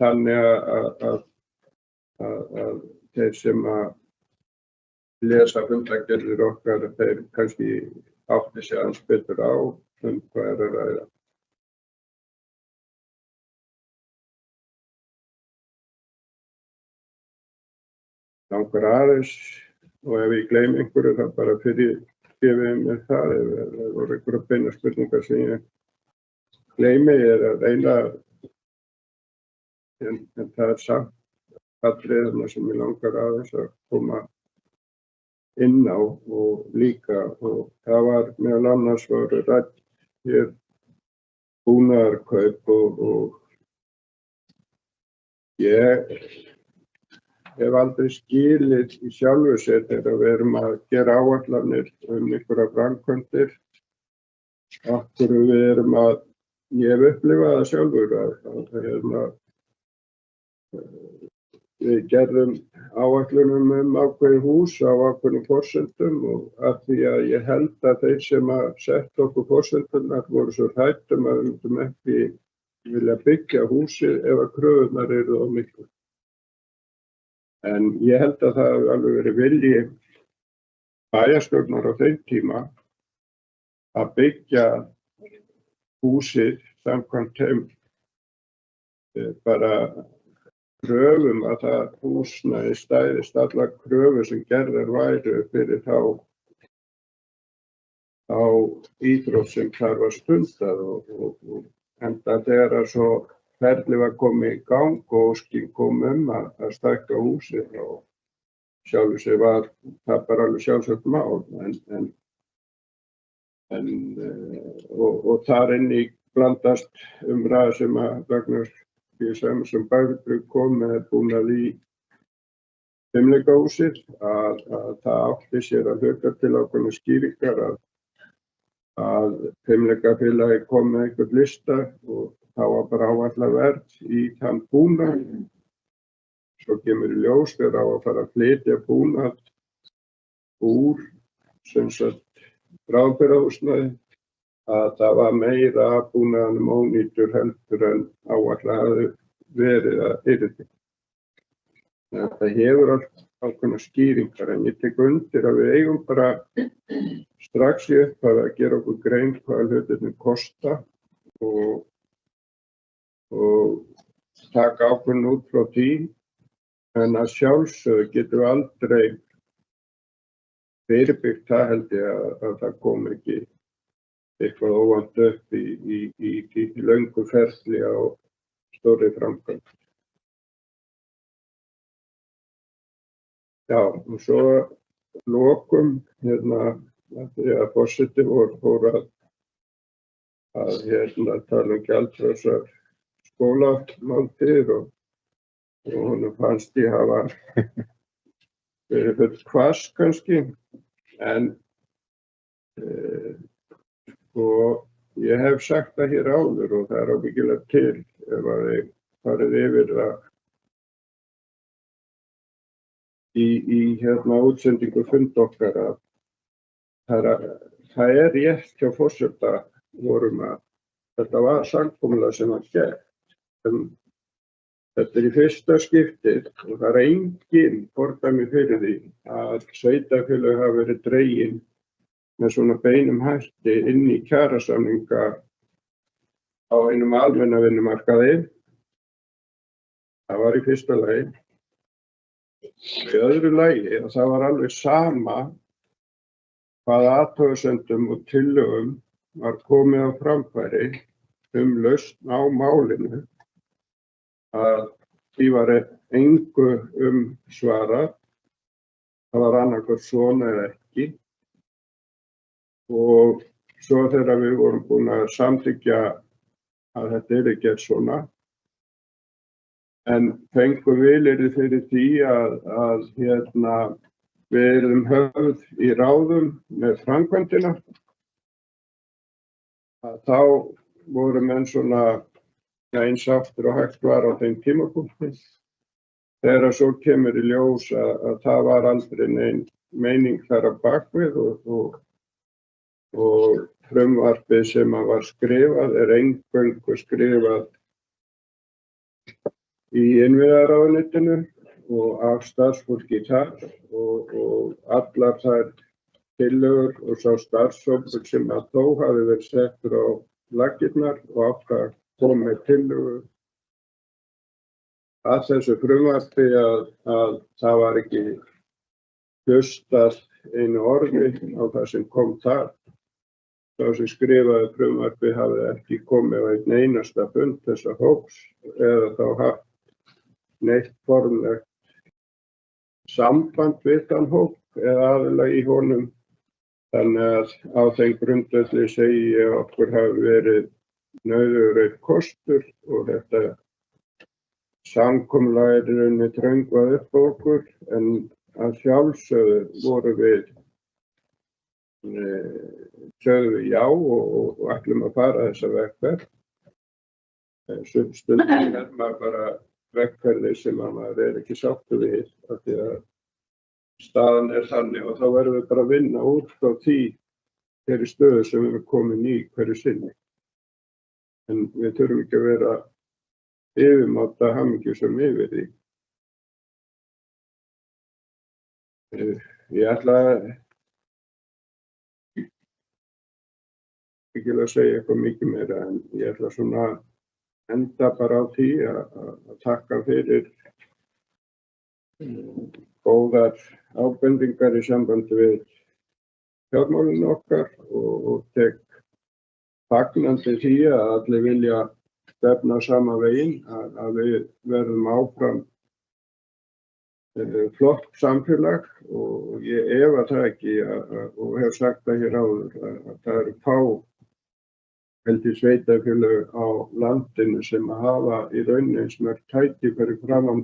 þannig að þeir sem að lesa fundargerðir okkar, þeir kannski átti sig aðeins betur á hvað er að ræða. Langar aðeins og ef ég gleymi einhverju þá bara fyrirgefið mér það ef voru einhverja beina spurningar sem ég gleymi. Ég er að reyna en það er samt atriði sem ég langar aðeins að koma inn á og líka og það var meðal annars voru rætt hér búnaðarkaup og ég hef aldrei skilið í sjálfu sér þegar við erum að gera áætlanir einhverja framkvæmdir. Af hverju við erum að, ég hef upplifað það sjálfur að við gerðum áætlunum ákveðin hús á ákveðnum forsendum og af því að ég held að þeir sem að setja okkur forsendunar voru svo hrættum að við myndum ekki vilja byggja húsið ef að kröfurnar eru of miklu. En ég held að það hefur alveg verið vilji bæjarstjórnar á þeim tíma að byggja húsið samkvæmt þeim bara kröfum að það húsnæði stæðist allar kröfur sem gerðar væru fyrir þá íþrótt sem þar var stundað og enda þegar að svo ferli var komið í gang og óskin kom að stækka húsið og sjálfur sér var það bara alveg sjálfsagt mál og þar inn í blandast umræða sem að Ragnar sem Bæjarbrug kom með búnað í fimleikahúsið að það átti sér að hluta til ákveðnar skýringar að fimleikafélagi kom með einhvern lista og þá var bara áætlað verð í þann búnað. Svo kemur í ljós þegar á að fara að flytja búnað úr sem sagt bráðabirgðahúsnæði að það var meira af búnaðinum ónýtur heldur en áætlað hafði verið að yrði. Það hefur allt ákveðnar skýringar en ég tek undir að við eigum bara strax í upphafi að gera okkur grein hvað hlutirnir kosta og taka ákveðin út frá því en að sjálfsögðu getum við aldrei fyrirbyggt það held ég að það kom ekki eitthvað óvænt upp í löngu ferli á stórri framkvæmd. Já, og svo lokum því að forseti fór að tala gjaldfrjálsar skólamáltíðir og honum fannst ég hafa verið full hvas kannski en og ég hef sagt það hér áður og það ábyggilega til ef að þið farið yfir það í útsendingu fund okkar að það rétt hjá forseta vorum að þetta var samkomulag sem var gert. Þetta í fyrsta skiptið og það engin fordæmi fyrir því að sveitarfélög hafa verið dregin með svona beinum hætti inn í kjarasamninga á einum almenna vinnumarkaði. Það var í fyrsta lagi. Í öðru lagi að það var alveg sama hvaða athugasemdum og tillögum var komið á framfæri lausn á málinu að því var engu svarað. Það var annaðhvort svona eða ekki. Og svo þegar við vorum búin að samþykkja að þetta yrði gert svona, en fengum vilyrði fyrir því að við yrðum höfð í ráðum með framkvæmdina, að þá voru menn svona eins aftur og hægt var á þeim tímapunkti. Þegar svo kemur í ljós að það var aldrei nein meining þar að bakvið og frumvarpið sem var skrifað eingöngu skrifað í innviðaráðuneytinu og af starfsfólki þar og allar þær tillögur og sá starfshópur sem að þó hafi verið settur á laggirnar og átt að koma með tillögur að þessu frumvarpi að það var ekki hlustað einu orði á það sem kom þar. Sá sem skrifaði frumvarpi hafði ekki komið á einn einasta fund þessa hóps eða þá haft neitt formlegt samband við þann hóp eða aðila í honum. Þannig að á þeim grundvelli segi ég að okkur hafi verið nauðugur einn kostur og þetta samkomulag er í rauninni þröngvað upp á okkur, en að sjálfsögðu voru við sögðu við já og ætlum að fara þessa vegferð. Stundum er maður bara vegferði sem maður er ekki sáttur við af því að staðan er þannig og þá verðum við bara að vinna út frá því þeirri stöðu sem við erum komin í hverju sinni. En við þurfum ekki að vera yfirmáta hamingjusöm yfir því. Ég ætla ekki að segja eitthvað mikið meira en ég ætla svona að enda bara á því að takka fyrir góðar ábendingar í sambandi við fjármálin okkar og tek fagnandi því að allir vilja stefna sama veginn, að við verðum áfram flott samfélag og ég efa það ekki og hef sagt það hér áður að það eru fá heldur sveitarfélög á landinu sem að hafa í rauninni eins mörg tækifæri framan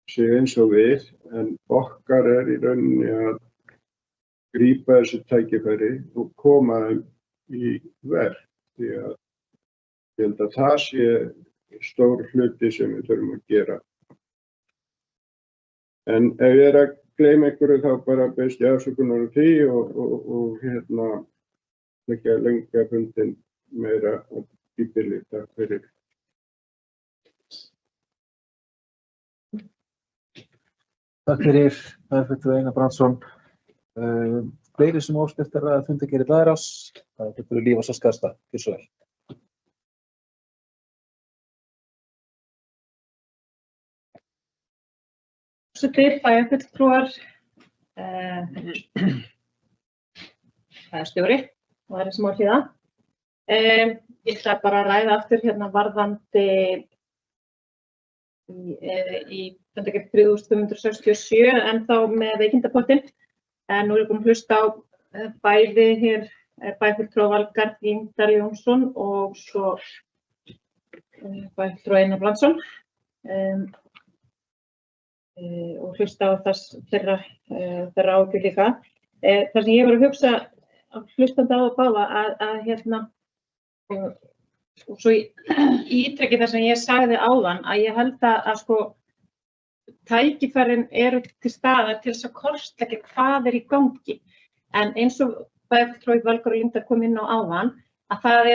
sig eins og við, en okkar er í rauninni að grípa þessi tækifæri og koma þeim í verk, því að ég held að það sé stór hluti sem við þurfum að gera. En ef ég er að gleyma einhverju þá bara beðst ég afsökunar á því og ekki að lengja fundinn meira í bili. Takk fyrir. Takk fyrir, fulltrúi Einar Brandsson. Fleiri sem óska eftir að fundargerð Bæjarráðs, það er fulltrúi Lífs og Skagstað. Gjörðu svo vel. Bæjarfulltrúar, bæjarstjóri og aðrir sem á hlýða. Ég ætla bara að ræða aftur hérna varðandi í fundargerð 3567 en þá með veikindapottin. Nú er ég búin að hlusta á bæði hér bæjarfulltrúa Valgarð Ingdal Jónsson og svo bæjarfulltrúa Einar Brandsson. Og hlusta á þeirra áhyggjur líka. Það sem ég var að hugsa hlustandi á að báða að hérna og svo ítreki það sem ég sagði áðan að ég held að sko tækifærin eru til staðar til þess að kortleggja hvað í gangi. En eins og bæjarfulltrúi Valgarð Ingdal kom inn á áðan að það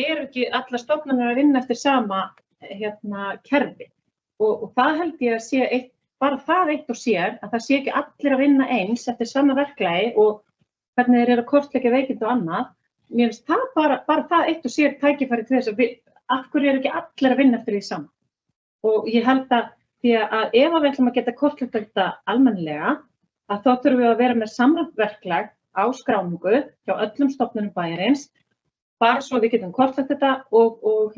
eru ekki allar stofnanir að vinna eftir sama kerfi og það held ég að sé bara það eitt og sér að það sé ekki allir að vinna eins eftir sama verklagi og hvernig þeir eru að kortleggja veikindi og annað. Mér finnst það bara það eitt og sér tækifæri til þess að af hverju eru ekki allir að vinna eftir því sama. Og ég held að því að ef við ætlum að geta kortlagt þetta almennilega að þá þurfum við að vera með samræmt verklag á skráningu hjá öllum stofnunum bæjarins bara svo við getum kortlagt þetta og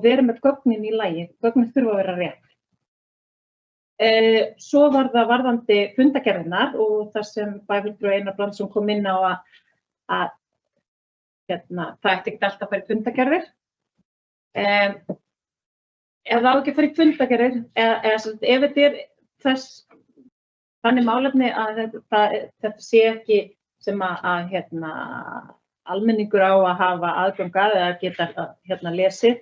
vera með gögnin í lagi. Gögnin þurfa að vera rétt. Svo var það varðandi fundargerðirnar og það sem bæjarfulltrúi Einar Brandsson kom inn á að það ætti ekki alltaf að fara í fundargerðir. Ef það á ekki að fara í fundargerðir, ef þetta er þess þannig málefni að þetta sé ekki sem að almenningur á að hafa aðgang að eða geta lesið,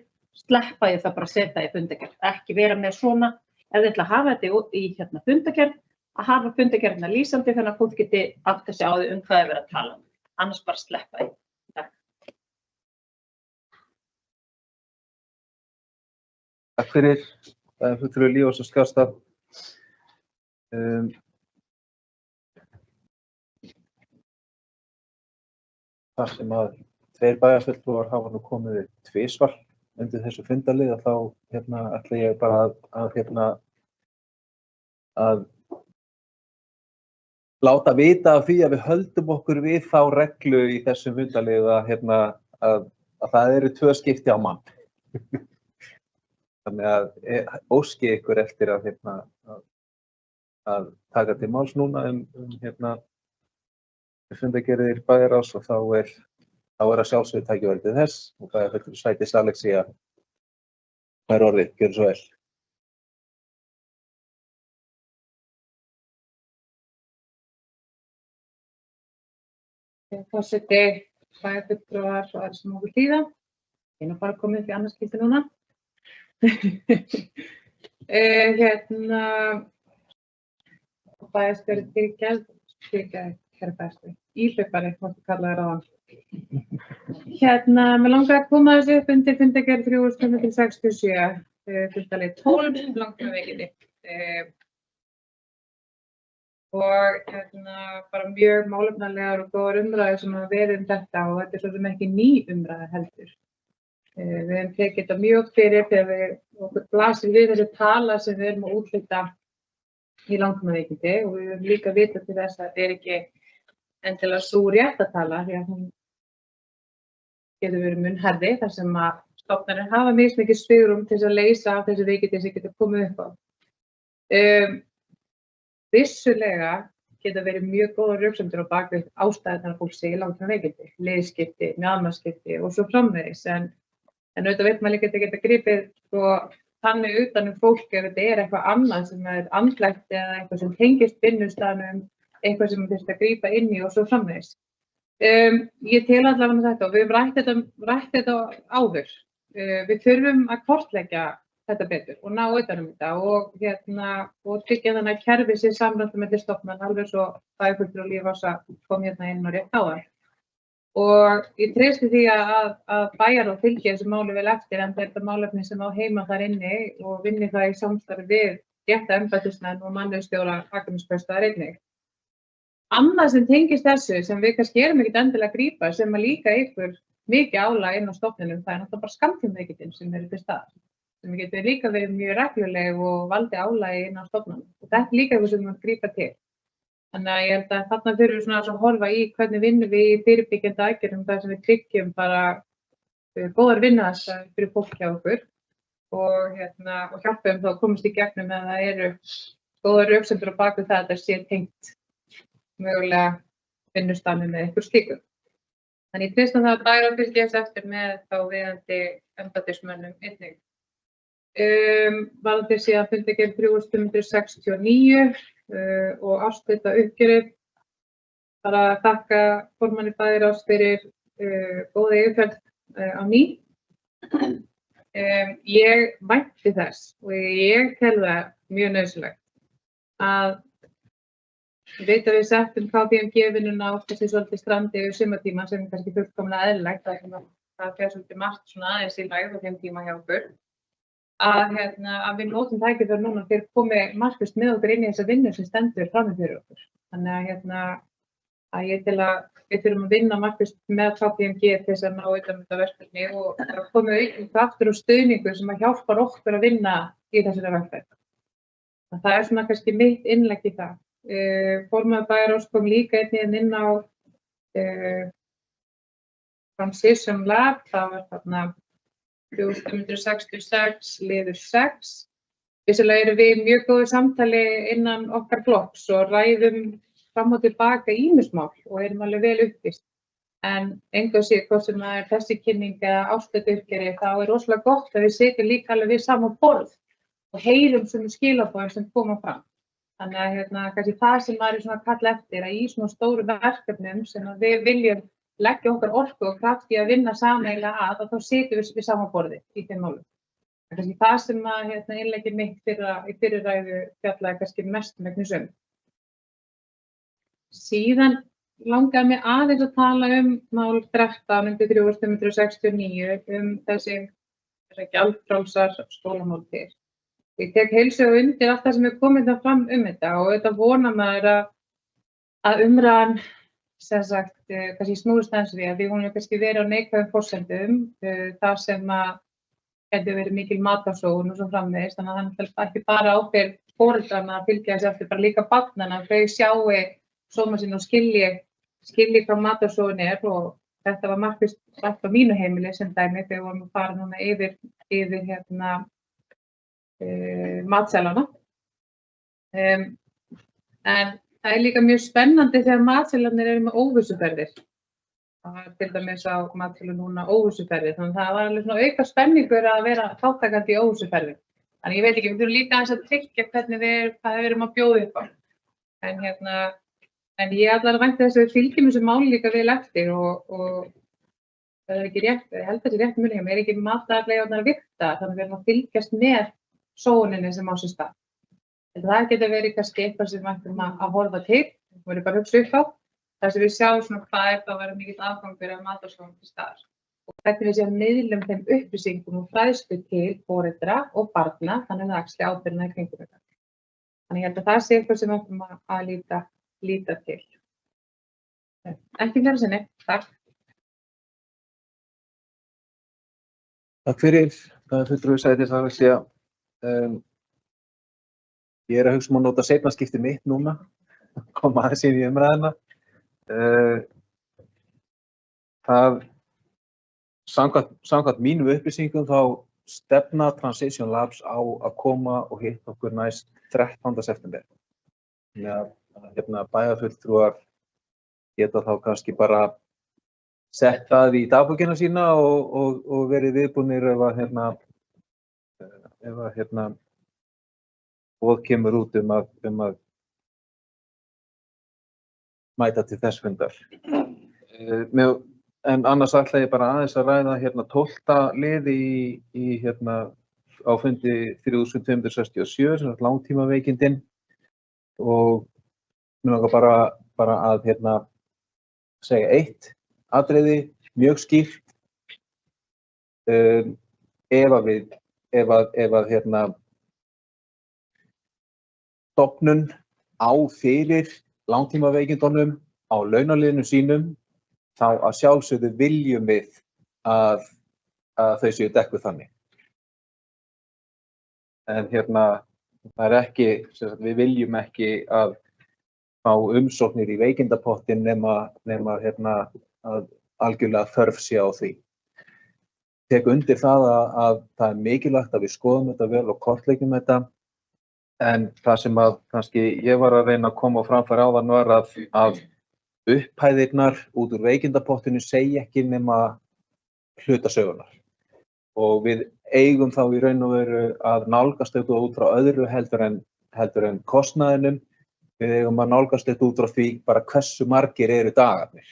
sleppa ég það bara að setja í fundargerð. Ekki vera með svona, ef þið ætla að hafa þetta í fundargerð, að hafa fundargerðina lýsandi þannig að fólk geti átt að sjá því hvað er verið að tala um. Annars bara sleppa ég. Takk fyrir, fulltrúi Lífs og Skagstað. Þar sem að 2 bæjarfulltrúar hafa nú komið tvisvar undir þessu fundarlið þá ætla ég bara að láta vita af því að við höldum okkur við þá reglu í þessum fundarlið að það eru 2 skipti á mann. Þannig að óski ykkur eftir að að taka til máls núna fundargerðir bæjarráðs og þá er að sjálfsögðu tækifæri til þess og bæjarfulltrúi Sædís Alexía fær orðið, gjörðu svo vel. Forseti, bæjarfulltrúar og aðrir sem okkur hlýða. Ég er bara komið upp í annars skipti núna. Bæjarstjóri herra bæjarstjóri, íhlaupari, máttu kalla þér áðan. Mig langar að koma þessu upp undir fundargerð 3567, fundalið 12, langtímaveikindi. Og bara mjög málefnalegar og góðar umræður sem hafa verið þetta og þetta er svo sem ekki ný umræða heldur. Við höfum tekið þetta mjög oft fyrir þegar okkur blasir við þessi tala sem við erum að úthluta í langtímaveikindi og við höfum líka vitað til þess að þetta er ekki endilega sú rétta tala því að hún getur verið mun hærri þar sem að stofnanir hafa mismikið svigrúm til þess að leysa af þessi veikindi sem geta komið upp á. Vissulega geta verið mjög góða röksemdir á bakvið ástæðurnar að fólk sé í langtímaveikindi, liðskipti, mjaðmaskipti og svo framvegis. En auðvitað veit maður líka að þetta geta gripið þannig utan fólk ef þetta er eitthvað annað sem er andlegt eða eitthvað sem tengist vinnustaðnum, eitthvað sem þurft að grípa inn í og svo framvegis. Ég tel allavega þetta og við höfum rætt þetta áður. Við þurfum að kortleggja þetta betur og ná utan þetta og tryggja þannig að kerfið sé samræmt milli stofnana alveg svo bæjarfulltrúi Lífása kom inn og rétt áðan. Og ég treysti því að bæjarráð fylgi þessu máli vel eftir enda er þetta málefni sem á heima þar inni og vinni það í samstarfi við rétta embættismenn og mannauðsstjóra Akraneskaustaðar einnig. Annað sem tengist þessu sem við kannski erum ekkert endilega að grípa sem að líka ykkur mikið álag inn á stofnunum það er náttúrulega bara skammtímaveikindin sem eru til staðar. Sem getur líka verið mjög regluleg og valdi álagi inn á stofnunum. Og þetta er líka eitthvað sem við grípa til. Þannig að ég held að þarna þurfum við svona að horfa í hvernig vinnum við í fyrirbyggjandi aðgerðum þar sem við tryggjum bara góðar vinnuaðstæður fyrir fólk hjá okkur og hjálpum þá að komast í gegnum ef það eru góðar röksemdir á bakvið það að þetta sé tengt mögulega vinnustaðnum með einhver slíku. Þannig ég treysti það að bæjarráð fylgjast eftir með þá viðandi embættismönnum einnig. Varðandi síðan fundargerð 3569 og afsluta uppgjörið. Bara þakka formanni bæjarráðs fyrir góða yfirferð á ný. Ég vænti þess og ég tel það mjög nauðsynlegt að ég veit að við settum KPMG-vinnuna oft þessi svolítið strandi yfir sumartíma sem er kannski fullkomlega eðlilegt það fer svolítið margt svona aðeins í lægð á þeim tíma hjá okkur. Að við notum tækifæri núna fyrir komið markvisst með okkur inn í þessa vinnu sem stendur frammi fyrir okkur. Þannig að ég tel að við þurfum að vinna markvisst með KPMG til þess að ná utan um þetta verkefni og það komið aukinn kraftur og stuðningur sem að hjálpar okkur að vinna í þessari vegferð. Það er svona kannski mitt innlegg í það. Formaður bæjarráðs kom líka einnig inn á Transition Lab, það var þarna 3566 liður 6. Vissulega erum við mjög góðu samtali innan okkar flokks og ræðum fram og tilbaka ýmis mál og erum alveg vel upplýst. En engu að síður hvort sem það er þessi kynning eða áslutauppgjöri þá er rosalega gott að við sitjum líka alveg við sama borð og heyrum svona skilaboðin sem koma fram. Þannig að kannski það sem maður er svona að kalla eftir að í svona stóru verkefnum sem að við viljum leggja okkar orku og kraft í að vinna sameiginlega að þá sitjum við sama borði í þeim málum. Kannski það sem að innleggið mitt í fyrri ræðu fjallaði kannski mest megnis um. Síðan langaði mig aðeins að tala mál 13 undir 3569 þessi gjaldfrjálsar skólamáltíðir. Ég tek heilshuga undir allt það sem er komið það fram þetta og þetta vonar maður að umræðan sem sagt, kannski snúðust aðeins við að við höfum kannski verið á neikvæðum forsendum þar sem að getur verið mikil matarsóun og svo framvegis, þannig að það er ekki bara ábyrgð foreldrana að fylgja þessu eftir, bara líka barnanna, þau sjái sóma sinn og skilji hvað matarsóun er og þetta var markvisst rætt á mínu heimili sem dæmi þegar við vorum að fara núna yfir matselana. En það líka mjög spennandi þegar matselarnir eru með óvissuferðir. Það var til dæmis á matsölu núna óvissuferðir, þannig að það var alveg svona auka spenningur að vera þátttakandi í óvissuferðir. Þannig ég veit ekki, við þurfum líka aðeins að tryggja hvað við erum að bjóða upp á. En ég allar vænti þess að við fylgjum þessu máli líka vel eftir og það er ekki rétt, ég held þessi rétt munið, mér er ekki matarleifarnar vigta, þannig við erum að fylgjast með sóuninni sem á sér stað. Það getur verið kannski eitthvað sem við ættum að horfa til, við vorum bara að hugsa upp á, þar sem við sjáum svona hvað það að vera mikill afgangur af matarsóun til staðar. Og hvernig við séum miðlum þeim upplýsingum og fræðslu til foreldra og barna, þannig að það axli ábyrgðina í kringum þetta. Þannig ég held að það sé eitthvað sem við ættum að líta til. Ekki fleira sinni, takk. Takk fyrir, það er fulltrúi Sædís Alexía. Ég er að hugsa að nota seinnaskipti mitt núna, koma aðeins inn í umræðina. Það, samkvæmt mínum upplýsingum þá stefna Transition Labs á að koma og hitta okkur næst 13. september. Þannig að bæjarfulltrúar geta þá kannski bara sett það í dagbókina sína og verið viðbúnir ef að boð kemur út að mæta til þess fundar. En annars ætla ég bara aðeins að ræða 12. liði á fundi 3267 sem er langtímaveikindin og mér langar bara að segja eitt atriði mjög skýrt. Ef að stofnun á fyrir langtímaveikindunum á launaliðnum sínum þá að sjálfsögðu viljum við að þau séu dekkuð þannig. En það er ekki, við viljum ekki að fá umsóknir í veikindapottin nema að algjörlega þörf sé á því. Tek undir það að það er mikilvægt að við skoðum þetta vel og kortleggjum þetta. En það sem að kannski ég var að reyna að koma á framfæri áðan var að upphæðirnar út úr veikindapottinu segja ekki nema hluta sögunar. Og við eigum þá í raun og veru að nálgast þetta út frá öðru heldur en kostnaðinum. Við eigum að nálgast þetta út frá því bara hversu margir eru dagarnir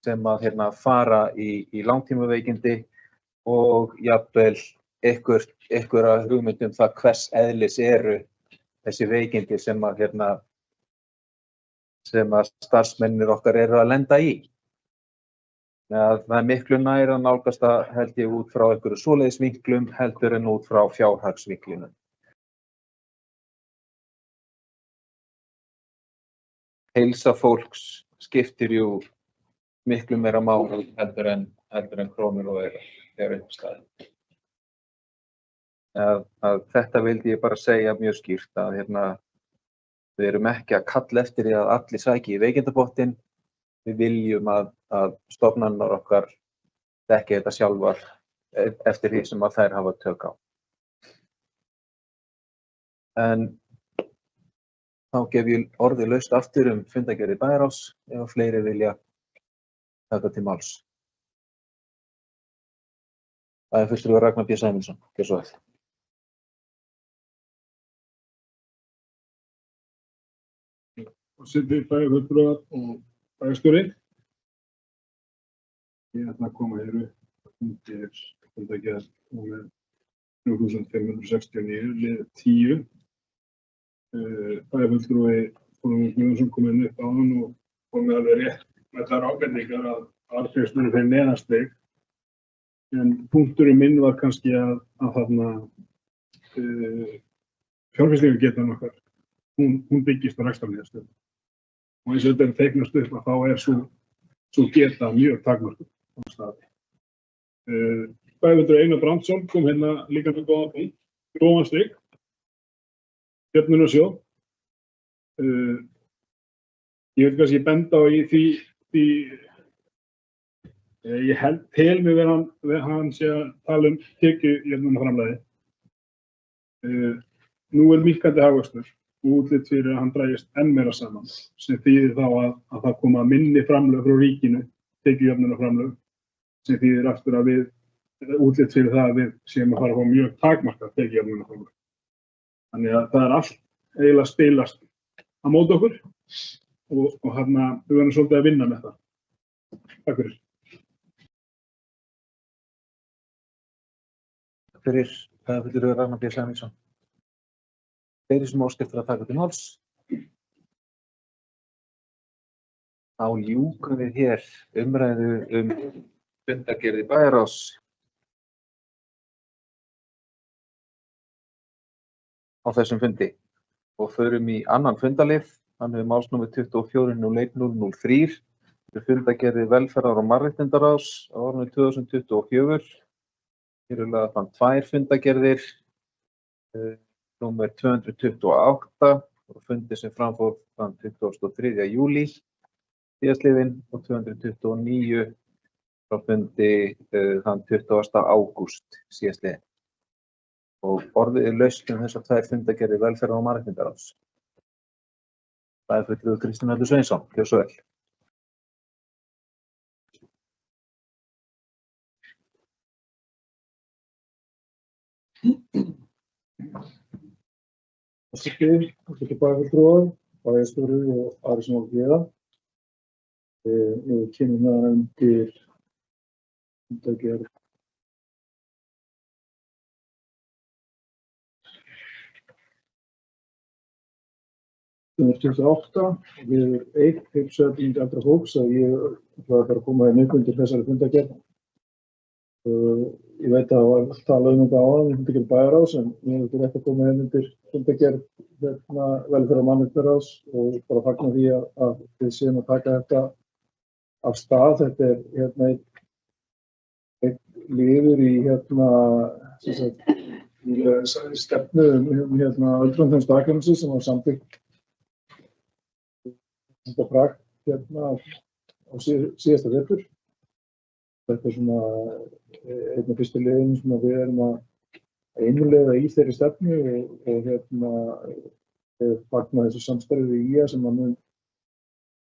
sem að fara í langtímaveikindi og jafnvel einhverja hugmynd það hvers eðlis eru þessi veikindi sem að starfsmennir okkar eru að lenda í. Það er miklu nær að nálgast það held ég út frá einhverju svoleiðisvinklum heldur en út frá fjárhagsvinklinum. Heilsa fólks skiptir jú miklu meira máli heldur en krónur og aurar þegar upp staðið. Að þetta vildi ég bara segja mjög skýrt að við erum ekki að kalla eftir því að allir sæki í veikindapottin. Við viljum að stofnanirnar okkar þekki þetta sjálfar eftir því sem að þær hafa tök á. En þá gef ég orðið laust aftur fundargerð bæjarráðs ef fleiri vilja taka til máls. Það er fulltrúi Ragnar B. Sæmundsson. Gjörðu svo vel. Forseti, bæjarfulltrúar og bæjarstjóri. Ég ætla að koma hér upp undir fundargerð númer 3569 lið 10. Bæjarfulltrúi Þórður Guðmundsson kom inn upp áðan og kom með alveg rétt með þær ábendingar að arðgreiðslur fyrir neðanstig. En punkturinn minn var kannski að fjárfestingargetan okkar, hún byggist á rekstrarniðurstöðu. Og eins og þetta teiknast upp að þá er sú geta mjög takmörkuð á staði. Bæjarfulltrúi Einar Brandsson kom líka með góðan punkt, grófan stig, jöfnunarsjóð. Ég vil kannski benda á í því ég tel mig við hann sé að tala tekjujöfnunarframlagi. Nú minnkandi hagvöxtur útlit fyrir að hann dragist enn meira saman, sem þýðir þá að það koma minni framlög frá ríkinu, tekjujöfnunarframlög, sem þýðir aftur að útlit fyrir það að við séum að fara að fá mjög takmarkað tekjujöfnunarframlög. Þannig að það allt eiginlega spilast á móti okkur og hérna við verðum svolítið að vinna með það. Takk fyrir. Takk fyrir. Það fyrir Ragnar B. Sæmundsson. Þeir sem óska eftir að taka til máls. Þá ljúkum við hér umræðu fundargerð bæjarráðs. Á þessum fundi og förum í annan fundalið. Hann hefur málsnúmer 24.01.003 fundargerð velferðar- og mannréttindaráðs á árinu 2024. Hér eru lagðar fram 2 fundargerðir. Númer 228 og fundi sem framfór þann 23. júlí síðastliðinn og 229 frá fundi þann 20. ágúst síðastliðinn. Og orðið laust þessar 2 fundargerðir velferðar- og mannréttindaráðs. Það fulltrúi Kristinn Örn Sveinsson. Gjörðu svo vel. Forseti bæjarfulltrúar, bæjarstjóri og aðrir sem voru hér. Við kynnum það undir fundargerð númer 28 og við erum heilsuefling eldra fólks að ég ætlaði bara að koma upp undir þessari fundargerð. Ég veit að það var talað þetta áðan í fundargerð bæjarráðs en ég hefði rétt að koma undir fundargerð velferðar- og mannréttindaráðs og bara fagna því að við séum að taka þetta af stað. Þetta er einn liður í stefnu öldrunarþjónustu Akraness sem var samþykkt bragt á síðasta vetur. Þetta svona einn af fyrstu liðum sem við erum að innleiða í þeirri stefnu og fagna þessu samstarfi við IA sem mun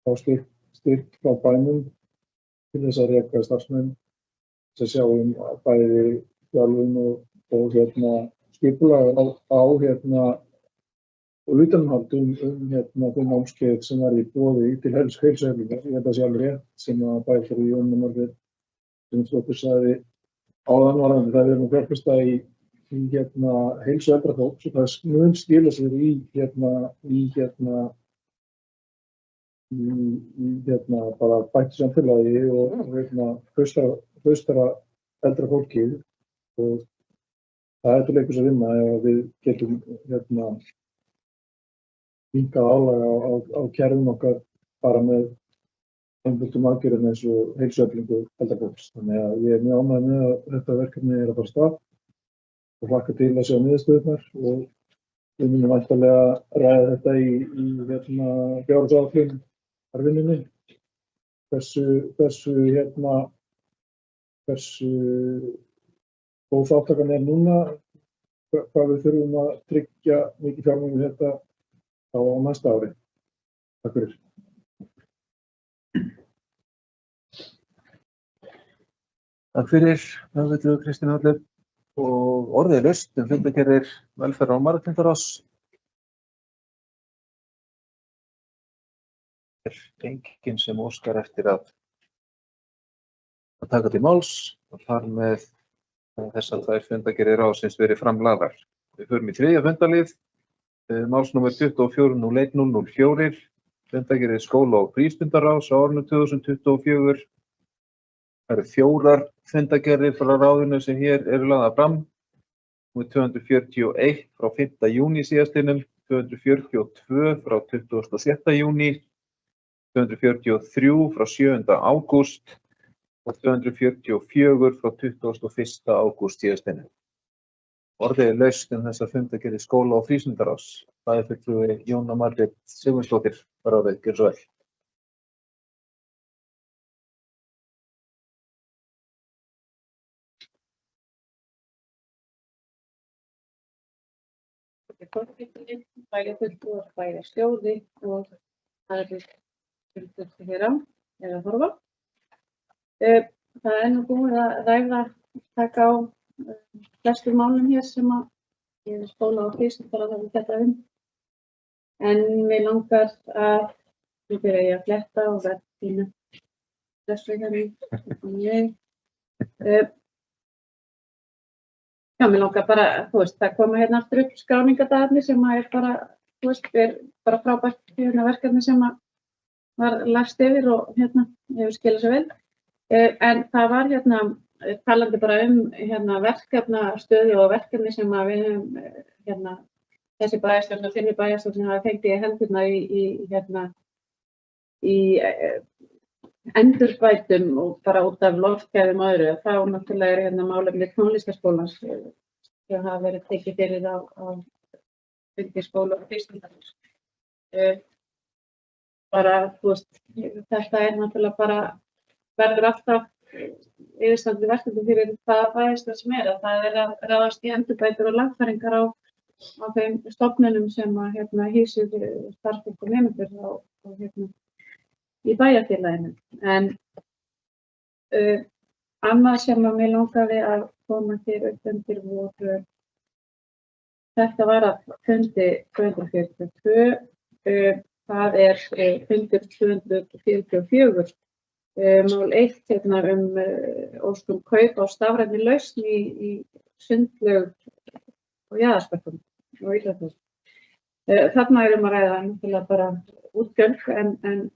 fá styrk frá bænum til þess að reka starfsmenn sem sjá bæði þjálfun og skipulag á og utanumhald þau námskeið sem var í boði til heilsueflingar. Ég held að sé alveg rétt sem að bæjarstjóri Jónína Margrét Guðmundsdóttir sagði áðan varðandi það við erum að fjárfesta í heilsu eldra fólks og það mun skila sér í bara bættu samfélagi og hraustara eldra fólkið og það til einhvers að vinna ef við getum minnkað álag á kerfin okkar bara með einföldum aðgerðum eins og heilsueflingu eldra fólks. Þannig að ég mjög ánægður með að þetta verkefni að fara af stað og hlakka til að sjá niðurstöðurnar og við munum væntanlega ræða þetta í fjárhagsáætlunarvinnunni. Hversu góð þátttakan núna, hvað við þurfum að tryggja mikið fjármagn við þetta á næsta ári. Takk fyrir. Takk fyrir, fulltrúi Kristinn Örn og orðið laust fundargerðir velferðar- og mannréttindaráðs. Enginn sem óskar eftir að taka til máls og þar með þessar 2 fundargerðir ráðsins verið framlagðar. Við förum í 3. fundalið, málsnúmer 24.01.004, fundargerðir skóla- og frístundaráðs á árinu 2024. Það eru 4 fundargerðir frá ráðinu sem hér eru lagðar fram. Númer 241 frá 5. júní síðastliðnum, 242 frá 26. júní, 243 frá 7. ágúst og 244 frá 21. ágúst síðastliðnum. Orðið laust þessar fundargerðir skóla- og frístundaráðs. Það fulltrúi Jónína Margrét Sigmundsdóttir var orðið. Gjörðu svo vel. fornbygginni, bæjarfulltrúar, bæjarstjóri og aðrir fulltrúar hér á eða horfa. Það nú búið að ræða taka á flestum málum hér sem að ég vil spóla á fyrst bara það við þetta En mig langar að ég byrja að fletta og verð þínu þessu hérna Já, mig langar bara, það koma hérna aftur upp skráningadagarnir sem að bara, bara frábært verkefni sem að var lagst yfir og hefur skilað sér vel. En það var talandi bara verkefnastöðu og verkefni sem að við höfum þessi bæjarstjórn og þinni bæjarstjórn hafa fengið í hendurna í endurbætum og bara út af loftgæðum og öðru. Þá náttúrulega málefni tónlistarskólans sem hafa verið tekið fyrir á byggingaskóla og frístundaskóla. Þetta náttúrulega bara verður alltaf yfirstandandi verkefni fyrir það bæjarstjórn sem að það að ráðast í endurbætur og lagfæringar á þeim stofnunum sem að hýsir starfsfólk og nemendur í bæjarfélaginu. En annað sem að mig langaði að koma hér upp undir voru þetta var að fundi 242, það fundur 244. Mál 1 óskum kaup á stafrænni lausn í sundlaug og jaðarspökkum og íþróttum. Þarna að ræða náttúrulega bara útgjöld en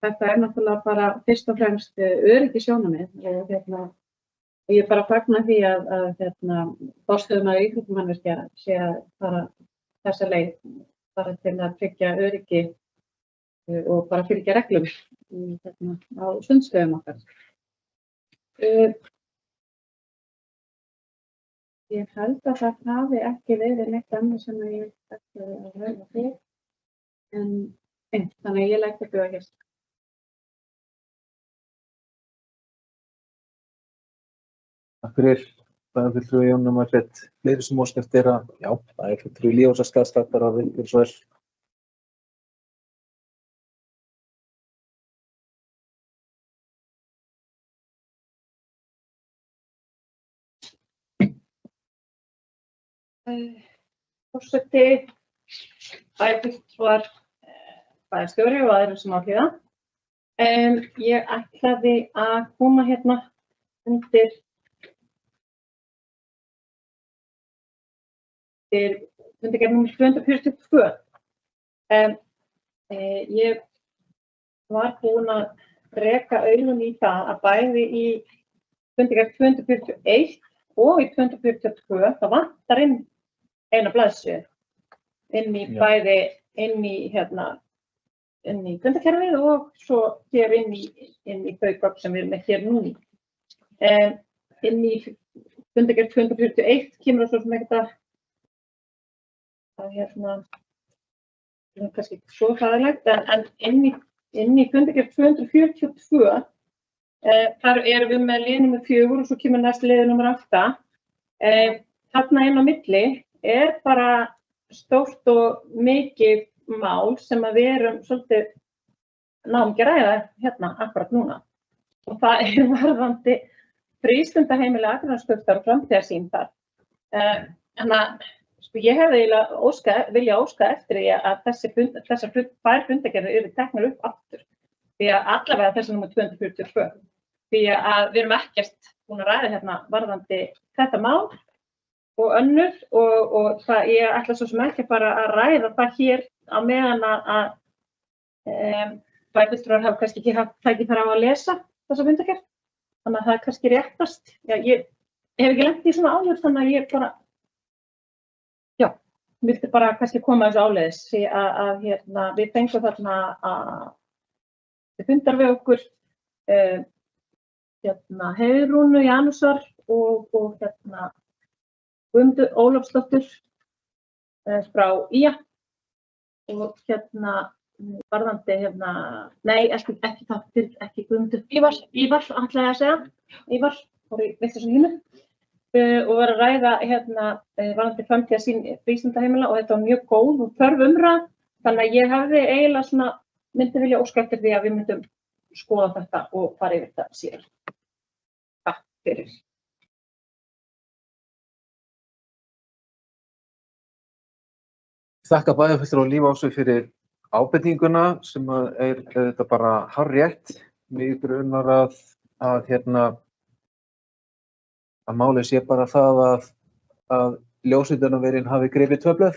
þetta náttúrulega bara fyrst og fremst öryggissjónarmið og ég bara fagna því að forstöðumaður íþróttamannvirkja sé að fara þessa leið bara til að tryggja öryggi og bara fylgja reglum á sundstöðum okkar. Ég held að það hafi ekki verið neitt annað sem ég ætti að ræða fyrir, þannig að ég læt að bjóða hér. Takk fyrir, bæjarfulltrúi Jónína Margrét. Fleiri sem óska eftir að, já, bæjarfulltrúi Lýðhúsaskattsstættar að við svo vel. Forseti, bæjarfulltrúar, bæjarstjóri og aðrir sem áhlýða. Ég ætlaði að koma hérna undir fundargerð númer 242. Ég var búin að reka augun í það að bæði í fundargerð 241 og í 242 það vantar inn eina blaðsíðu inn í bæði inn í fundarkerfið og svo hér inn í þau gögn sem við erum með hér núna. Inn í fundargerð 241 kemur það svo sem ekkert að kannski ekki svo hraðilegt en inn í fundargerð 242 þar erum við með lið nr. 4 og svo kemur næst lið nr. 8. Þarna inn á milli bara stórt og mikið mál sem að við erum svolítið náum ekki að ræða hérna akkurat núna. Og það varðandi frístundaheimili Akraneskaupstaðar og framtíðarsýn þar. Ég hefði eiginlega viljað óska eftir því að þessar tvær fundargerðir yrðu teknar upp aftur. Því að allavega þessi númer 242. Því að við erum ekkert búin að ræða hérna varðandi þetta mál og önnur og ég ætla svo sem ekki bara að ræða það hér á meðan að bæjarfulltrúar hafa kannski ekki haft tækifæri á að lesa þessa fundargerð. Þannig að það er kannski réttast. Ég hef ekki lent í svona áður þannig að ég bara vildi bara kannski koma þessu áleiðis því að við fengum þarna að fundar við okkur Heiðrúnu Janusar og Guðmundu Ólafsdóttur frá IA og varðandi nei, ekki Guðmundur Ívar ætlaði að segja, Ívar, fór í vitlausri línu. og var að ræða varðandi framtíðarsýn frístundaheimila og þetta var mjög góð og þörf umræða. Þannig að ég hefði eiginlega myndi vilja óska eftir því að við myndum skoða þetta og fara yfir þetta síðan. Takk fyrir. Þakka bæjarfulltrúa Lífásu fyrir ábendinguna sem er þetta bara hárrétt. Mig grunar að málið sé bara það að ljósmyndunarverinn hafi gripið tvö blöð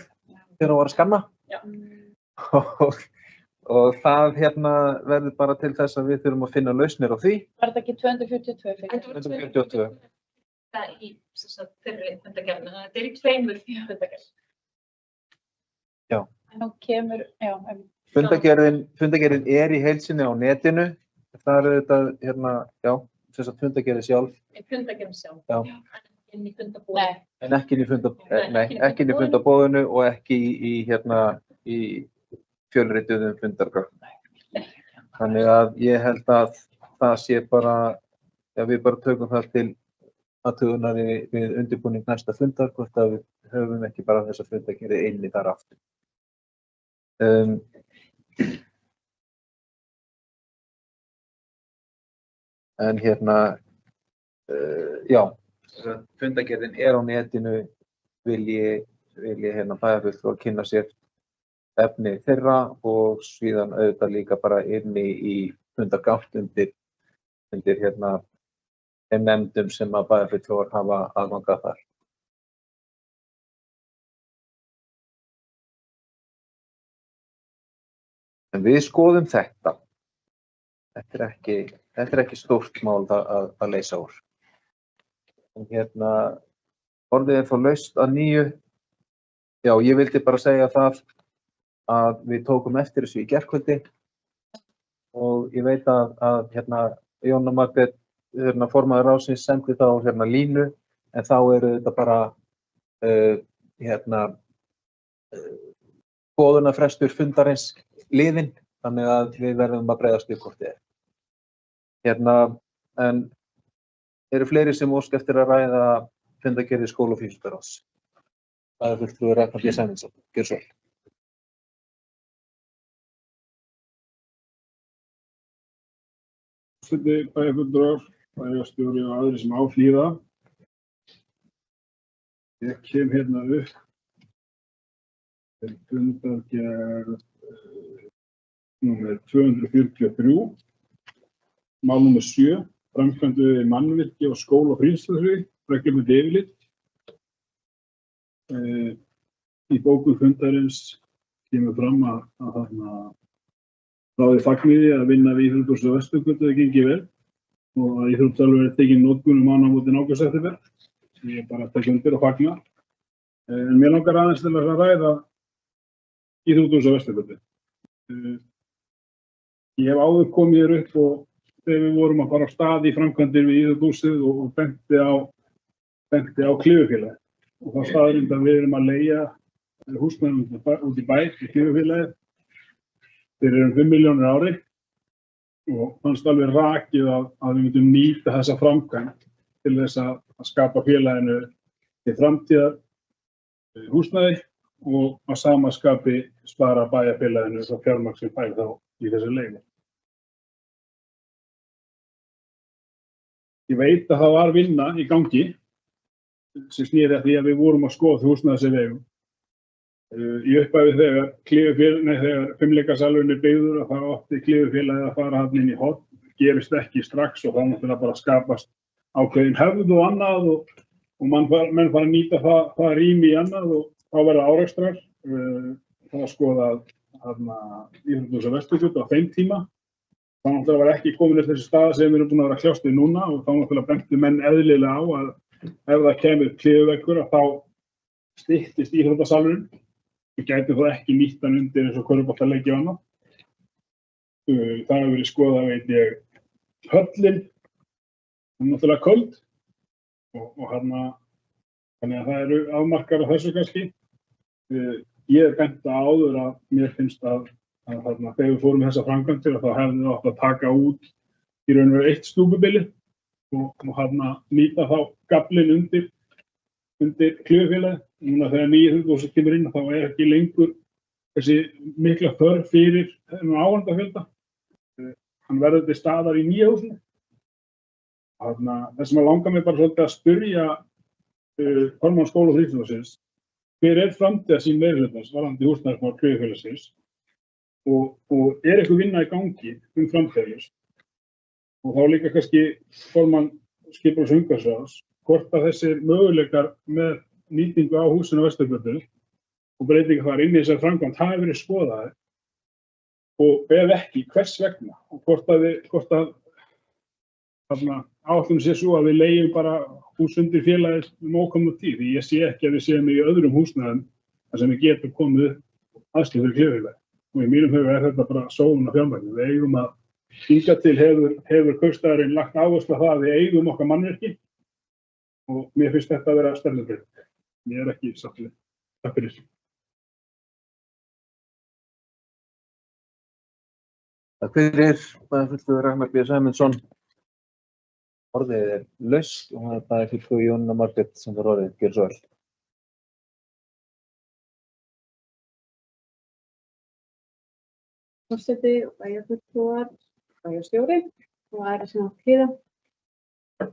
þegar hann var að skanna. Já. Og það verður bara til þess að við þurfum að finna lausnir á því. Var þetta ekki 242 fyrir? 242. Það í þeirri fundargerðinu, þetta í 2 fundargerð. Já. En þá kemur, já. Fundargerðin í heild sinni á netinu. Það þetta, fundargerðin sjálf. Fundargerðin sjálf. Já. En ekki inn í fundabóðinu. En ekki inn í fundabóðinu og ekki í fjölrituðum fundargögnum. Þannig að ég held að það sé bara, við bara tökum það til athugunar við undirbúning næsta fundar, hvort að við höfum ekki bara þessa fundargerð inni þar aftur. En fundargerðin er á netinu, vil ég bæjarfulltrúar kynna sér efni þeirra og síðan auðvitað líka bara inni í fundargátt undir þeim nefndum sem að bæjarfulltrúar hafa aðgang að þar. En við skoðum þetta. Þetta er ekki stórt mál að leysa úr. En orðið er þá laust að nýju. Já, ég vildi bara segja það að við tókum eftir þessu í gærkvöldi og ég veit að Jóna Margrét, formaður ráðsins, sendi þá línu, en þá eru þetta bara boðunarfrestur fundarins liðinn, þannig að við verðum að bregðast við hvort þið er. En eru fleiri sem óska eftir að ræða fundargerð skóla- og frístundaráðs? Bæjarfulltrúi Ragnar B. Sæmundsson, gjörðu svo vel. Bæjarfulltrúar, bæjarstjóri og aðrir sem á hlýða. Ég kem upp fundargerð númer 243, mál númer 7, framkvæmdu við mannvirki og skóla- og frístundasvið, reglubundið yfirlit. Í bókum fundarins kemur fram að ráðið fagniði að vinna við Íþróttahúsið á Vesturgötu það gengi vel og að íþróttasalur verði tekinn í notkun mánaðamótin ágúst september. Ég er bara að taka undir og fagna. En mér langar aðeins til að ræða Íþróttahúsið á Vesturgötu. Ég hef áður komið hér upp og þegar við vorum að fara á stað í framkvæmdir við Íþróttahúsið og benti á Klifurfélagið. Og það staðrind að við erum að leigja húsnæði út í bæ í Klifurfélagið fyrir 5 milljónir á ári og fannst alveg rakið að við myndum nýta þessa framkvæmd til þess að skapa félaginu til framtíðar húsnæði og að sama skapi spara bæjarfélaginu það fjármagn sem fær þá í þessu leigu. Ég veit að það var vinna í gangi sem snýri að því að við vorum að skoða húsnæði sem við eigum. Í upphafi þegar fimmleikasalurinn er byggður að það átti Klifurfélagið að fara hann inn í horn, gerist ekki strax og þá náttúrulega bara skapast ákveðin hefð og annað og menn fara að nýta það rými í annað og þá verða árekstrar. Það var skoðað Íþróttahúsið á Vesturgötu á þeim tíma. Þá náttúrulega var ekki komin eftir þessi staða sem við erum búin að vera að kljást við núna og þá náttúrulega bentu menn eðlilega á að ef það kemur klifurveggur að þá styttist íþróttasalurinn. Við gætum þá ekki nýtt hann undir eins og körfuboltaleiki og annað. Það hefur verið skoðað, veit ég, höllin, hún er náttúrulega köld og þannig að það eru afmarkar á þessu kannski. Ég er bent áður að mér finnst að þegar við fórum í þessa framkvæmdir þá hefðum við átt að taka út í raun og veru 1 stúkubili og nýta þá gaflinn undir undir Klífufélagið. Núna þegar 900.000 kemur inn þá er ekki lengur þessi mikla þörf fyrir þennan áhaldafjölda. Hann verður til staðar í nýja húsinu. Þess sem langar mig bara svolítið að spyrja formann skóla- og frístundasviðs, hver er framtíðarsýn meirihlutans varðandi húsnæðismál Klífufélagsins og er eitthvað vinna í gangi framtíðarlaust? Og þá líka kannski formann skipulags- og umhverfisráðs, hvort að þessir möguleikar með nýtingu á húsinu á Vesturgötu og breytingar þar inn í þessari framkvæmd hafi verið skoðaðir og ef ekki, hvers vegna? Og hvort að áætlun sé svo að við leigjum bara hús undir félagið ókomna tíð. Því ég sé ekki að við séum í öðrum húsnæðum þar sem við getum komið upp aðstöðu fyrir Klífufélagið. Og í mínum huga er þetta bara sóun af fjármagni. Við eigum að hingað til hefur kaupstaðurinn lagt áherslu á það að við eigum okkar mannvirki og mér finnst þetta að vera stefnubreyting. Ég er ekki sátt við. Takk fyrir. Takk fyrir, bæjarfulltrúi Ragnar B. Sæmundsson. Orðið er laust og það er bæjarfulltrúi Jónína Margrét sem var orðið. Gjörðu svo vel. Forseti, bæjarfulltrúar, bæjarstjóri og aðrir sem átt hlýða.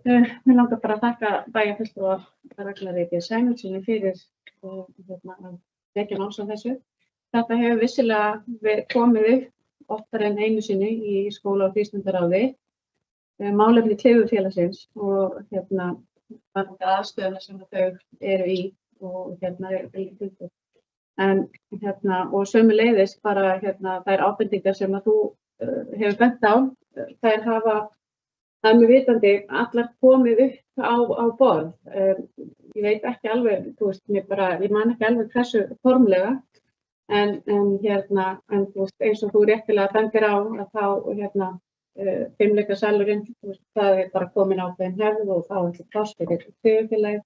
Mér langar bara að þakka bæjarfulltrúa Ragnari B. Sæmundssoni fyrir að vekja máls á þessu. Þetta hefur vissilega komið upp oftar en einu sinni í skóla- og frístundaráði, málefni Klífufélagsins og aðstöðuna sem þau eru í og og sömuleiðis bara þær ábendingar sem að þú hefur bent á, þær hafa með vitandi allar komið upp á borð. Ég veit ekki alveg, ég man ekki alveg hversu formlega, en eins og þú réttilega bendir á að þá fimleikasalurinn, það er bara komin ákveðin hefð og þá er pláss fyrir Klífufélagið.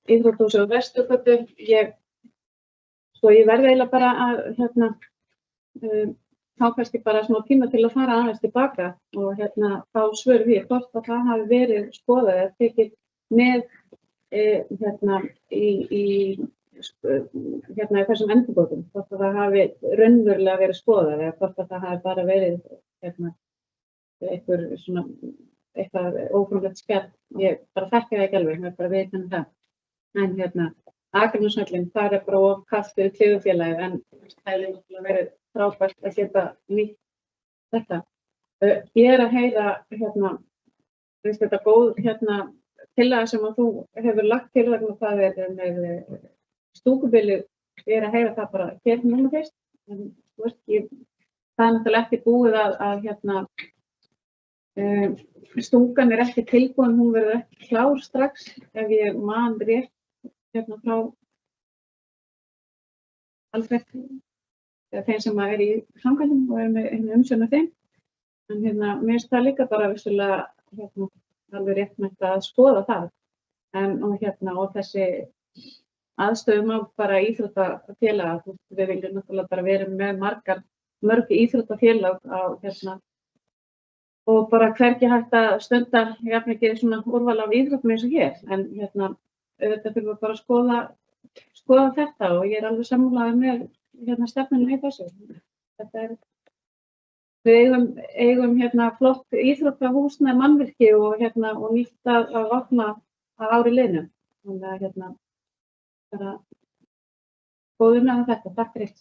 Íþróttahúsið á Vesturgötu, ég verði eiginlega bara að þá kannski bara smá tíma til að fara aðeins tilbaka og þá svör við hvort að það hafi verið skoðað eða tekið með í þessum endurbótum, hvort að það hafi raunverulega verið skoðað eða hvort að það hafi bara verið eitthvað óformlegt spjall. Ég bara þekki það ekki alveg, bara veit það. En Akraneshöllin, það er bara of kalt fyrir Klífufélagið en það er náttúrulega verið frábært að geta nýtt þetta. Ég er að heyra, finnst þetta góð tillaga sem að þú hefur lagt til vegna það er með stúkubílið, ég er að heyra það bara hér núna fyrst. En það er náttúrulega ekki búið að stúkan er ekki tilbúin, hún verður ekki klár strax ef ég man rétt frá Alfred, þeim sem er í framkvæmdum og er með umsjón af þeim. En mér finnst það líka bara vissulega alveg réttmætt að skoða það. Og þessi aðstöðumál bara íþróttafélaga, við viljum náttúrulega bara vera með mörg íþróttafélag á og bara hvergi hægt að stunda jafn ekki svona úrval af íþróttum eins og hér. En auðvitað þurfum við bara að skoða þetta og ég er alveg sammála með stefnunum í þessu. Við eigum flott íþróttahúsnæði mannvirki og nýtt að opna að ári liðnum. Þannig að bara góðum að þetta. Takk fyrir.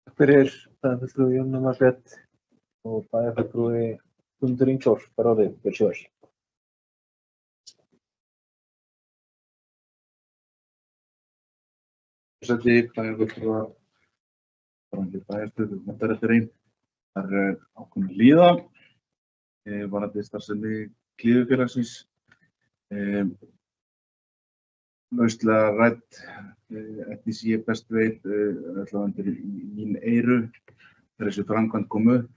Takk fyrir, bæjarfulltrúi Jónína Margrét og bæjarfulltrúi Guðmundur Ingþór, bara orðið. Gjörðu svo vel. Forseti, bæjarfulltrúar bæjarstjórn Menntaréttarins. Það er ákveðin líða varðandi starfsemi Klífufélagsins. Lauslega rædd, eftir sem ég best veit, allavega undir mín eyru þegar þessi framkvæmd kom upp.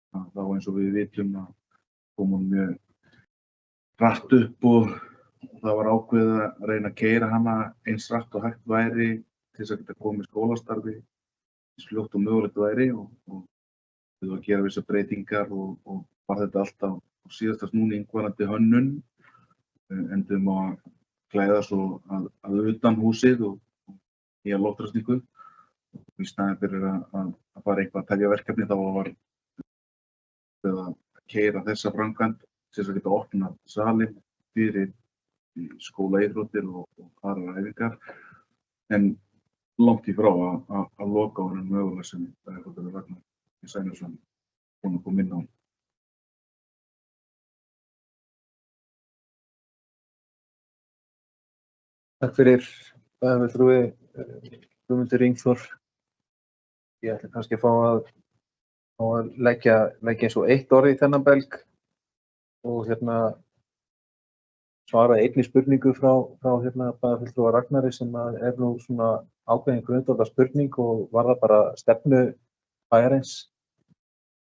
Þá eins og við vitum að kom hún mjög hratt upp og það var ákveðið að reyna að keyra hana eins hratt og hægt væri til þess að geta komið skólastarfi eins fljótt og mögulegt væri og við að gera vissar breytingar og var þetta allt á síðasta snúning varðandi hönnun, endum á að klæða svo að utan húsið og nýja loftræstingu. Í staðinn fyrir að fara eitthvað að tefja verkefni þá var að keyra þessa framkvæmd til þess að geta opnað salinn fyrir skólaíþróttir og aðrar æfingar, en langt í frá að loka honum mögulega sem Bæjarfótur Ragnar Sæmundsson búinn að koma inn á. Takk fyrir, bæjarfulltrúi Guðmundur Ingþór. Ég ætla kannski að fá að leggja eins og eitt orð í þennan belg og svara einni spurningu frá bæjarfulltrúa Ragnari sem er nú svona ákveðin grundvallar spurning og varðar bara stefnu bæjarins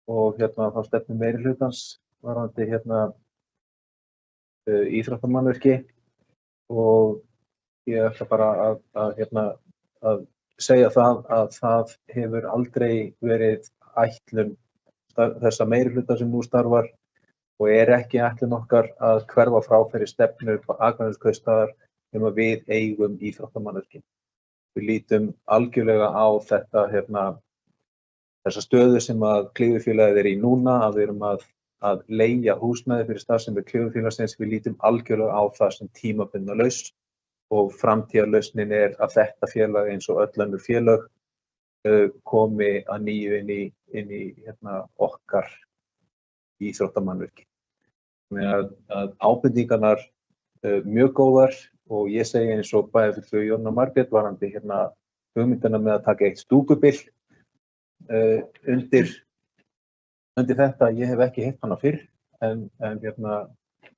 og þá stefnu meirihlutans varðandi íþróttamannvirki og ég ætla bara að segja það að það hefur aldrei verið ætlun þessa meirihluta sem nú starfar og er ekki ætlun okkar að hverfa frá fyrir stefnu Akraneskaupstaðar að við eigum íþróttamannvirki. Við lítum algjörlega á þessa stöðu sem að Klífurfélagið er í núna, að við erum að leigja húsnæði fyrir starfsemi Klífurfélagsins. Við lítum algjörlega á það sem tímabundna lausn og framtíðarlausnin er að þetta félag eins og öll önnur félög komi að nýju inn í okkar íþróttamannvirki. Þannig að ábendingarnar mjög góðar og ég segi eins og bæjarfulltrúi Jóna Margrét varðandi hugmyndina með að taka eitt stúkubil undir þetta. Ég hef ekki heyrt hana fyrr en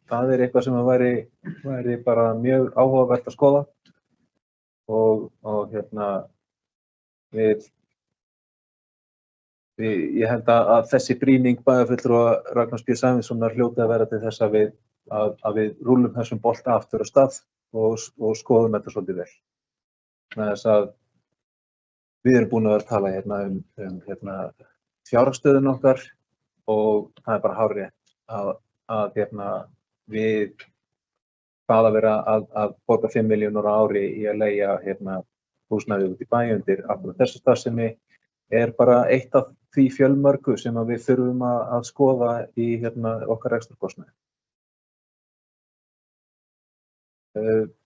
það er eitthvað sem væri bara mjög áhugavert að skoða og ég held að þessi brýning bæjarfulltrúa Ragnars B. Sæmundssonar hljóti að vera til þess að við rúllum þessum bolta aftur af stað og skoðum þetta svolítið vel. Með þess að við erum búin að tala um fjárhagsstöðuna okkar og það er bara hárrétt að við það að vera að borga 5 milljónir á ári í að leigja húsnæði út í bæ undir akkúrat þessa starfsemi er bara eitt af því fjölmörgu sem við þurfum að skoða í okkar rekstrarkostnaði.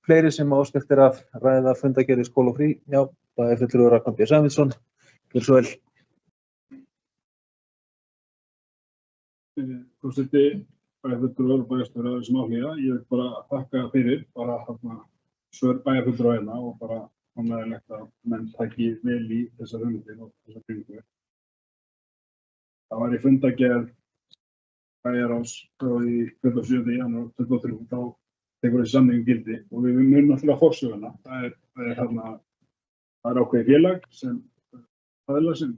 Fleiri sem óska eftir að ræða fundargerð í Skóla og Frí, já, það er fulltrúi Ragnar B. Sæmundsson. Gjörðu svo vel. Forseti, bæjarfulltrúar og bæjarstjórar sem áhuga, ég vil bara þakka fyrir svör bæjarfulltrúa og bara ánægjulegt að menn taki vel í þessar hugmyndir og þessar breytingar. Það var í fundargerð bæjarráðs frá í 27. janúar 2023, þá tekur þessi samningur gildi og við munum náttúrulega forsöguna. Það er ákveðið félag sem aðila sem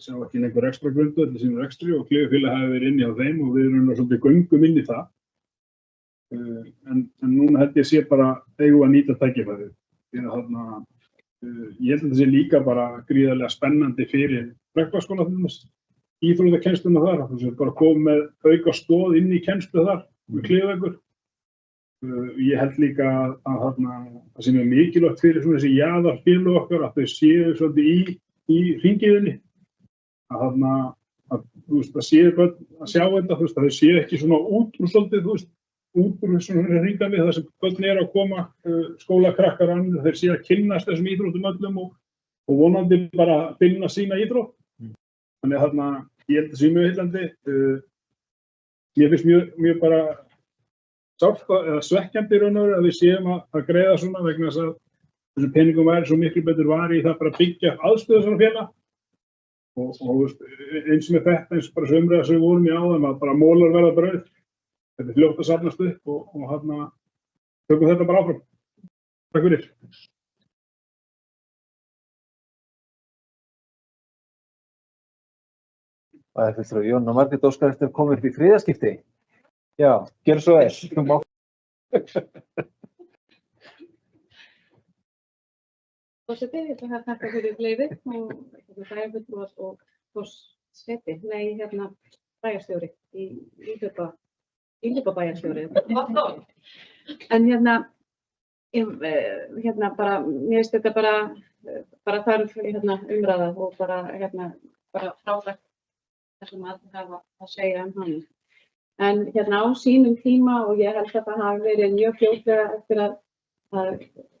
sjá ekki einhver ekstra grundvöll í sínu rekstri og Klífurfélag hafi verið inni á þeim og við erum svolítið göngum inn í það. En núna held ég sé bara eigum að nýta tækifærið. Ég held að það sé líka bara gríðarlega spennandi fyrir Brekkvarsskóla íþróttakennsluna þar, það er bara komið með auka stoð inn í kennslu þar með Klífurveikur. Ég held líka að það sem er mikilvægt fyrir þessi jaðarfélög okkar að þau séu svolítið í hringiðunni. Það séu börn að sjá þetta, að þau séu ekki svona út úr svolítið, út úr svona hringa við það sem börn er að koma, skólakrakkar annir, þeir séu að kynnast þessum íþróttum öllum og vonandi bara finna sína íþrótt. Þannig að ég held að það sé mjög heillandi. Mér finnst mjög bara sárt eða svekkjandi í raun og veru að við séum að greiða svona vegna þess að þessum peningum væri svo miklu betur varið í það bara að byggja aðstöðu svona félag. Og eins með þetta, eins bara sömrið sem við vorum í áðan, að bara mólar verða brauð. Þetta er fljótt að safnast upp og tökum þetta bara áfram. Takk fyrir. Bæjarfulltrúi Jóna Margrét óskar eftir að koma upp í þriðja. Já, gjörðu svo vel. Forseti, ég ætla að þakka fyrir leyfið og bæjarfulltrúar og Þórs Sveiti. Nei, bæjarstjóri í Íhlaupa bæjarstjóri. En bara, mér finnst þetta bara þarf umræða og bara frábært það sem allir hafa að segja hann. En á sínum tíma og ég held að það hafi verið mjög fljótlega eftir að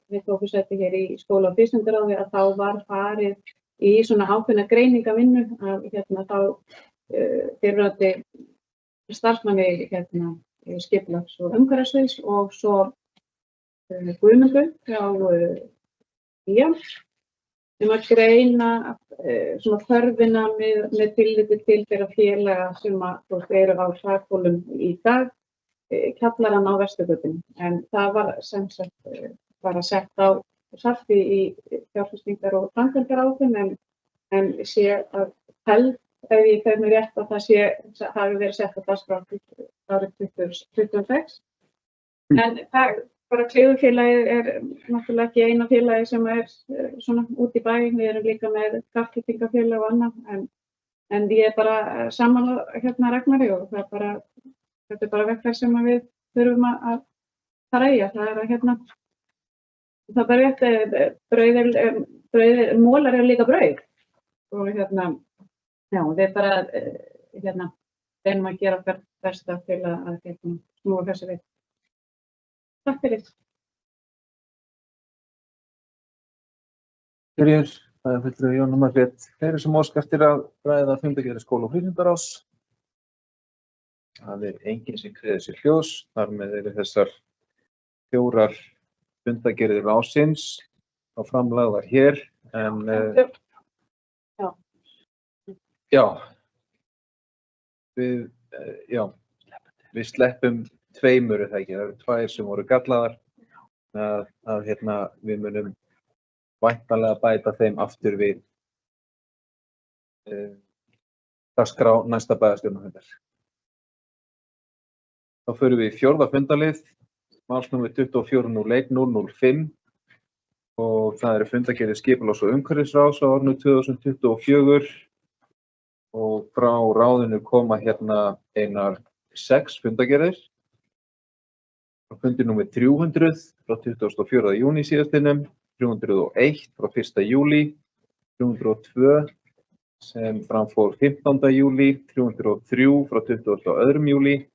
við tókum sæti hér í skóla- og frístundaráði að þá var farið í svona ákveðna greiningavinnu að þá fyrrverandi starfsmanni skipulags- og umhverfissviðs og svo Guðmundur hjá IA að greina svona þörfina með tilliti til þeirra félaga sem eru á hrakbólum í dag, kjallarann á Vesturgötunni. En það var sem sagt bara sett í fjárfestingar- og framkvæmdaáætlun en sé að held, ef ég fer mér rétt, að það hafi verið sett á dagskrá árið 2026. En bara Klifurfélagið er náttúrulega ekki eina félagi sem svona út í bæ. Við erum líka með Garðklippingafélag og annað. En ég bara sammála Ragnari og þetta er bara vegferð sem við þurfum að fara í. Það er bara rétt, molar eru líka brauð. Og við bara reynum að gera okkar besta til að snúa þessu við. Takk fyrir. Það fulltrúi Jóna Margrét. Þeir sem óska eftir að ræða fundargerðir skóla- og frístundaráðs. Það er enginn sem kveður sér hljóðs. Þar með eru þessar 4 fundargerðir ráðsins á framlagðar hér. En við sleppum 2 er það ekki. Það eru 2 sem voru gallaðar. Að við munum væntanlega bæta þeim aftur við dagskrá næsta bæjarstjórnarfundar. Þá förum við í 4. fundarlið, málsnúmer 24.01.005 og það eru fundargerðir skipulags- og umhverfisráðs á árinu 2024 og frá ráðinu koma einar 6 fundargerðir. Fundir númer 300 frá 24. júní síðastliðnum, 301 frá 1. júlí, 302 sem framfór 15. júlí, 303 frá 22. júlí,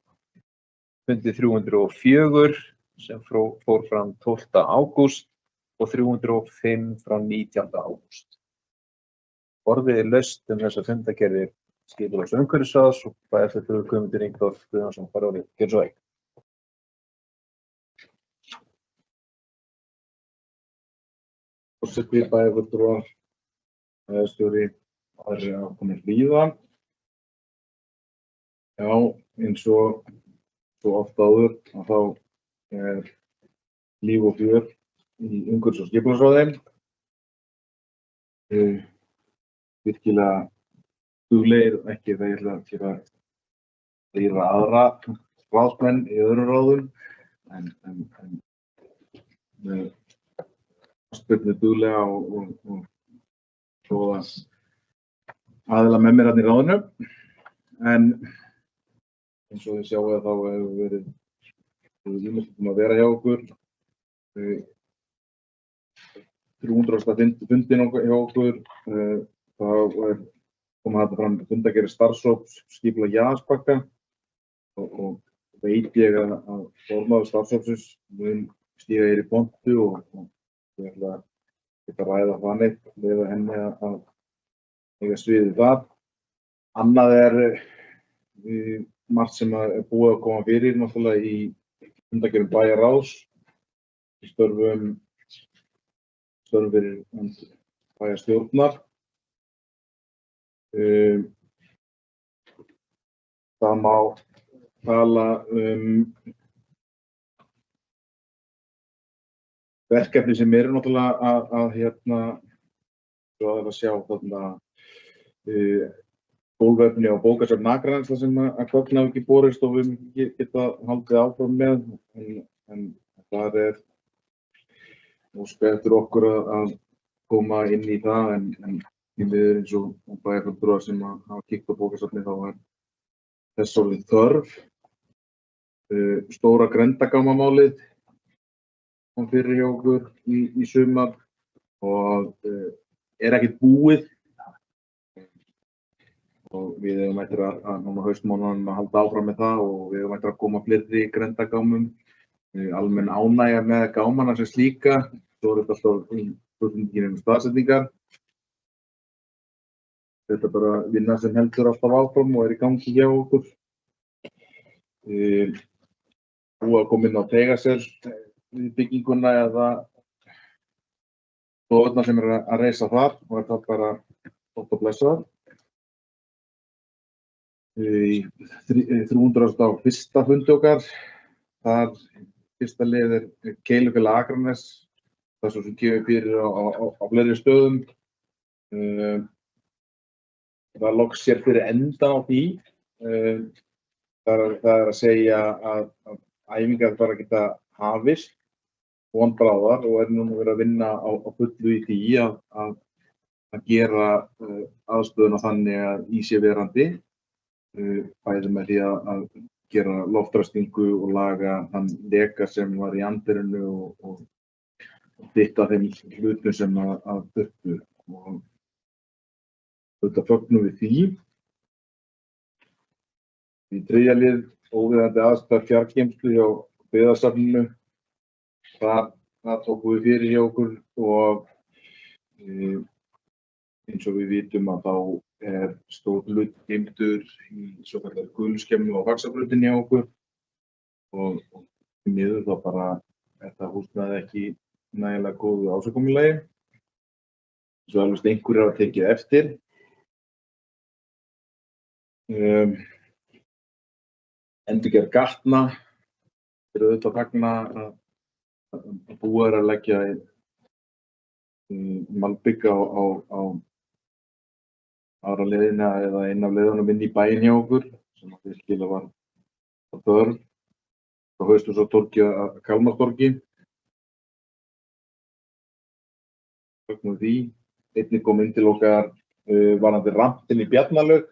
fundi 304 sem fór fram 12. ágúst og 305 frá 19. ágúst. Orðið er laust þessar fundargerðir skipulags- og umhverfisráðs og bæjarfulltrúi Guðmundur Ingþór Guðjónsson fær orðið. Gjörðu svo vel. Forseti, bæjarfulltrúar, bæjarstjóri, aðrir hafa komið víða. Já, eins og svo oft áður að þá er líf og fjör í umhverfis- og skipulagsráði. Virkilega duglegir, ekki það ég ætla að gera aðra ráðsmenn í öðrum ráðum, en með spurningu duglega og svo aðila með mér í ráðinu. En eins og þið sjáu þá hefur verið ýmislegt að vera hjá okkur. 300. fundin hjá okkur. Það kom fram fundargerðir starfshóps skipulag Jaðarsbakka og veit ég að formaður starfshópsins mun stíga hér í pontu og ég ætla að geta ræða þannig með henni að eiga sviðið það. Annað margt sem er búið að koma fyrir náttúrulega í fundargerðum bæjarráðs. Störfum fyrir bæjarstjórnar. Það má tala verkefni sem eru náttúrulega að sjá þarna gólfefni á bókasöfn Akraness þar sem að gögn hafa ekki borist og við geta haldið áfram með. En það óska eftir okkur að koma inn í það en í miður eins og bæjarfulltrúar sem hafa kíkt á bókasöfni þá þess orðið þörf. Stóra grendagámamálið kom fyrir hjá okkur í sumar og er ekkert búið. Og við eigum eftir að núna haustmánuðum að halda áfram með það og við eigum eftir að koma fleiri grendagámum. Almenn ánægja með gámana sem slíka. Svo er þetta alltaf spurningin staðsetningar. Þetta er bara vinna sem heldur alltaf áfram og er í gangi hjá okkur. Búið að koma inn á Tegasel við bygginguna eða stofurnar sem að reisa þar og er það bara gott að blessa. 301. fundi okkar, þar fyrsta lið er Keilufélag Akranes, það er svo sem kemur fyrir á fleiri stöðum. Það loks sér fyrir endan á því. Það er að segja að æfingar bara geta hafist von bráðar og er núna verið að vinna á fullu í því að gera aðstöðuna þannig að í sé verandi, bæði með því að gera loftræstingu og laga þann leka sem var í andirinu og dytta þeim hlutum sem að þurftu. Og þetta fögnum við því. Í þriðja lið óviðeigandi aðstæður fjargeymslu hjá Byggðasafninu. Það tókum við fyrir hjá okkur og eins og við vitum að þá er stór hluti geymdur í svokallaðri guluskemmu á Faxabrautinni hjá okkur og því miður þá bara þetta húsnæði ekki nægilega góðu ásigkomulagi. Svo alveg einhverjir hafa tekið eftir. Endurgerð gatna er auðvitað að fagna að búið er að leggja malbygg á aðra leiðina eða einn af leiðunum inn í bæinn hjá okkur sem að virkilega var þörf frá Haustúsatorgi að Kalmarstorgi. Fögnum því. Einnig kom inn til okkar varðandi rampinn í Bjarnalaug.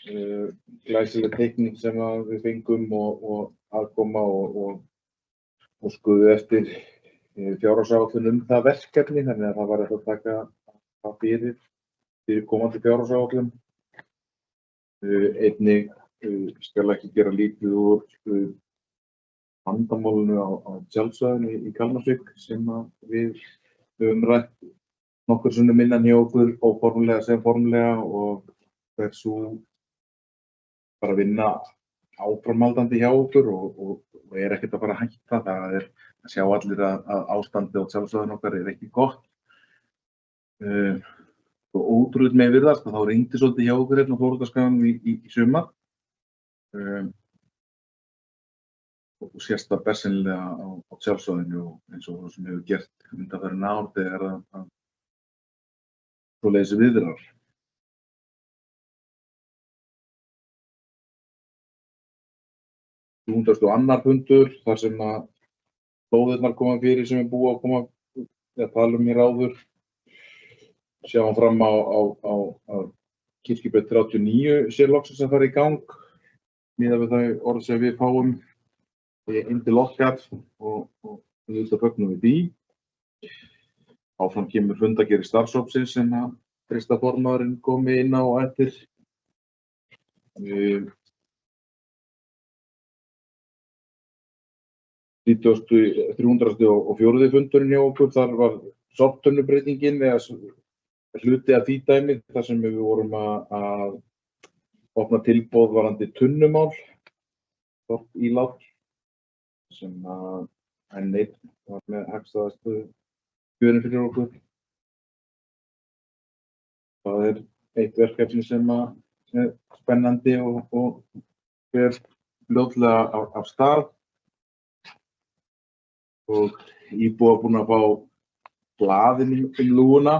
Glæsileg teikning sem við fengum og aðkoma og skoðu eftir fjárhagsáætlun það verkefni, þannig að það var að taka það fyrir komandi fjárhagsáætlun. Einnig skal ekki gera lítið úr vandamálinu á tjaldsvæðinu í Kalmarsvík sem við höfum rætt nokkur sinnum innan hjá okkur óformlega sem formlega og hversu bara vinna áframhaldandi hjá okkur og er ekkert að fara að hætta. Það er að sjá allir að ástandið á tjaldsvæðinu okkar er ekki gott. Og ótrúlega með virðast að þá reyndi svolítið hjá okkur hérna á Þóroddarskaganum í sumar. Og sést það bersýnilega á tjaldsvæðinu og eins og það sem hefur gert undanfarin ár þegar að svoleiðis viðrar. Annar fundur þar sem að lóðirnar koma fyrir sem er búið að koma að tala hér áður. Sjáum fram á Kirkjubraut 39 sé loksins að fara í gang miðað við þau orð sem við fáum inn til okkar og við fögnum við því. Áfram kemur fundargerð starfshópsins sem að fyrsta formaðurinn komi inn á eftir. 304. fundurinn hjá okkur, þar var sorptunnubreytingin eða hluti af því dæmi þar sem við vorum að opna tilboð varðandi tunnumál, sorpílát, sem að N1 var með hagstæðastu kjörin fyrir okkur. Það er eitt verkefni sem er spennandi og fer fljótlega af stað. Og íbúar búin að fá blaðin lúguna.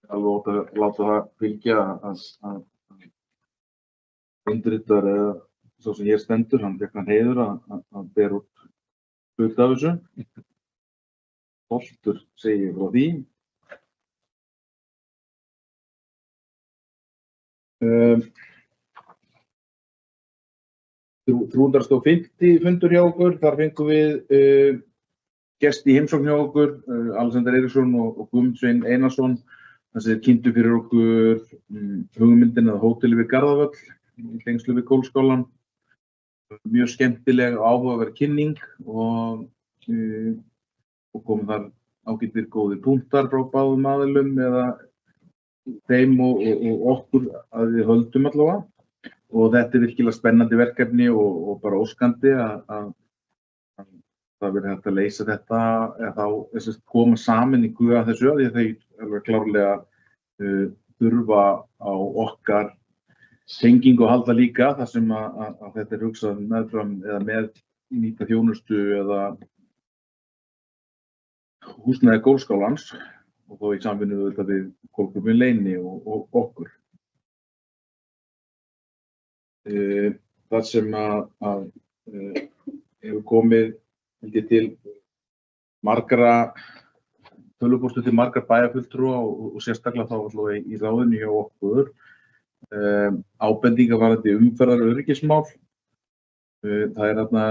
Alveg ótt að láta það fylgja að undirritar eða svo sem hér stendur, hann fékk hann heiður að bera út hluta af þessu. Holtur segir frá því. 350 fundur hjá okkur. Þar fengum við gesti í heimsókn hjá okkur, Alexander Eiríksson og Guðmundur Sveinn Einarsson. Þeir kynntu fyrir okkur hugmyndina að hóteli við Garðavöll í tengslu við Kólaskálann. Mjög skemmtileg og áhugaverð kynning og komu þar ágætir góðir punktar frá báðum aðilum eða þeim og okkur að við höldum allavega. Og þetta virkilega spennandi verkefni og bara óskandi að það verður hægt að leysa þetta eða þá koma saman í guða þessu því að þeir alveg klárlega þurfa á okkar tengingu að halda líka þar sem að þetta hugsað meðfram eða með nýta þjónustu eða húsnæði Kólaskálans og þó í samvinnu við Kólaklúbbinn Leyni og okkur. Það sem að hefur komið til margra tölvupóstum til margra bæjarfulltrúa og sérstaklega þá í ráðinu hjá okkur. Ábendingar varðandi umferðaröryggismál. Það er þarna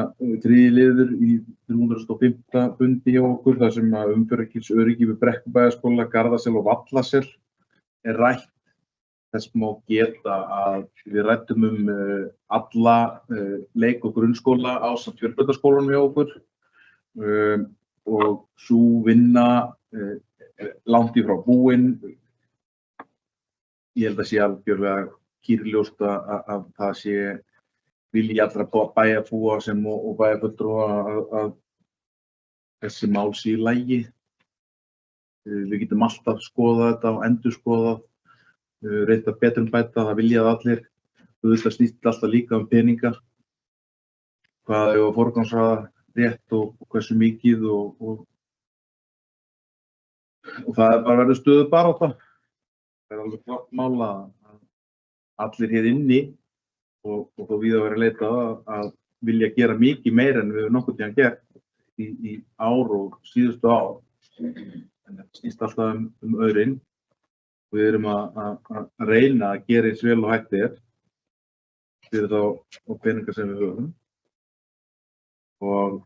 3. liður í 305. fundi hjá okkur þar sem að umferðaröryggi við Brekkubæjarskóla, Garðasel og Vallasel er rætt. Þess má geta að við ræddum alla leik- og grunnskóla ásamt fjölbrautaskólanum hjá okkur og sú vinna langt í frá búin. Ég held að sé algjörlega kýrljóst að það sé vilji allra bæjarbúa sem og bæjarfulltrúa að þessi mál sé í lagi. Við getum alltaf skoðað þetta og endurskoðað, reynda betrumbæta, það vilja allir. Auðvitað snýst alltaf líka peninga. Hvað er að forgangsraða rétt og hversu mikið og það er bara verið stöðu barátta. Það er alveg klart mál að allir hér inni og þó víða verið leitað að vilja gera mikið meira en við höfum nokkurn tímann gert í ár og síðustu ár. En þetta snýst alltaf aurinn. Við erum að reyna að gera eins vel og hægt fyrir þá peninga sem við höfum. Og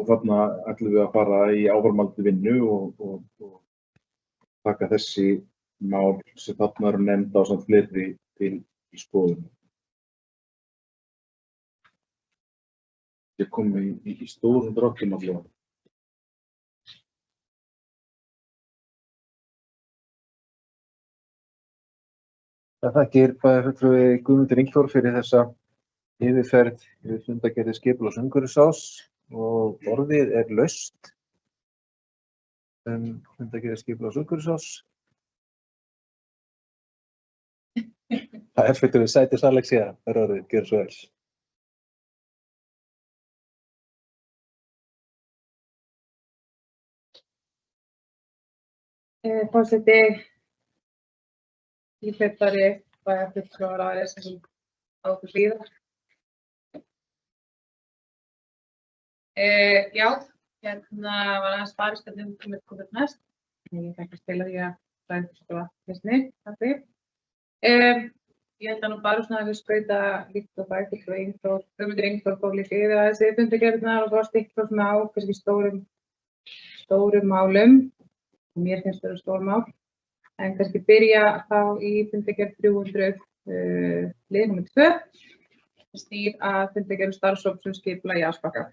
þarna ætlum við að fara í áframhaldandi vinnu og taka þessi mál sem þarna eru nefnd ásamt fleiri til í skoðun. Ég kom í stórum dráttum allavega. Það þakkir bæjarfulltrúi Guðmundur Ingþór fyrir þessa yfirferð yfir fundargerðir skipulags- og umhverfisráðs og orðið er laust fundargerðir skipulags- og umhverfisráðs. Bæjarfulltrúi Sædís Alexía er orðið, gjörðu svo vel. Forseti, íhleypari bæjarfulltrúar sem á okkur hlýða. Já, hérna var aðeins barist að komið næst. Ég þekkast til að því að bæjarfulltrúa fyrstni, takk. Ég held að nú bara svona að við skauta líkt og bæjarfulltrúi Guðmundur Ingþór fór líka yfir að þessi fundargerðirnar og bara stikla svona á kannski stórum málum. Mér finnst það stór mál. En kannski byrja þá í fundargerð 300 lið nr. 2 sem snýr að fundargerð starfshóps skipulagi í Ásbakka.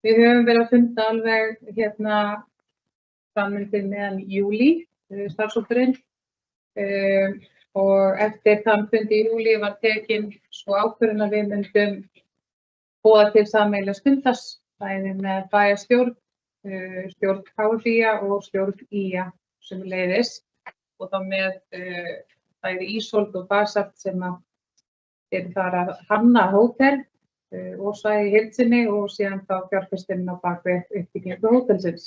Við höfum verið að funda alveg hérna framöndir meðan júlí, starfshópurinn, og eftir þann fund í júlí var tekin svo ákvörðun að við myndum boða til sameiginlegs fundar, bæði með bæjarstjórn, stjórn KFÍA og stjórn ÍA sömuleiðis og þá með bæði Ísold og Basalt sem eru þar að hanna hótel og svæði í heild sinni og síðan þá fjárfestirinn á bakvið uppbyggingu hótelsins.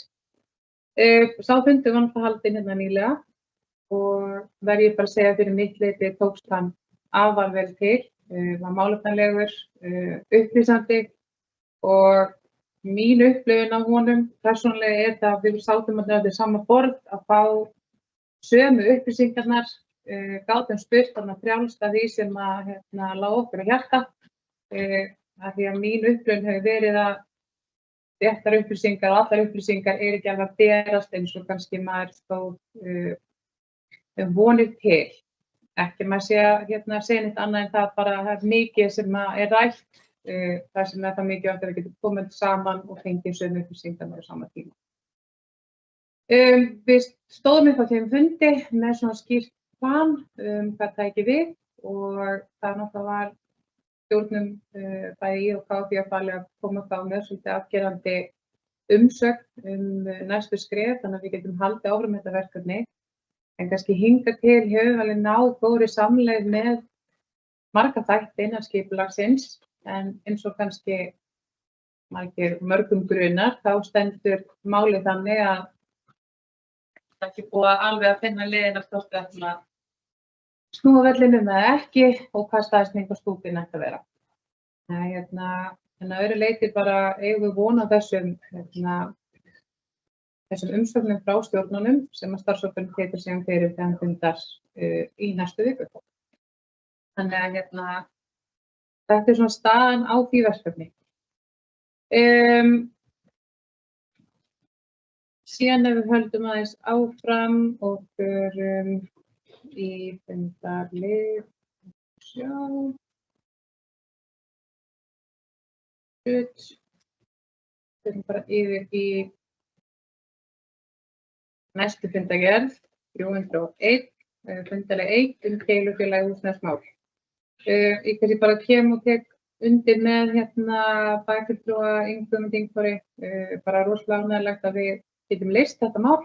Sá fundur var náttúrulega haldinn hérna nýlega og verð ég bara að segja fyrir mitt leyti tókst hann afar vel til, var málefnalegur, upplýsandi og mín upplifun af honum persónulega er það að við sátum að þetta sama borð að fá sömu upplýsingarnar gátum spurt þarna frjálst af því sem að lá okkur á hjarta. Af því að mín upplifun hefur verið að réttar upplýsingar og allar upplýsingar ekki alveg að berast eins og kannski maður stóð vonir til. Ekki maður sé að segja neitt annað en það bara það er mikið sem rætt, þar sem það mikið að við getum komið saman og fengið sömu upplýsingarnar á sama tíma. Við stóðum upp á þeim fundi með svona skýrt plan hvað tæki við og það náttúrulega var stjórnum bæði og KFÍ falið að koma þá með svolítið afgerandi umsögn næstu skref þannig að við getum haldið áfram þetta verkefni. En kannski hingað til höfum við alveg náð góðri samleið með marga þætti innan skipulagsins en eins og kannski mörgum grunar þá stendur málið þannig að það ekki búið alveg að finna leiðina hvort við ætlum að snúa vellinum eða ekki og hvað staðsetning á stúpinn ætti að vera. En að öðru leyti bara eigum við von á þessum umsögnum frá stjórnunum sem að starfshópurinn tekur síðan fyrir þegar hann fundar í næstu viku. Þannig að þetta svona staðan á því verkefni. Síðan ef við höldum aðeins áfram og förum í fundarlið, förum bara yfir í næstu fundargerð, 301, fundarlið 1 deilufélagi húsnæðismál. Ég kannski bara kem og tek undir með bæjarfulltrúa Guðmundi Ingþóri, bara rosalega ánægjulegt að við getum leyst þetta mál.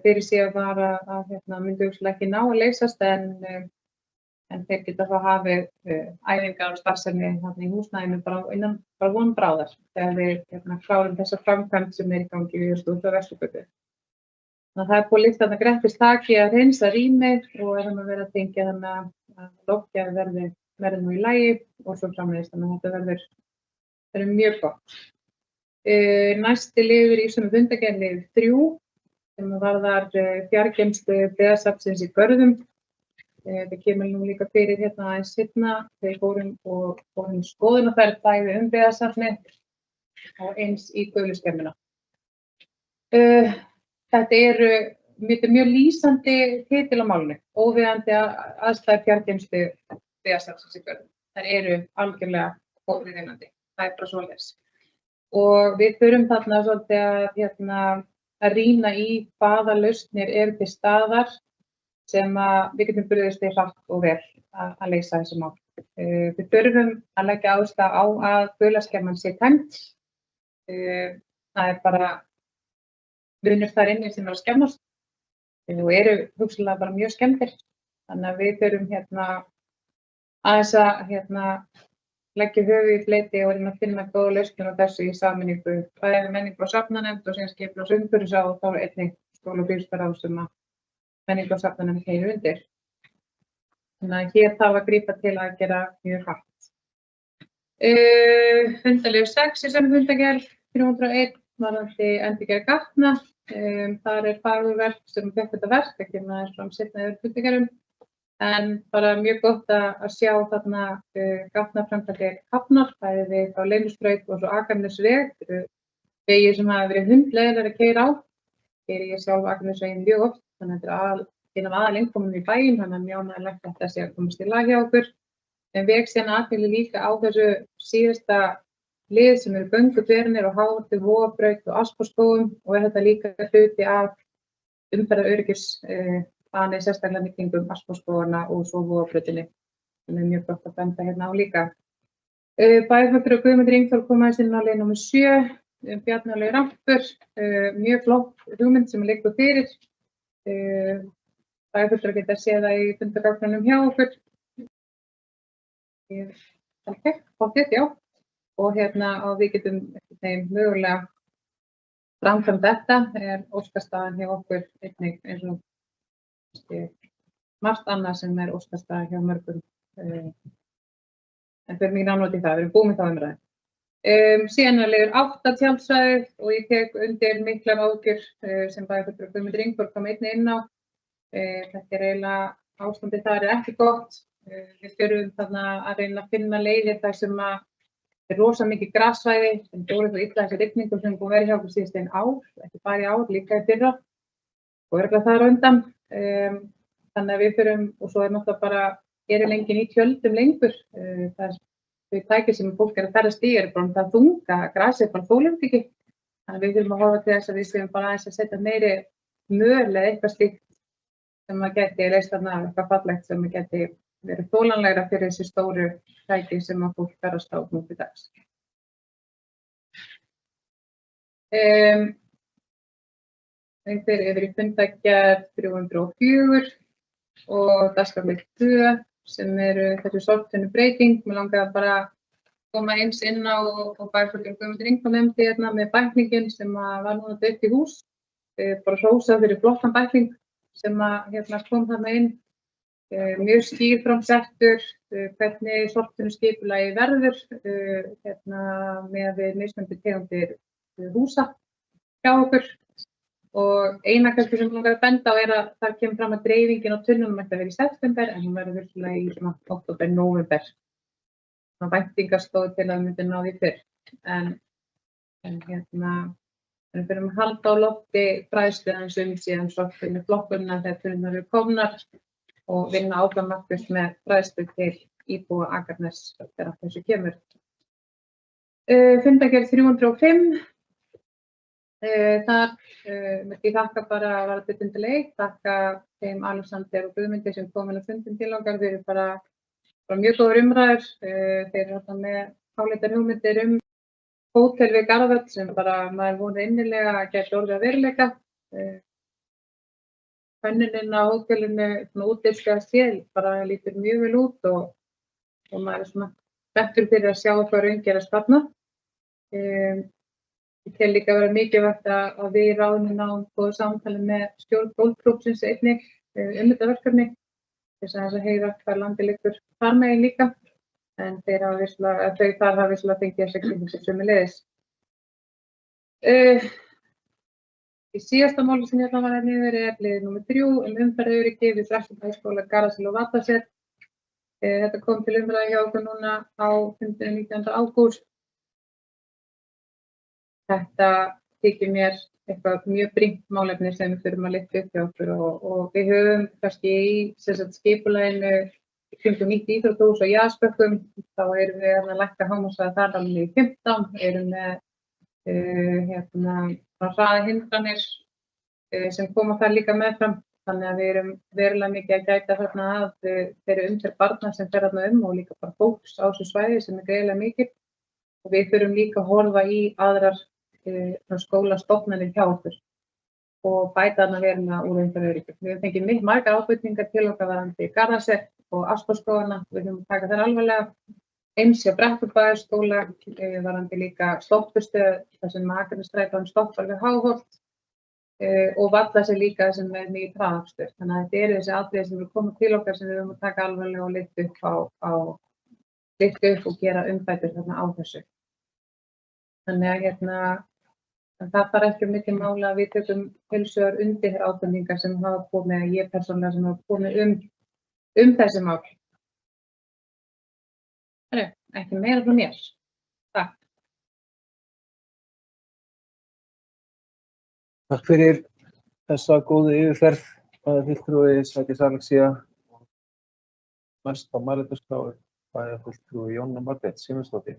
Fyrir síðan var að myndi hugsanlega ekki ná að leysast en þeir geta þá hafið æfingar og starfsemi í húsnæðinu bara von bráðar þegar við klárum þessa framkvæmd sem í gangi við Stúdíó Vesturgötu. Þannig að það búið lyft þarna grettistaki að hreinsa rýmið og verið að tengja að loftgæði verði nú í lagi og svo framvegis, þannig að þetta verður mjög gott. Næsti liður í sömu fundargerð liður 3 sem varðar fjargeymslu byggðasafnsins í Görðum. Það kemur nú líka fyrir aðeins seinna þegar við fórum skoðunarferð bæði byggðasafnið og eins í Guðlaugskemmuna. Þetta mjög lýsandi titil á málinu, óviðandi aðstæður fjargeymslu byggðasafnsins í Görðum. Þær eru algjörlega óviðunandi, það er bara svoleiðis. Og við þurfum þarna svolítið að rýna í hvaða lausnir eru til staðar sem við getum brugðist við hratt og vel að leysa þessi mál. Við þurfum að leggja áherslu á að Guðlaugskemman sé tæmd. Það er bara vinur þar inni sem eru að skemmast og eru hugsanlega bara mjög skemmtir. Þannig að við þurfum aðeins að leggja höfuðið í fleti og reyna að finna góða lausnir á þessu í sameiningu bæði menningu og safnanefnd og síðan skipulags- og umhverfisráð og þá einnig skóla- og bílstjóraráð sem að menningu og safnanefnd heyrir undir. Þannig að hér þarf að grípa til að gera mjög hratt. Fundarliður 6 í sömu fundargerð, 301 varðandi endurgerð gatna. Þar er fagurverk sem fékk þetta verk, ekki maður fram seinna yfir fundargerðum. En bara mjög gott að sjá þarna gatnaframkvæmdir hafnar, bæði við á Leynisbraut og svo Akranesveg, vegir sem hafa verið hundleiðilegir að keyra á. Keyri ég sjálf Akranesveginn mjög oft, þannig að þetta er einn af aðalinnkomum í bæinn, þannig að mjög ánægjulegt að þetta sé að komast í lag hjá okkur. En vek síðan athygli líka á þessu síðasta lið sem eru gönguförinir og Háholti, Vogabraut og Aspárskógum og er þetta líka hluti af umferðaröryggisplani sérstaklega í kringum Aspárskógana og svo Vogabrautinni sem er mjög gott að benda hérna á líka. Bæjarfulltrúi Guðmundur Ingþór kom aðeins inn á leið nr. 7, Bjarnarlegu rampur, mjög flott hugmynd sem liggur fyrir. Bæjarfulltrúi geta séð það í fundargögnunum hjá okkur. Pottþétt, já. Og og við getum mögulega framkvæmt þetta er óskastaðan hjá okkur einnig eins og margt annað sem er óskastaðan hjá mörgum. En fyrir mig náttúrulega það, við erum búin með þá umræðu. Síðan er liður 8 tjaldsvæðið og ég tek undir miklar áhyggjur sem bæjarfulltrúi Guðmundur Ingþór kom einnig inn á. Þetta er eiginlega, ástandið þar er ekki gott. Við þurfum þarna að reyna að finna leiðir þar sem að er rosa mikið grassvæði, sem dórið og illa þessi rigningum sem búið að vera hjá okkur síðastliðin ár, ekki bara í ár, líka í fyrra og örugglega þar á undan. Þannig að við þurfum, og svo er náttúrulega bara, lengin í tjöldum lengur. Þau tæki sem fólk er að ferðast í eru bara það þunga, grasið er bara þolandi ekki. Þannig að við þurfum að horfa til þess að við séum bara aðeins að setja meiri möl eða eitthvað slíkt sem að geti leyst þarna eitthvað fallegt sem að geti verið þolanlegra fyrir þessi stóru tæki sem að fólk ferðast á nú til dags. Þeim fer yfir í fundargerð 304 og dagskrárlið 2 sem eru þessi sortinu breyting. Mér langaði bara að koma eins inn á og bæjarstjórinn Guðmundur Ingvar nefndi hérna með bæklingin sem að var núna dautt í hús. Bara hrósa fyrir flottan bækling sem að kom þarna inn. Mjög skýrframsettur, hvernig sortinu skipulagi verður með við mismunandi tegundir húsa hjá okkur. Og eina kannski sem ég langaði að benda á er að þar kemur fram að dreifingin á tunnunum ætti að vera í september en hún verður virkilega í svona október, nóvember. Væntingar stóðu til að við myndum ná því fyrr. En við þurfum að halda á lofti fræðslu aðeins síðan sortinu flokkunna þegar tunnurnar eru komnar og vinna áfram markvisst með fræðslu til íbúa Akraness þegar þessu kemur. Fundargerð 305. Þar myndi ég þakka bara að vera byrjundileg, þakka þeim Alexander og Guðmundi sem komin að fundin til okkar. Þeir eru bara mjög góður umræður. Þeir eru þarna með háleitar hugmyndir hótel við Garðvöll sem bara maður vonið innilega að geta orðið að veruleika. Hönnunin á hótelinu útliðskast hér bara lítur mjög vel út og maður er svona spenntur fyrir að sjá hvað raungerast þarna. Ég tel líka vera mikilvægt að við ráðum náum góðu samtali með stjórn Golfklúbbsins einnig þetta verkefni þess að heyra hvað landi liggur þar megin líka en þau þar hafa visslega fengið þess að kynna sér sömuleiðis. Í síðasta máli sem ég ætla að fara niður er liður númer 3 umferðaröryggi við Þrastardalsskóla, Garðarsel og Vattarset. Þetta kom til umræðu hjá okkur núna á fundinum 19. ágúst. Þetta þykir mér eitthvað mjög brýnt málefni sem við þurfum að lyfta upp hjá okkur og við höfum kannski í skipulaginu kringum nýtt íþróttahús á Jaðarsbökkum, þá erum við að lækka hámarkshraða þar alveg í 15, erum með hraðahindranir sem koma þar líka meðfram, þannig að við erum verulega mikið að gæta þarna að þeirri umferð barna sem fer þarna og líka bara fólks á þessu svæði sem er greiðlega mikið og við þurfum líka að horfa í aðrar skólastofnanir hjá okkur og bæta þarna verulega úr umferðaröryggi. Við höfum fengið margar ábendingar til okkar varðandi Garðarsel og Ásbúðarskógana, við höfum taka þær alvarlega. Eins hjá Brekkubæjarskóla varðandi líka stoppustöð þar sem Akranessstrætóinn stoppar við Háholt og Vattarset líka sem er mikið hraðakstur. Þannig að þetta eru þessi atriði sem eru komið til okkar sem við höfum að taka alvarlega og lyfta upp og gera umbætur þarna á þessu. Þannig að það þarf ekki mikið mála að við tökum heilsugar undir þær ábendingar sem hafa komið, ég persónulega sem hafa komið þessi mál. Ekki meira frá mér. Takk. Takk fyrir þessa góðu yfirferð, bæjarfulltrúi Sædís Alexía og næst á mælendaskrá bæjarfulltrúi Jóna Margrét Sigmundsdóttir.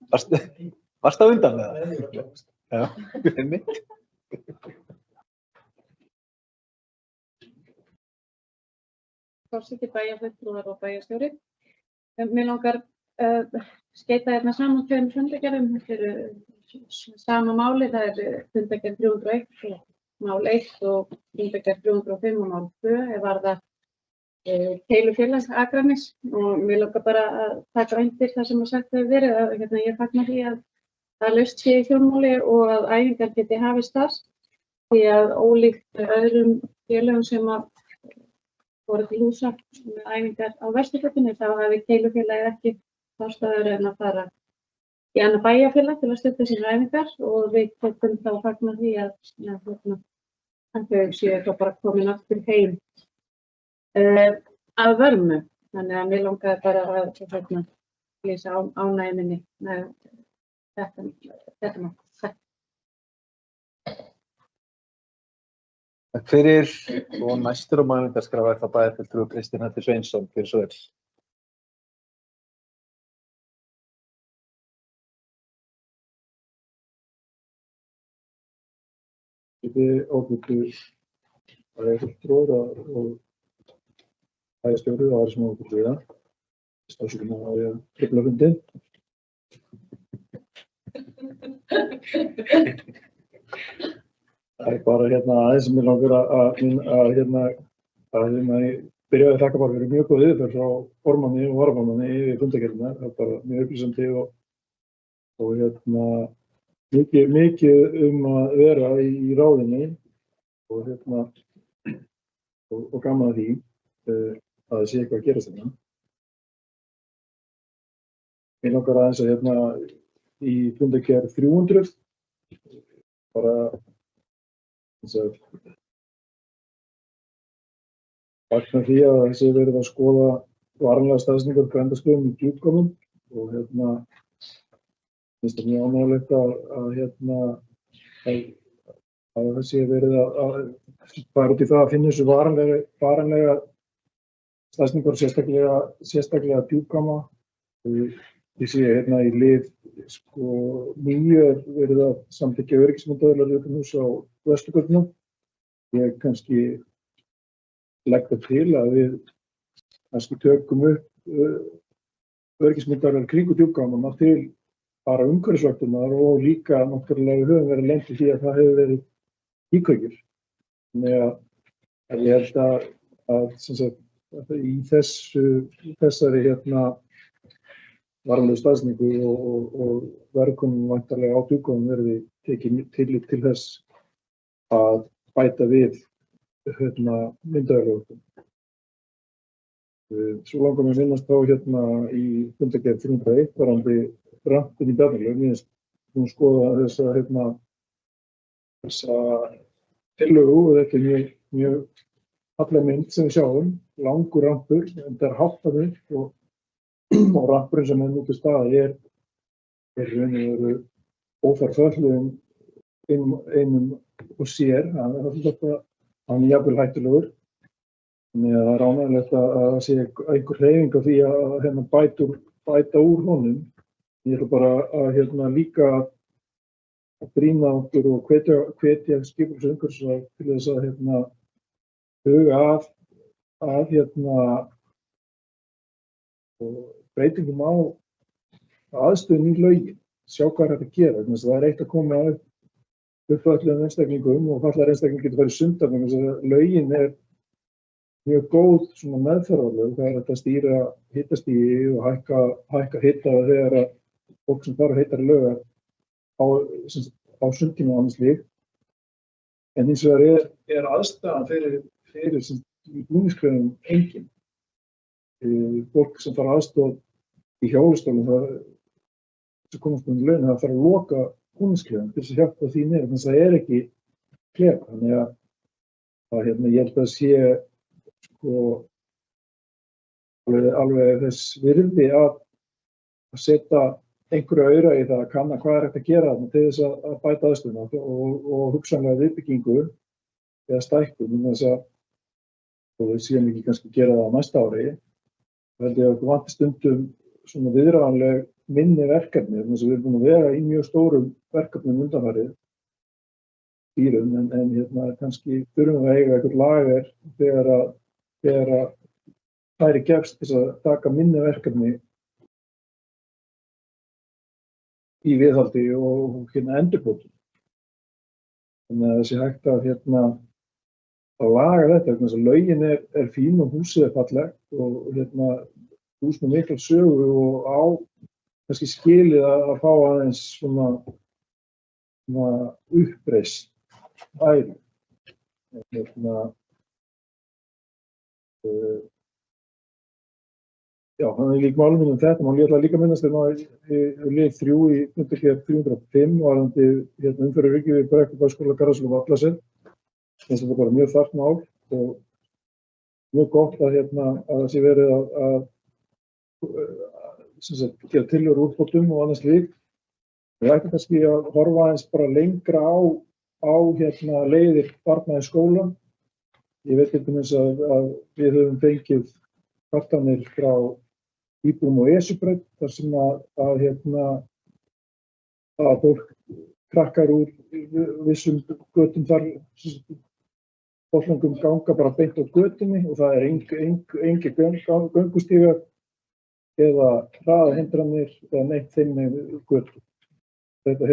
Varstu á undan með það? Já, einmitt. Forseti bæjarfulltrúar og bæjarstjóri. Mér langar skeyta hérna saman tveimur fundargerðum. Þetta eru sama máli, það er fundargerð 301 mál 1 og fundargerð 305 og mál 2 varða Keilufélags Akraness og mér langar bara að taka undir það sem sagt hefur verið að ég fagna því að það laust sé í þjóðmáli og að æfingar geti hafist þar því að ólíkt öðrum félögum sem að voru til húsa með æfingar á Vesturfjörðinni þá hafi Keilufélagið ekki ástæður en að fara í annað bæjarfélag til að stunda sínar æfingar og við tókum þá fagna því að þau séu þá bara komin aftur heim að vörmu. Þannig að mér langaði bara að lýsa ánægju minni með þetta mál. Takk fyrir og næstur á mælendaskrá það bæjarfulltrúi Kristinn Hættir Sveinsson, fyrir svo vel. Við ákvöldu bæjarfulltrúar og bæjarstjóri og aðrir sem ákvöldu við það. Stafsökum að ég trufla fundinn. Það bara aðeins sem ég langar að byrja að þakka bara fyrir mjög góð yfirferð frá formanni og varaformanni yfir fundargerðina. Það bara mjög upplýsandi og mikið að vera í ráðinni og gaman að því að það sé eitthvað að gerast þarna. Mér langar aðeins að í fundargerð 300 bara fagna því að það sé verið að skoða varanlegar staðsetningar grenndarstöðum í Djúpgámum og finnst það mjög ánægjulegt að það sé verið að fara út í það að finna þessu varanlega staðsetningar sérstaklega Djúpgáma. Ég sé í lið 9 verið að samþykkja öryggismyndavélar utan húss á Vesturgötunum. Ég kannski legg það til að við kannski tökum upp öryggismyndavélar kringum Djúpgámana til bara umhverfisvaktunar og líka náttúrulega við höfum verið lent í því að það hefur verið íkveikjur. Þannig að ég held að í þessari varanlegu staðsetningu og verðkönnun væntanlega á Djúpgámum verði tekið tillit til þess að bæta við myndavélarvöktun. Svo langar mér að minnast þá í fundargerð 301 varðandi rampinn í Bjarnarlaug. Mér finnst hún skoða þessa tillögu og þetta er mjög falleg mynd sem við sjáum, langur rampur, en það er háttað upp og rampurinn sem nú til staðar er raun og veru óþarf föllum einum og sér, hann er jafnvel hættulegur. Þannig að það er ánægjulegt að það sé einhver hreyfing á því að bæta úr honum. Ég ætla bara að líka að brýna okkur og hvetja skipulags- og umhverfisráð til þess að huga að breytingum á aðstöðum í lögin, sjá hvað er hægt að gera. Það er eitt að koma upp fötluðum einstaklingum og fatlaðir einstaklingar getur farið í sundar vegna þess að lögin er mjög góð meðferðarlög. Það er hægt að stýra hitastigi og hækka hita þegar fólk sem fara heitari lög á sundtíma og annað slíkt. En hins vegar er aðstæðan fyrir búningsklefum engin. Fólk sem fara aðstoð í hjólastólum sem komast með laun, það þarf að loka búningsklefum til þess að hjálpa því niður, þannig að það er ekki klef. Þannig að ég held að sé alveg þess virði að setja einhverja aura í það að kanna hvað er hægt að gera til þess að bæta aðstöðuna og hugsanlega viðbyggingu eða stækkun, þess að við séum ekki kannski gera það á næsta ári. Það held ég að okkur vanti stundum viðráðanleg minni verkefni, þess að við erum búin að vera í mjög stórum verkefnum undanfarið en kannski þurfum við að eiga eitthvað lager þegar færi gefst til að taka minni verkefni í viðhaldi og endurbótum. Þannig að það sé hægt að laga þetta, þess að lögin er fín og húsið er fallegt og hús með mikla sögu og á kannski skilið að fá aðeins uppreist æru. Já, þannig líka málum um þetta, ég ætla líka að minnast lið 3 í fundargerð 305 varðandi umferðaröryggi við Brekkubæjarskóla, Garðaskóla og Vatnasel. Finnst þetta bara mjög þarft mál og mjög gott að það sé verið að gera tillögur úrbótum og annað slíkt. Við ættum kannski að horfa aðeins bara lengra á leiðir barna í skólann. Ég veit til dæmis að við höfum fengið kvartanir frá íbúum og Esjubraut þar sem að fólk krakkar úr vissum götum þar fólkningum ganga bara beint á götunni og það engi göngustígar eða hraðahindranir eða neitt þeim með götu. Þetta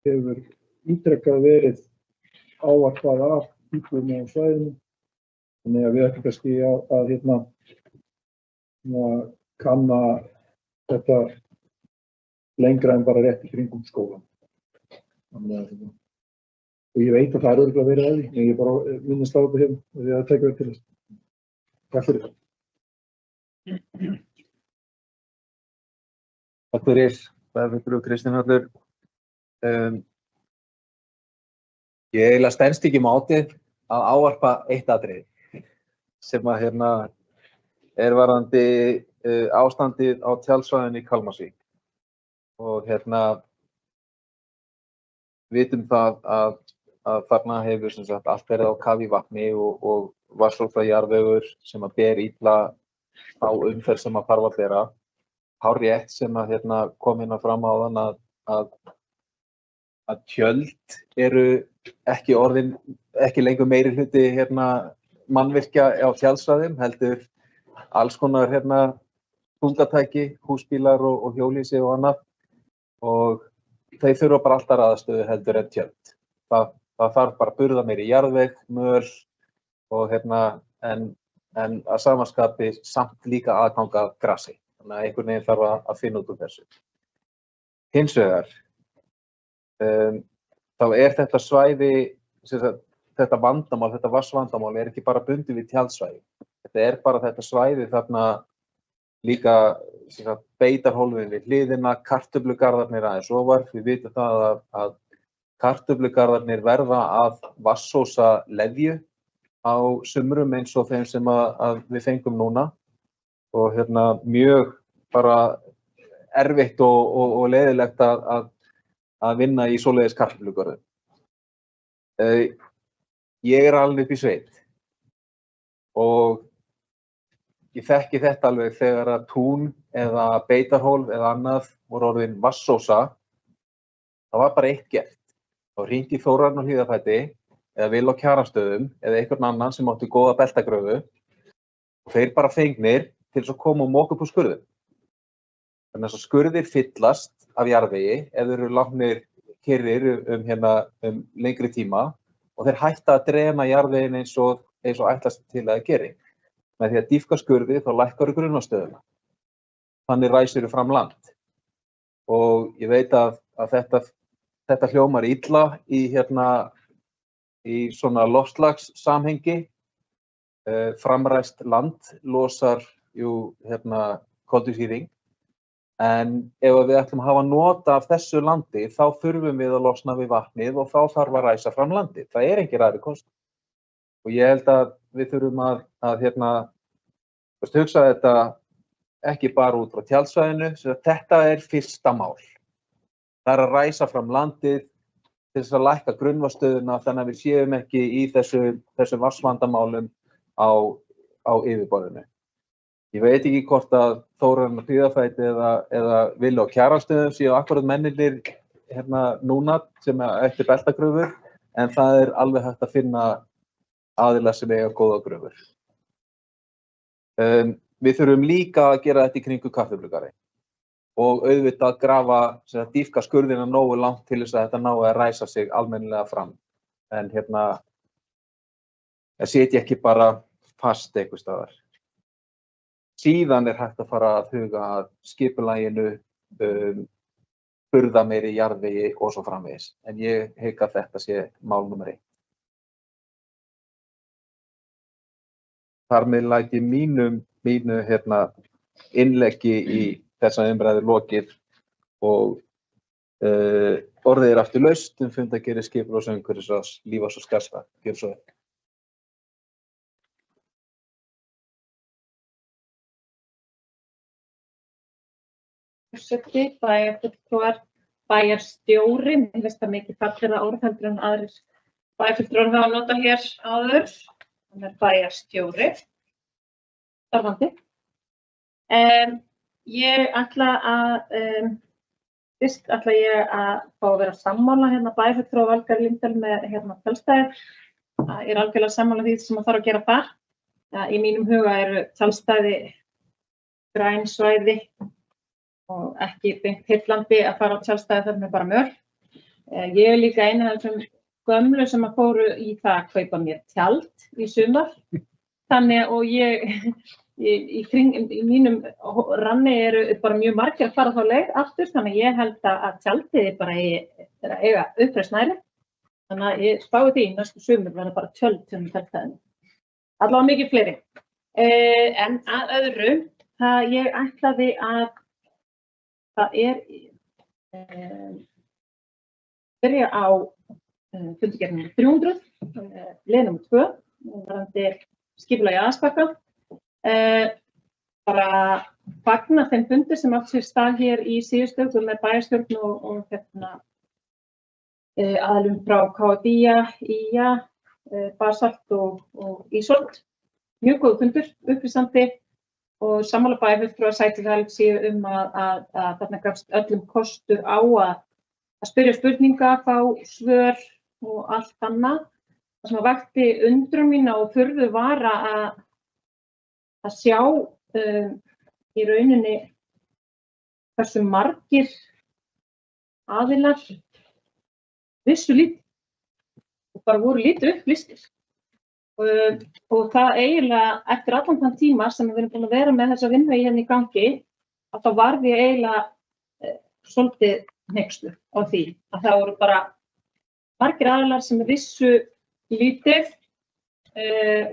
hefur ítrekkað verið ávarpað af íbúum á svæðinu. Þannig að við ættum kannski að kanna þetta lengra en bara rétt í kringum skólann. Og ég veit að það örugglega verið að því, en ég bara minnist á þetta og því að tekja til þess. Takk fyrir. Takk fyrir, Bergþór Kristinn Hallur. Ég eiginlega stenst ekki mátið að ávarpa eitt atriði sem að varðandi ástandið á tjaldsvæðinu í Kalmarsvík. Og vitum það að þarna hefur allt verið á kafi í vatni og vatnsóttajarðvegur sem að ber illa á umferð sem að þarf að bera. Hárrétt sem að kom inn fram áðan að tjöld eru ekki lengur meiri hluti mannvirkja á tjaldsvæðum, heldur alls konar þungatæki, húsbílar og hjólhýsi og annað. Og þeir þurfa bara alltaf aðstöðu heldur en tjöld. Það þarf bara að burða meiri jarðveg, möl og en að samanskapi samt líka aðgang að grassi. Þannig að einhvern veginn þarf að finna út úr þessu. Hins vegar, þá þetta svæði, þetta vandamál, þetta vatnsvandamál ekki bara bundið við tjaldsvæði. Þetta bara þetta svæði þarna líka beitarhólfin við hliðina, kartöflugarðarnir aðeins ofar. Við vitum það að kartöflugarðarnir verða að vatnsósa leðju á sumrum eins og þeim sem að við fengum núna. Og mjög bara erfitt og leiðilegt að vinna í svoleiðis kartöflugörðum. Ég alveg upp í sveit og ég þekki þetta alveg þegar að tún eða beitarhólf eða annað voru orðin vatnsósa. Það var bara eitt gert. Þá hringdi Þórarinn á Hlíðarfæti eða Vil á Kjarastöðum eða einhvern annan sem átti góða beltagröfu og þeir bara fengnir til þess að koma og moka upp úr skurðum. Þannig að skurðir fyllast af jarðvegi ef þeir eru látnir kyrrir lengri tíma og þeir hætta að drena jarðveginn eins og ætlast til að geri. Með því að dýpka skurði þá lækkar grunnastöðuna. Þannig ræsir fram land. Og ég veit að þetta hljómar illa í svona loftslagssamhengi. Framræst land losar koltvísýring. En ef við ætlum að hafa nota af þessu landi, þá þurfum við að losna við vatnið og þá þarf að ræsa fram landið. Það engir aðrir kostir. Og ég held að við þurfum að hugsa þetta ekki bara út frá tjaldsvæðinu. Þetta fyrsta mál. Það að ræsa fram landið til þess að lækka grunnvatnsstöðuna þannig að við séum ekki í þessum vatnsvandamálum á yfirborðinu. Ég veit ekki hvort að Þórarinn á Hlíðarfæti eða Vil á Kjarastöðum séu akkurat mennirnir núna sem eftir beltagröfur, en það alveg hægt að finna aðila sem eiga góða gröfur. Við þurfum líka að gera þetta í kringum kartöflugarði og auðvitað grafa, dýpka skurðina nógu langt til þess að þetta nái að ræsa sig almennilega fram. En setja ekki bara fast einhvers staðar. Síðan hægt að fara að huga að skipulaginu, burða meiri jarðvegi og svo framvegis. En ég hygg að þetta sé mál númer 1. Þar með læt ég mínum mínu innleggi í þessa umræðu lokið og orðið aftur laust fundargerðir skipulags- og umhverfisráðs Lífárs og Skarðsstaða. Gjörðu svo vel. Forseti, bæjarfulltrúar, bæjarstjóri, mér finnst það mikið fallegra orð heldur en aðrir bæjarfulltrúar hafa notað hér áður. Hann bæjarstjóri, starfandi. Fyrst ætla ég að fá að vera sammála bæjarfulltrúa Valgarð Líndal með tjaldstæði. Ég algjörlega sammála því sem þarf að gera þar. Í mínum huga eru tjaldstæði græn svæði og ekki beint heillandi að fara á tjaldstæði þar með bara möl. Ég líka eina af þessum gömlu sem að fóru í það að kaupa mér tjald í sumar. Þannig og í mínum ranni eru bara mjög margir að fara þá leið aftur, þannig ég held að tjaldið bara eiga uppreist næri. Þannig að ég spái því næstu sumur verða bara tjöld tjaldstæðinu. Allavega mikið fleiri. En að öðru, ég ætlaði að það byrja á fundargerð nr. 300, leið nr. 2, varðandi skipulagi Aðalsbakka. Bara fagna þeim fundi sem átti sér stað hér í síðustu viku með bæjarstjórn og aðilum frá KDÍA, IA, Basalt og Ísold. Mjög góð fundur, upplýsandi og sammála bæjarfulltrúar sæti það séu að þarna gafst öllum kostur á að spyrja spurninga, fá svör og allt annað. Það sem vakti undrun mína og furðu var að sjá í rauninni hversu margir aðilar vissu lítið og bara voru lítið upplýstir. Og það eiginlega eftir allan þann tíma sem við erum búin að vera með þessa vinnu í gangi, að þá varð ég eiginlega svolítið hneyksluð á því að það voru bara margir aðilar sem vissu lítið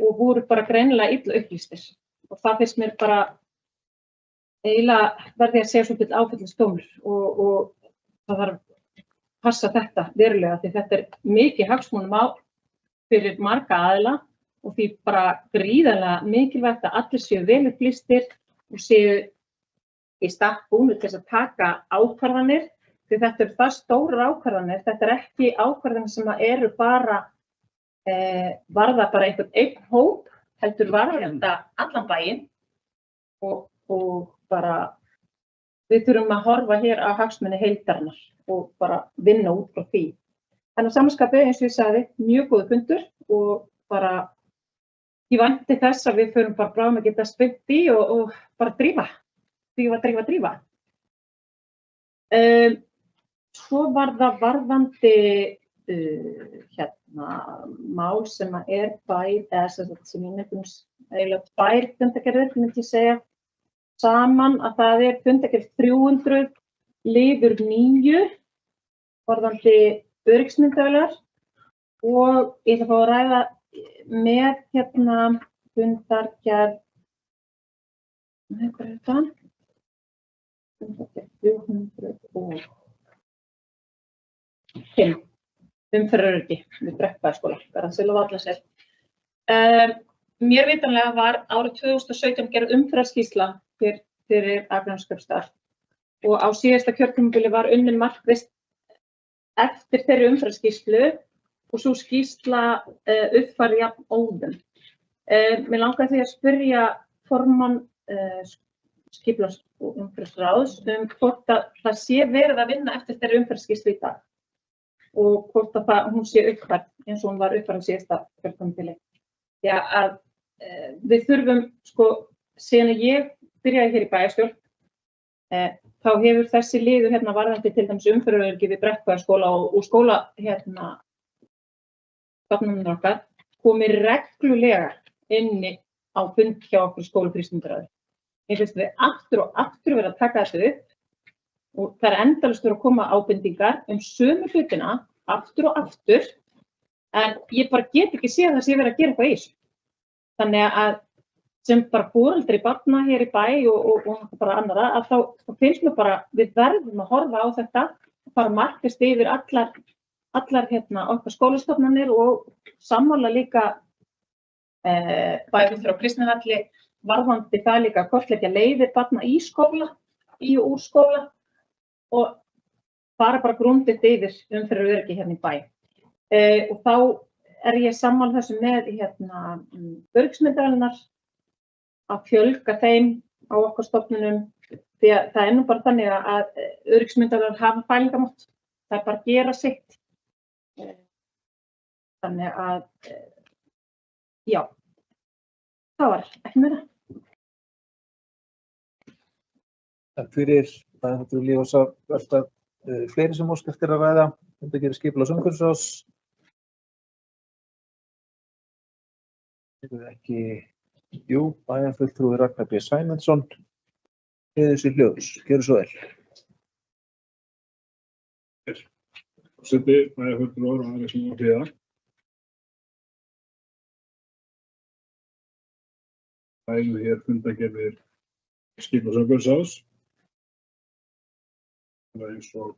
og voru bara greinilega illa upplýstir. Og það finnst mér bara eiginlega verði að segja svolítið áfellisdómur og það þarf að passa þetta verulega því þetta mikið hagsmunamál fyrir marga aðila og því bara gríðarlega mikilvægt að allir séu vel upplýstir og séu í stakk búnir til að taka ákvarðanir því þetta eru það stórar ákvarðanir, þetta ekki ákvarðanir sem eru bara varða bara einhvern einn hóp heldur varða þetta allan bæinn og bara við þurfum að horfa hér á hagsmuni heildarinnar og bara vinna út frá því. En á samanskapi eins og ég sagði, mjög góður fundur og bara ég vænti þess að við förum bara bráðum að geta spynt í og bara drífa. Svo var það varðandi mál sem sem ég nefnum eiginlega tvær fundargerðir, myndi ég segja, saman að það fundargerð 300 liður 9 varðandi öryggismyndavélar og ég ætla að fá að ræða með fundargerð, hvað er þetta? Fundargerð 305. Umferðaröryggi við Brekkubæjarskóla, Garðarsel og Vallasel. Mér vitanlega var árið 2017 gerð umferðarskýrsla fyrir Akranskaupstað og á síðasta kjörtímabili var unnin markvisst eftir þeirri umferðarskýrslu og svo skýrsla uppfærð jafn óðum. Mér langaði því að spyrja formann skipulags- og umferðarráðs hvort að það sé verið að vinna eftir þeirri umferðarskýrslu í dag. Og hvort að hún sé uppfærð eins og hún var uppfærð á síðasta kjörtímabili. Já, að við þurfum, síðan að ég byrjaði hér í bæjarstjórn, þá hefur þessi liður varðandi til dæmis umferðaröryggi við Brekkubæjarskóla og skóla stofnunum okkar komið reglulega inni á fund hjá okkur skólafrístundaráði. Mér finnst við aftur og aftur verið að taka þetta upp og það endalaust verið að koma ábendingar sömu hlutina aftur og aftur en ég bara get ekki séð að það sé verið að gera eitthvað í þessu. Þannig að sem bara foreldri barna hér í bæ og bara annara, að þá finnst mér bara við verðum að horfa á þetta og bara markast yfir allar okkar skólastofnanir og sammála líka bæði frá Kristnihalli varðandi það líka að kortleggja leiðir barna í skóla, í og úr skóla og bara grundigt yfir umferðaröryggi hérna í bæ. Og þá ég sammála þessu með öryggismyndavélarnar að fjölga þeim á okkar stofnunum því að það nú bara þannig að öryggismyndavélar hafa fælingamátt, það bara gera sitt. Þannig að, já, það var ekki meira. Takk fyrir. Það er lífs að velta fleiri sem óska eftir að ræða. Þetta gerir skipulags- og umhverfisráðs. Ekki, bæjarfulltrúi Ragnar B. Sæmundsson. Heiður sér hljóðs. Gjörðu svo vel. Forseti, bæjarfulltrúar og aðrir sem hlýða. Það hér fundargerðir skipulags- og umhverfisráðs. Það eins og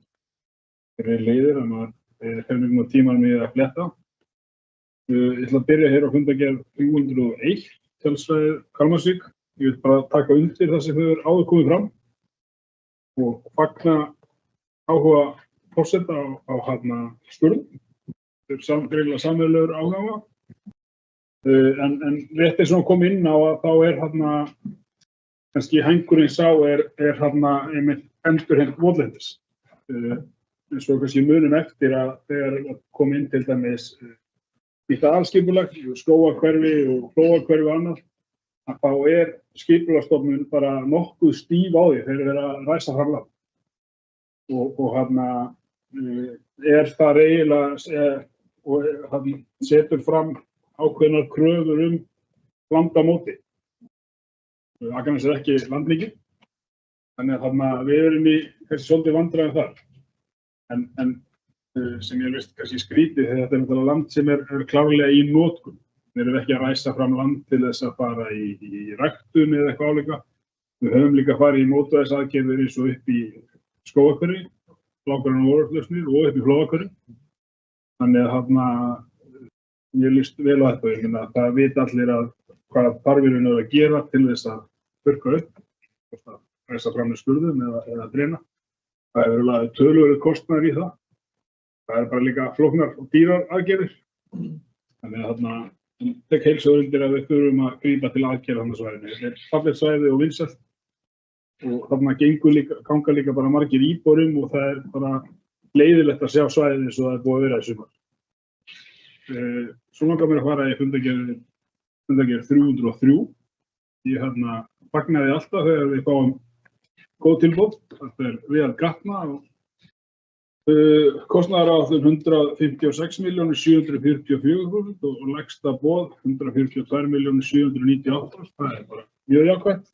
fyrir leiðir að maður helmingum á tímanum í að fletta. Ég ætla að byrja hér á fundargerð 301, tjálsvæðið Kalmarsvík. Ég vil bara taka undir það sem hefur áður komið fram og fagna áhuga forseta á skurð. Þetta greinilega sameiginlegur áhuga. En rétt eins og kom inn á að þá kannski hængurinn sá einmitt endurheimt votlendis. Eins og kannski munum eftir að þegar kom inn til dæmis nýtt aðalskipulag, skógarhverfi og flóahverfi og annað, að þá skipulagsstofnun bara nokkuð stíf á því þegar þeir að ræsa framlag. Og þar eiginlega og setur fram ákveðnar kröfur landamóti. Akranes ekki landmikið, þannig að við erum í kannski svolítið vandræðum þar. En sem ég veist kannski skrítið þegar þetta náttúrulega land sem klárlega í notkun. Við erum ekki að ræsa fram land til þess að fara í ræktun eða eitthvað álíka. Við höfum líka farið í mótvægisaðgerðir eins og upp í skógarhverfi, blágrænar og orðlausnir og upp í flóahverfi. Þannig að ég líst vel á þetta. Ég meina að það vita allir að hvað þarfirinn að gera til þess að þurrka upp, að ræsa fram með skurðum eða dreina. Það alveg töluverður kostnaður í það. Það bara líka flóknar og dýrar aðgerðir. Þannig að tek heils og undir að við þurfum að grípa til aðgerða þarna svæðinu. Þetta fallegt svæði og vinsælt og þarna ganga líka bara margir íbúar og það bara leiðilegt að sjá svæðið eins og það búið að vera í sumar. Svo langar mér að fara í fundargerð 303. Ég fagnaði alltaf þegar við fáum góð tilboð. Þetta Viðar Gatna og kostnaðaráætlun 156.744.000 og lægsta boð 142.798.000. Það bara mjög jákvætt.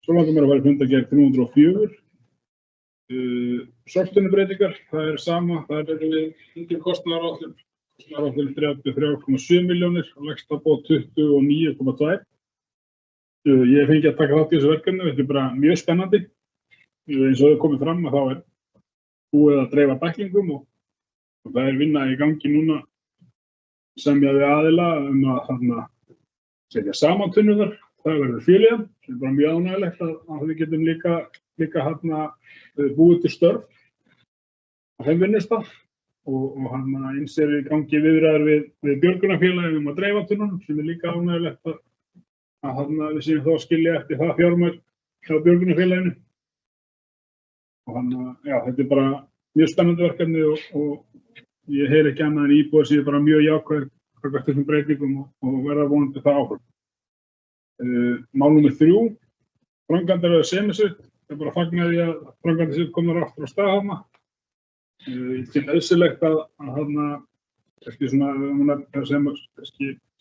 Svo langar mér að fara í fundargerð 304. Sorptunnbreytingar, það sama. Það við undir kostnaðaráætlun 33,7 milljónir og lægsta boð 29,2. Ég fengi að taka þátt í þessu verkefni, þetta bara mjög spennandi. Eins og það komið fram að þá búið að dreifa bæklingum og það vinna í gangi núna semja við aðila að setja saman tunnurnar. Það verður félagslega, sem bara mjög ánægilegt að við getum líka búið til störf á þeim vinnustað og eins í gangi viðræður við björgunarfélagið að dreifa tunnunum sem líka ánægilegt að við séum þá að skilja eftir það fjármagn hjá björgunarfélaginu. Og þetta bara mjög spennandi verkefni og ég heyri ekki annað en íbúar séu bara mjög jákvæðir gagnvart þessum breytingum og verða vonandi það áfram. Mál númer 3, framkvæmdir við Semisveit. Það bara fagnaði að framkvæmdir séu komnar aftur á stað þarna. Ég finn auðsynlegt að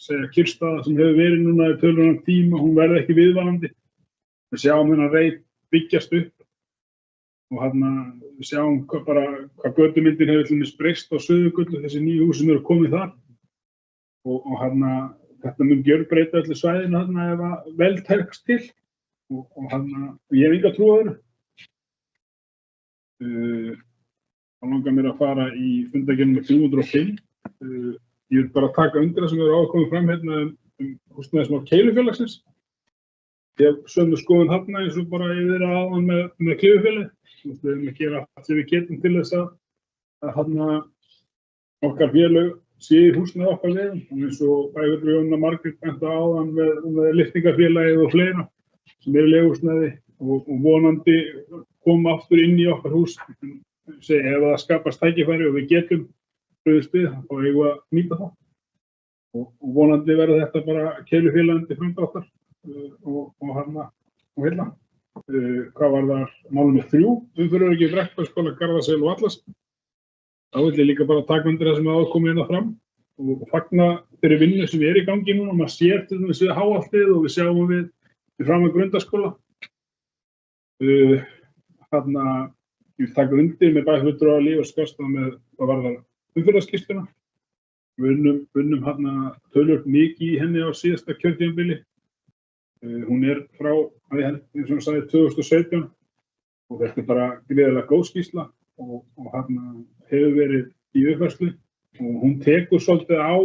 segja kyrrstaða sem hefur verið núna í töluverðan tíma, hún verði ekki viðvarandi. Við sjáum þennan reit byggjast upp og við sjáum hvað götumyndin hefur til dæmis breyst á Suðurgötu, þessi nýju hús sem eru komið þar. og þetta mun gjörbreyta öllu svæðinu þarna ef að vel tekst til og ég hef enga trú á öðru. Þá langar mér að fara í fundargerð númer 305. Ég vil bara taka undir það sem eru ákomið fram hérna húsnæðismál Keilufélagsins. Ég hef sömu skoðun þarna eins og bara yfir áðan með Klifufélagið. Við erum að gera allt sem við getum til þess að okkar félög sé í húsnæði okkar leiðum. Og eins og bæði Jóna Margrét benti á áðan með lyftingarfélagið og fleira sem eru leiguhúsnæði og vonandi koma aftur inn í okkar hús. Ef það skapast tækifæri og við getum brugðist við, þá eigum við að nýta það. Og vonandi verður þetta bara Keilufélagið til frumdráttar og heilla. Hvað var það mál númer 3, umferðaröryggi í Brekknesskóla, Garðasel og Atlas. Þá vil ég líka bara taka undir það sem komið hérna fram og fagna þeirri vinnu sem í gangi núna. Maður sér til dæmis við Háholtið og við sjáum við fram að Grundaskóla. Ég vil taka undir með bæði fulltrúa Líf og Skarstað með hvað varðar umferðarskýrsluna. Við unnum töluvert mikið í henni á síðasta kjörtímabili. Hún frá, eins og hann sagði, 2017 og þetta bara gríðarlega góð skýrsla og hefur verið í uppfærslu og hún tekur svolítið á,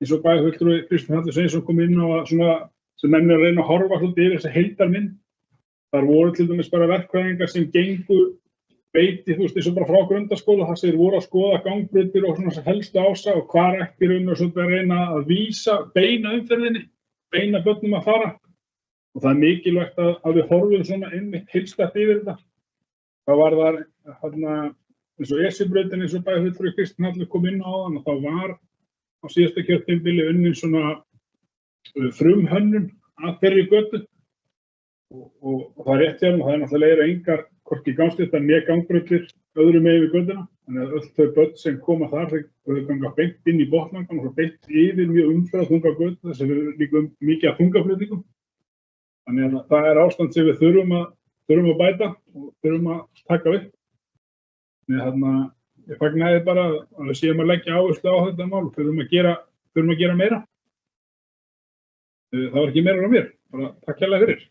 eins og bæði fulltrúi Kristján Hallur Sveinsson kom inn á sem nefnir að reyna að horfa svolítið yfir þessa heildarmynd. Þar voru til dæmis bara verkfræðingar sem gengu beiti, eins og bara frá Grundaskóla, þar sem þeir voru að skoða gangbrautir og svona helstu ása og hvar ekki svolítið að reyna að vísa beina umferðinni, beina börnum að fara. Og það mikilvægt að við horfum svona einmitt heildstætt yfir þetta. Það var þar eins og Esjubrautin eins og bæði fulltrúi Kristján Hallur kom inn á áðan og þá var á síðasta kjörtímabili unnin svona frumhönnun að þeirri götu og það rétt hjá og það náttúrulega engar hvorki gangstéttar né gangbrautir öðru megin við götuna. Þannig að öll þau börn sem koma þar þau ganga beint inn í botnlangann og beint yfir mjög umferðarþunga götu þess að við líka mikið af þungaflutningum. Þannig að það ástand sem við þurfum að bæta og þurfum að taka upp. Þannig að ég fagnaði bara að við séum að leggja áherslu á þetta mál og þurfum að gera meira. Það var ekki meira á mér, bara takk hérlega fyrir.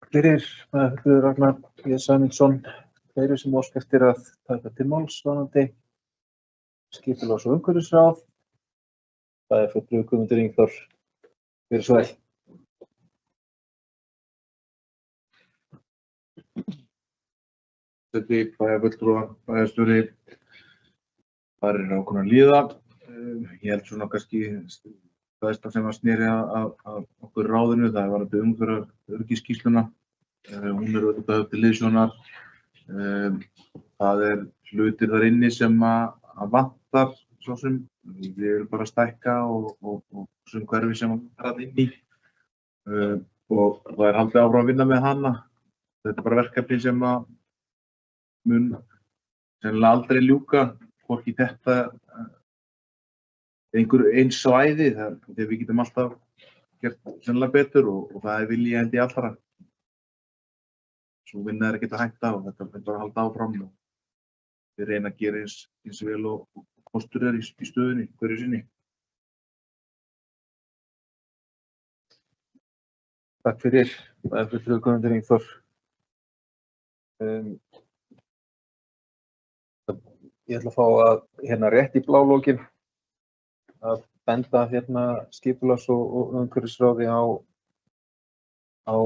Fyrir Ragnar G. Sæmundsson, fleiri sem óska eftir að taka til máls varðandi skipulags- og umhverfisráð. Það fulltrúi Guðmundur Ingþór, fyrir svo vel. Þetta fulltrúa, bæjarstjóri, farir ákveðna líða. Ég held svona kannski það sem sneri að okkur ráðinu, það var að umferðaröryggisskýrsluna. Hún auðvitað höfð til hliðsjónar. Það hlutir þar inni sem að vantar, svo sem við viljum bara stækka og sem hverfi sem að inn í. Og það haldið áfram að vinna með hana. Þetta bara verkefni sem að mun sennilega aldrei ljúka, hvorki þetta einn svæði, þegar við getum alltaf gert sennilega betur og það vilji held í allra. Svo vinna ekki að hætta og þetta bara að halda áfram og við reyna að gera eins vel og kostur í stöðunni, hverju sinni. Takk fyrir, fulltrúi Guðmundur Ingþór. Ég ætla að fá að rétt í blálókin að benda skipulags- og umhverfisráði á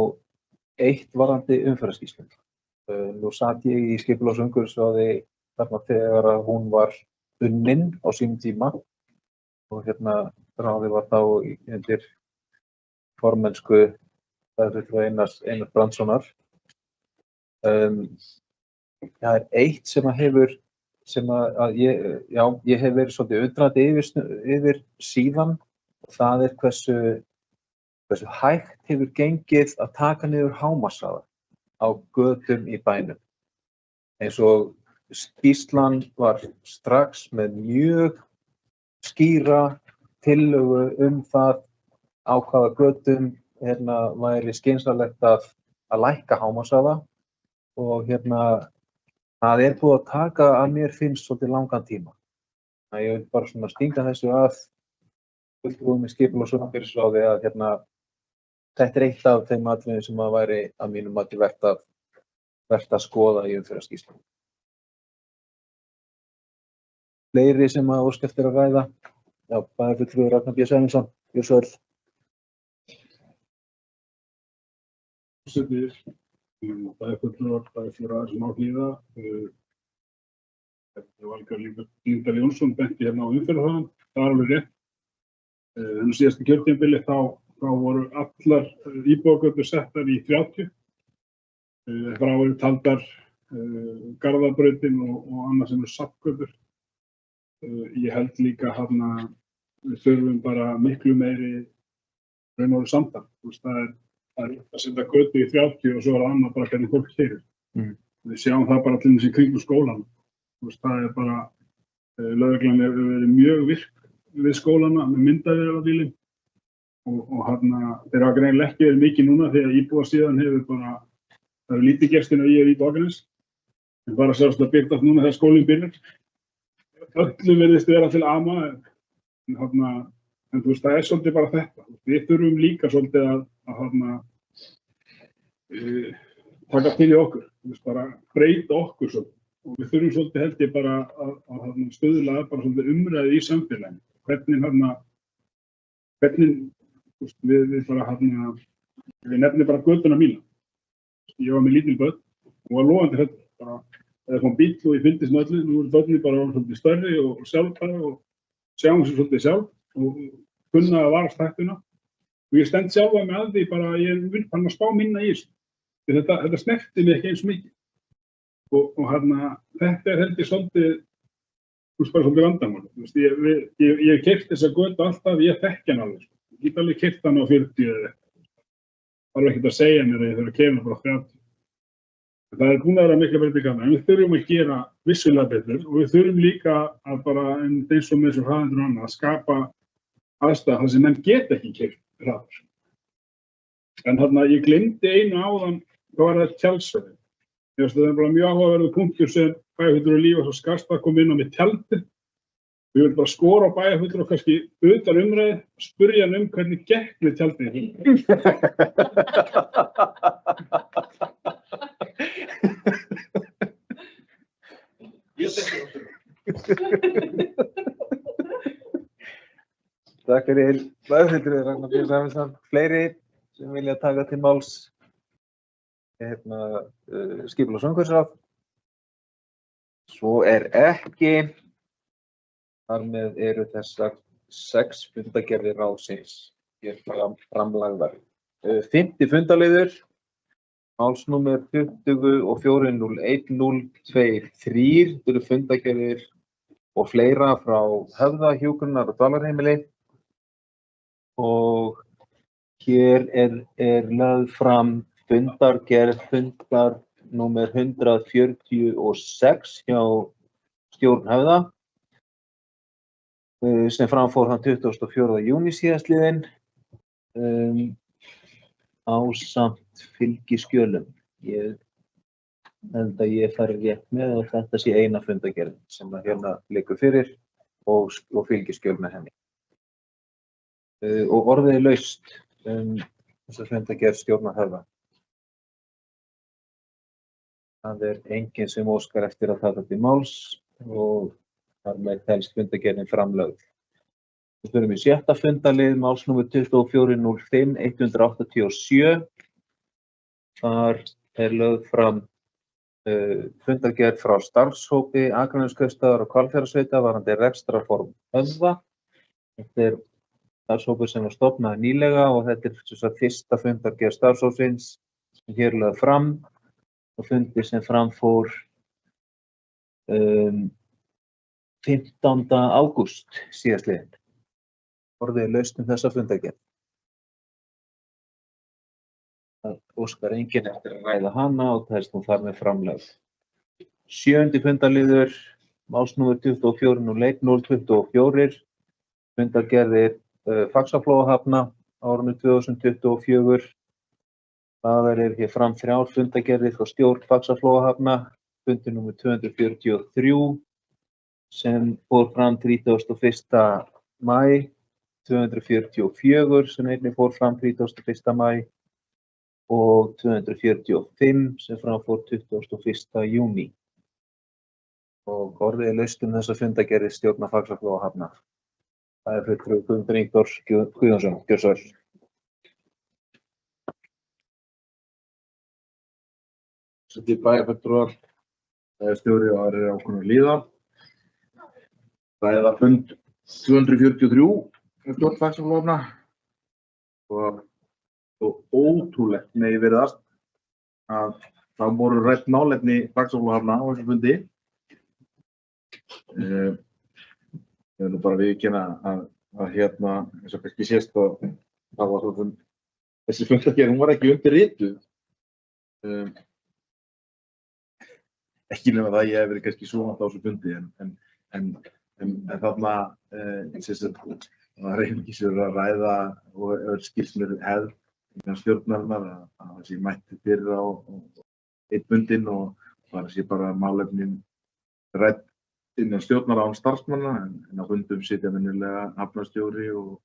eitt varðandi umferðarskýrsluna. Nú sat ég í skipulags- og umhverfisráði þarna þegar að hún var unnin á sínum tíma og ráði var þá undir formennsku Einars Brandssonar. Það eitt sem ég hef verið svolítið undrandi yfir síðan og það hversu hægt hefur gengið að taka niður hámarkshraða á götum í bænum. Eins og skýrslan var strax með mjög skýra tillögu það á hvaða götum væri skynsamlegt að lækka hámarkshraða og það búið að taka að mér finnst svolítið langan tíma. Ég vil bara svona stinga þessu að fulltrúum í skipulags- og umhverfisráði að þetta er eitt af þeim atriðum sem að væri að mínum mati vert að skoða í umferðarskýrslunni. Fleiri sem að óska eftir að ræða. Já, bæjarfulltrúi Ragnar B. Sæmundsson, gjörðu svo vel. Bæjarfulltrúar, bæjarstjórar sem á hlýða. Valgarð Líndal Jónsson benti hérna á umferðarhraðann, það er alveg rétt. En á síðasta kjörtímabili þá voru allar íbúðagötur settar í 30. Frá eru taldar Garðabrautin og annað sem eru safngötur. Ég held líka að við þurfum bara miklu meiri raun og veru samtal. Það er að setja götu í 30 og svo er annað bara hvernig fólk keyrir. Við sjáum það bara til dæmis í kringum skólann. Það er bara, lögreglan hefur verið mjög virk við skólana með myndavélarabílinn og þeir hafa greinilega ekki verið mikið núna því að íbúðasíðan hefur bara, það hefur lítið gerst inn á Íbúðakranes, en bara sjálfsagt byrtast núna þegar skólinn byrjar. Öllu virðist vera til ama, en það er svolítið bara þetta. Við þurfum líka svolítið að taka til í okkur, bara breyta okkur svolítið. Og við þurfum svolítið held ég bara að stuðla bara svolítið umræðu í samfélaginu. Hvernig við bara við nefnum bara götuna mína. Ég var með lítil börn og var lofandi hrædd. Bara það kom bíll og ég fylgdist með öllu. Nú eru börnin bara svolítið stærri og sjálfbæri og sjáum sér svolítið sjálf og kunna að varast hættuna. Og ég stend sjálfa mig að því bara ég vil fann að spá minna í þessu. Þetta snerti mig ekki eins mikið. Og þetta er held ég svolítið, bara svolítið vandamál. Ég hef keypt þessa götu alltaf, ég þekki hann alveg. Ég get alveg keypt hann á 40 eða eitthvað. Það er ekkert að segja mér að ég þarf að keyra bara 30. Það er búin að vera mikla breytingar, en við þurfum að gera vissulega betur og við þurfum líka að bara eins og með þessu hraðendur annað að skapa aðstæða þar sem menn get ekki keyrt hraðar. En ég gleymdi einu áðan, hvað var það tjaldsvæði. Ég veist að það er bara mjög áhugaverður punktur sem bæjarfulltrúi Lífans og Skarðsdal kom inn á með tjaldið. Við viljum bara skora á bæjarfulltrúa kannski utan umræðu, spyrja hann hvernig gekk með tjaldið. Takk fyrir bæjarfulltrúi Ragnar B. Sæmundsson. Fleiri sem vilja taka til máls. Skipulags- og umhverfisráð. Svo er ekki. Þar með eru þessar 6 fundargerðir ráðsins framlagðar. 5. fundarliður, málsnúmer 24.01.023. Þetta eru fundargerðir og fleira frá Höfða, hjúkrunar- og dvalarheimili. Og hér er lögð fram fundargerð fundar númer 146 hjá stjórn Höfða sem framfór þann 24. júní síðastliðinn ásamt fylgiskjölum. Ég held að ég fari rétt með og þetta sé eina fundargerð sem hérna liggur fyrir og fylgiskjöl með henni. Og orðið er laust þessa fundargerð stjórnar Höfða. Það er enginn sem óskar eftir að taka til máls og þar með telst fundargerðin framlögð. Við förum í 6. fundarlið, málsnúmer 24.05.187. Þar er lögð fram fundargerð frá starfshópi Akraneskaupstaðar og Hvalfjarðarsveitar varðandi rekstrarform Höfða. Þetta er starfshópur sem var stofnað nýlega og þetta er fyrsta fundargerð starfshópsins sem hér er lögð fram og fundir sem framfór 15. ágúst síðastliðinn. Orðið er laust þessa fundargerð. Það óskar enginn eftir að ræða hana og það er nú þar með framlögð. 7. fundarliður, málsnúmer 24.01.024, fundargerðir Faxaflóahafna árinu 2024. Það er hér fram 3 fundargerðir frá stjórn Faxaflóahafna, fundur númer 243, sem fór fram 31. maí, 244 sem einnig fór fram 31. maí og 245 sem framfór 21. júní. Og orðið er laust þessa fundargerð stjórnar Faxaflóa hafnar. Það er fulltrúi Guðmundur Ingþór Guðjónsson, gjörðu svo vel. Settir bæjarfulltrúar, bæjarstjóri og aðrir ákveðnir líða. Ræða fund 243 stjórn Faxaflóa og ótrúlegt megi virðast að það voru rætt málefni Faxaflóa á þessu fundi. Ég vil nú bara viðurkenna að hérna, eins og kannski sést og það var svo þessi fundargerð, hún var ekki undirrituð. Ekki nema það ég hef verið kannski svo nátt á þessu fundi en þarna það er einungis að ræða og skilst mér hefð innan stjórnarinnar að það sé mætti fyrir á einn fundinn og það sé bara málefnin rædd innan stjórnar án starfsmanna en á fundum sitja venjulega hafnarstjóri og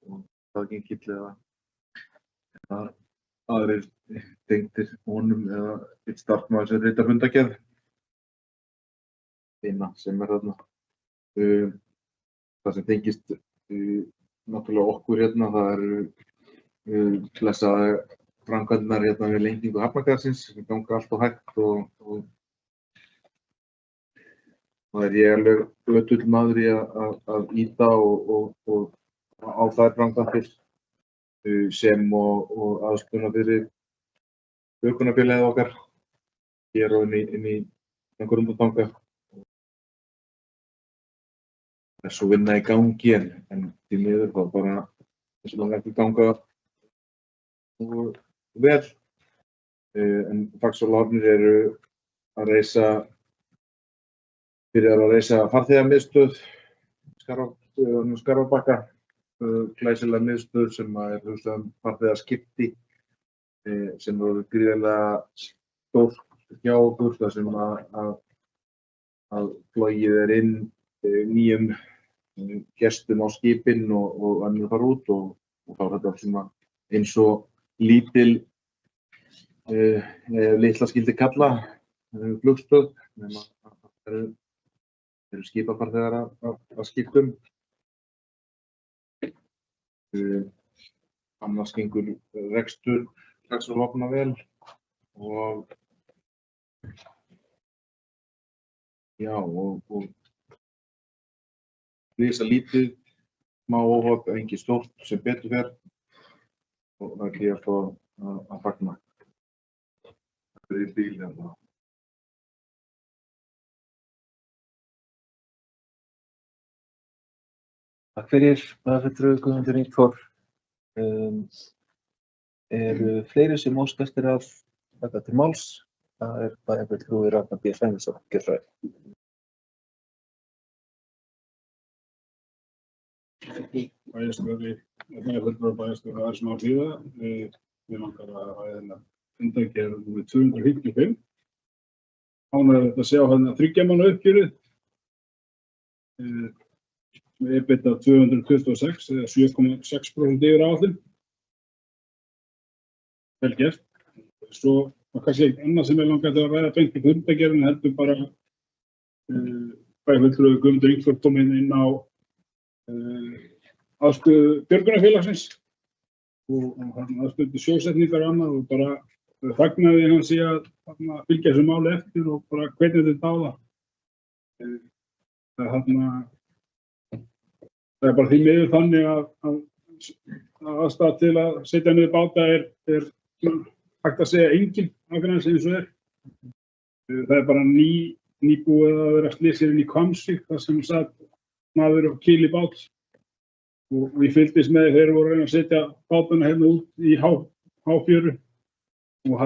staðgengill eða aðrir tengdir honum eða einn starfsmaður sem ritar fundargerð. Eina sem þarna. Það sem tengist náttúrulega okkur hérna, það eru blessaðar framkvæmdirnar hérna við lengingu hafnargarðsins sem ganga allt og hægt og það er ég alveg ötull maður í að ýta og á þær framkvæmdir sem og aðspuna fyrir björgunarfélagið okkar hér og inn í Grundartanga. Það er svo vinna í gangi en því miður þá bara þess að ekki ganga vel. En Faxaflóa eru að byrjar að reisa farþegamiðstöð Skarfabakka, glæsilega miðstöð sem er hugsað farþegaskipti sem voru gríðarlega stórt hjá okkur þar sem að flogið er inn nýjum gestum á skipin og önnur fara út og þá er þetta svona eins og litla skildi kalla flugstöð nema að eru skipafarþegar að skiptum. Annars gengur rekstur Faxaflóa vel og já og lýsa lítið, smá óhöpp, engin stórt sem betur fer og það er því að fagna. Það er í bíl hérna. Takk fyrir, bæjarfulltrúi Guðmundur Ingþór. Eru fleiri sem óska eftir að taka til máls? Það er bæjarfulltrúi Ragnar B. Sæmundsson, gjörðu svo vel. Bæjarstjóri, bæjarfulltrúar bæjarstjóra aðeins má hlýða. Við langar að ræða fundargerð númer 255. Ánægjulegt að sjá hérna 3 mánaða uppgjörið. Með EBITDA 226 eða 7,6% yfir áætlun. Vel gert. Svo var kannski eitt annað sem ég langaði að ræða beint í fundargerðinni heldur bara bæjarfulltrúi Guðmundur Ingþór kom inn á aðstöðu björgunarfélagsins og aðstöðu til sjósetningar og annað og bara fagnaði hann sé að fylgja þessu máli eftir og bara hvernig þetta á það. Það er bara því miður þannig að aðstæða til að setja niður báta er hægt að segja engin ákveðins eins og er. Það er bara nýbúið að vera slysið inn í Hvammsvík þar sem satt maður á kýl í bát og ég fylgdist með þeir voru að reyna að setja bátana hérna út í háfjöru og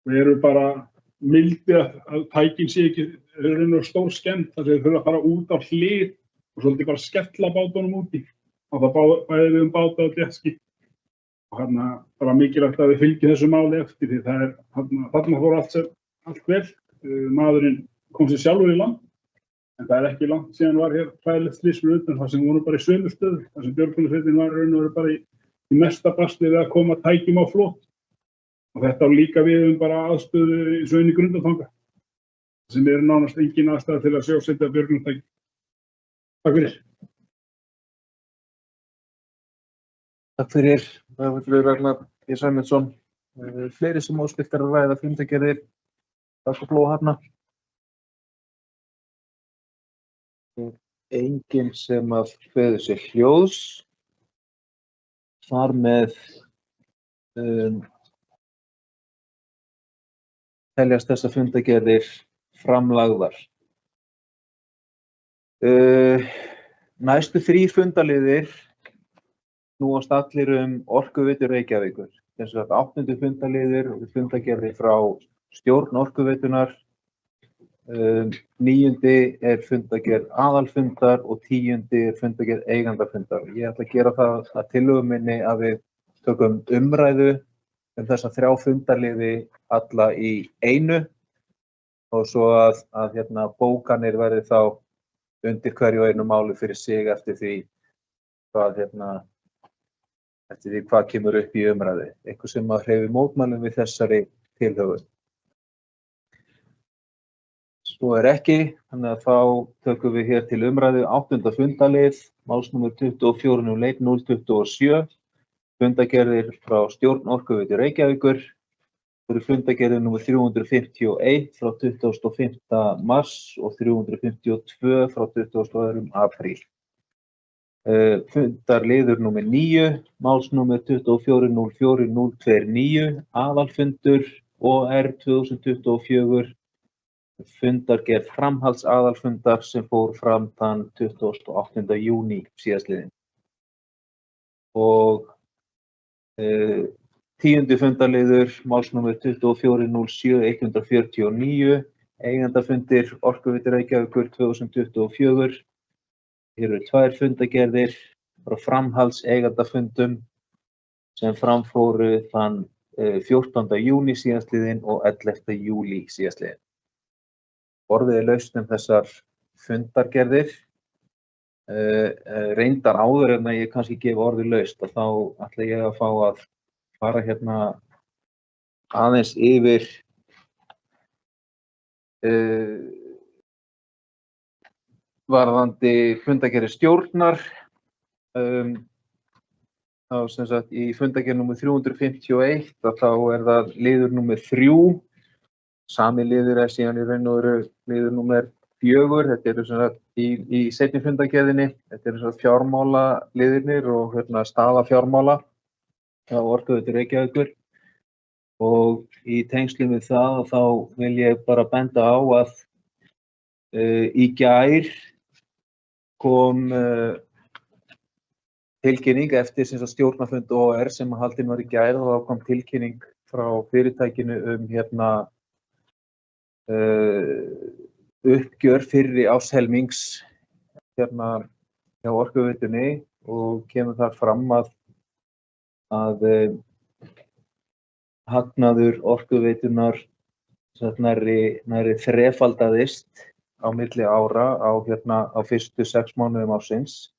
við erum bara mildi að tækin sé ekki stór skemmt þar sem þeir þurfa að fara út á hlið og svolítið bara skella bátunum úti og það bæði við báta og jetski og bara mikilvægt að við fylgjum þessu máli eftir því það er þarna fór allt vel, maðurinn kom sér sjálfur í land En það er ekki langt síðan var hér hræðilegt slys fyrir utan þar sem við vorum bara í sömu stöðu, þar sem björgunarsveitin var í raun og veru bara í mesta basli við að koma tækjum á flot. Og þetta á líka við bara aðstöðu í Sveini Grundartanga, sem eru nánast engin aðstæða til að sjósetja björgunartæki. Takk fyrir. Takk fyrir, Ragnar G. Sæmundsson. Fleiri sem óskiptir að ræða fundargerðir, takk og Flóhafna. Enginn sem að kveður sér hljóðs. Þar með teljast þessa fundargerðir framlagðar. Næstu 3 fundarliðir snúast allir Orkuveitu Reykjavíkur. Þess að 8. fundarliðir og fundargerðir frá stjórn Orkuveitunnar. 9. fundargerð aðalfundar og 10. fundargerð eigandafundar. Ég ætla að gera það að tillögu minni að við tökum umræðu þessa 3 fundarliði alla í einu og svo að bókanir verði þá undir hverju einu máli fyrir sig eftir því hvað kemur upp í umræðu. Eitthvað sem að hreyfi mótmælum við þessari tillögu. Svo er ekki, þannig að þá tökum við hér til umræðu 8. fundarlið, málsnúmer 24.01.027, fundargerðir frá stjórn Orkuveitu Reykjavíkur, fundargerðir nr. 351 frá 25. mars og 352 frá 22. apríl. Fundarliður nr. 9, málsnúmer 24.04.029, aðalfundur OR 2024, fundargerð framhalds aðalfundar sem fór fram þann 28. júní síðastliðinn. Og 10. fundarliður, málsnúmer 24.07.149, eigendafundir Orkuveitu Reykjavíkur 2024. Hér eru 2 fundargerðir frá framhalds eigandafundum sem framfóru þann 14. júní síðastliðinn og 11. júlí síðastliðinn. Orðið laust þessar fundargerðir. Reyndar áður en að ég kannski gef orðið laust og þá ætla ég að fá að fara aðeins yfir varðandi fundargerðir stjórnar. Þá sem sagt í fundargerð nr. 351 þá er það liður nr. 3. Sami liður er síðan í raun og veru liður nr. 4. Þetta eru sem sagt í seinni fundargerðinni. Þetta eru sem sagt fjármála liðirnir og staða fjármála hjá Orkuveitu Reykjavíkur. Og í tengslum við það þá vil ég bara benda á að í gær kom tilkynning eftir sem sagt stjórnarfund OR sem haldinn var í gær og þá kom tilkynning frá fyrirtækinu uppgjör fyrri árshelmings hjá Orkuveitunni og kemur þar fram að hagnaður Orkuveitunnar nærri þrefaldaðist á milli ára á fyrstu 6 mánuðum ársins.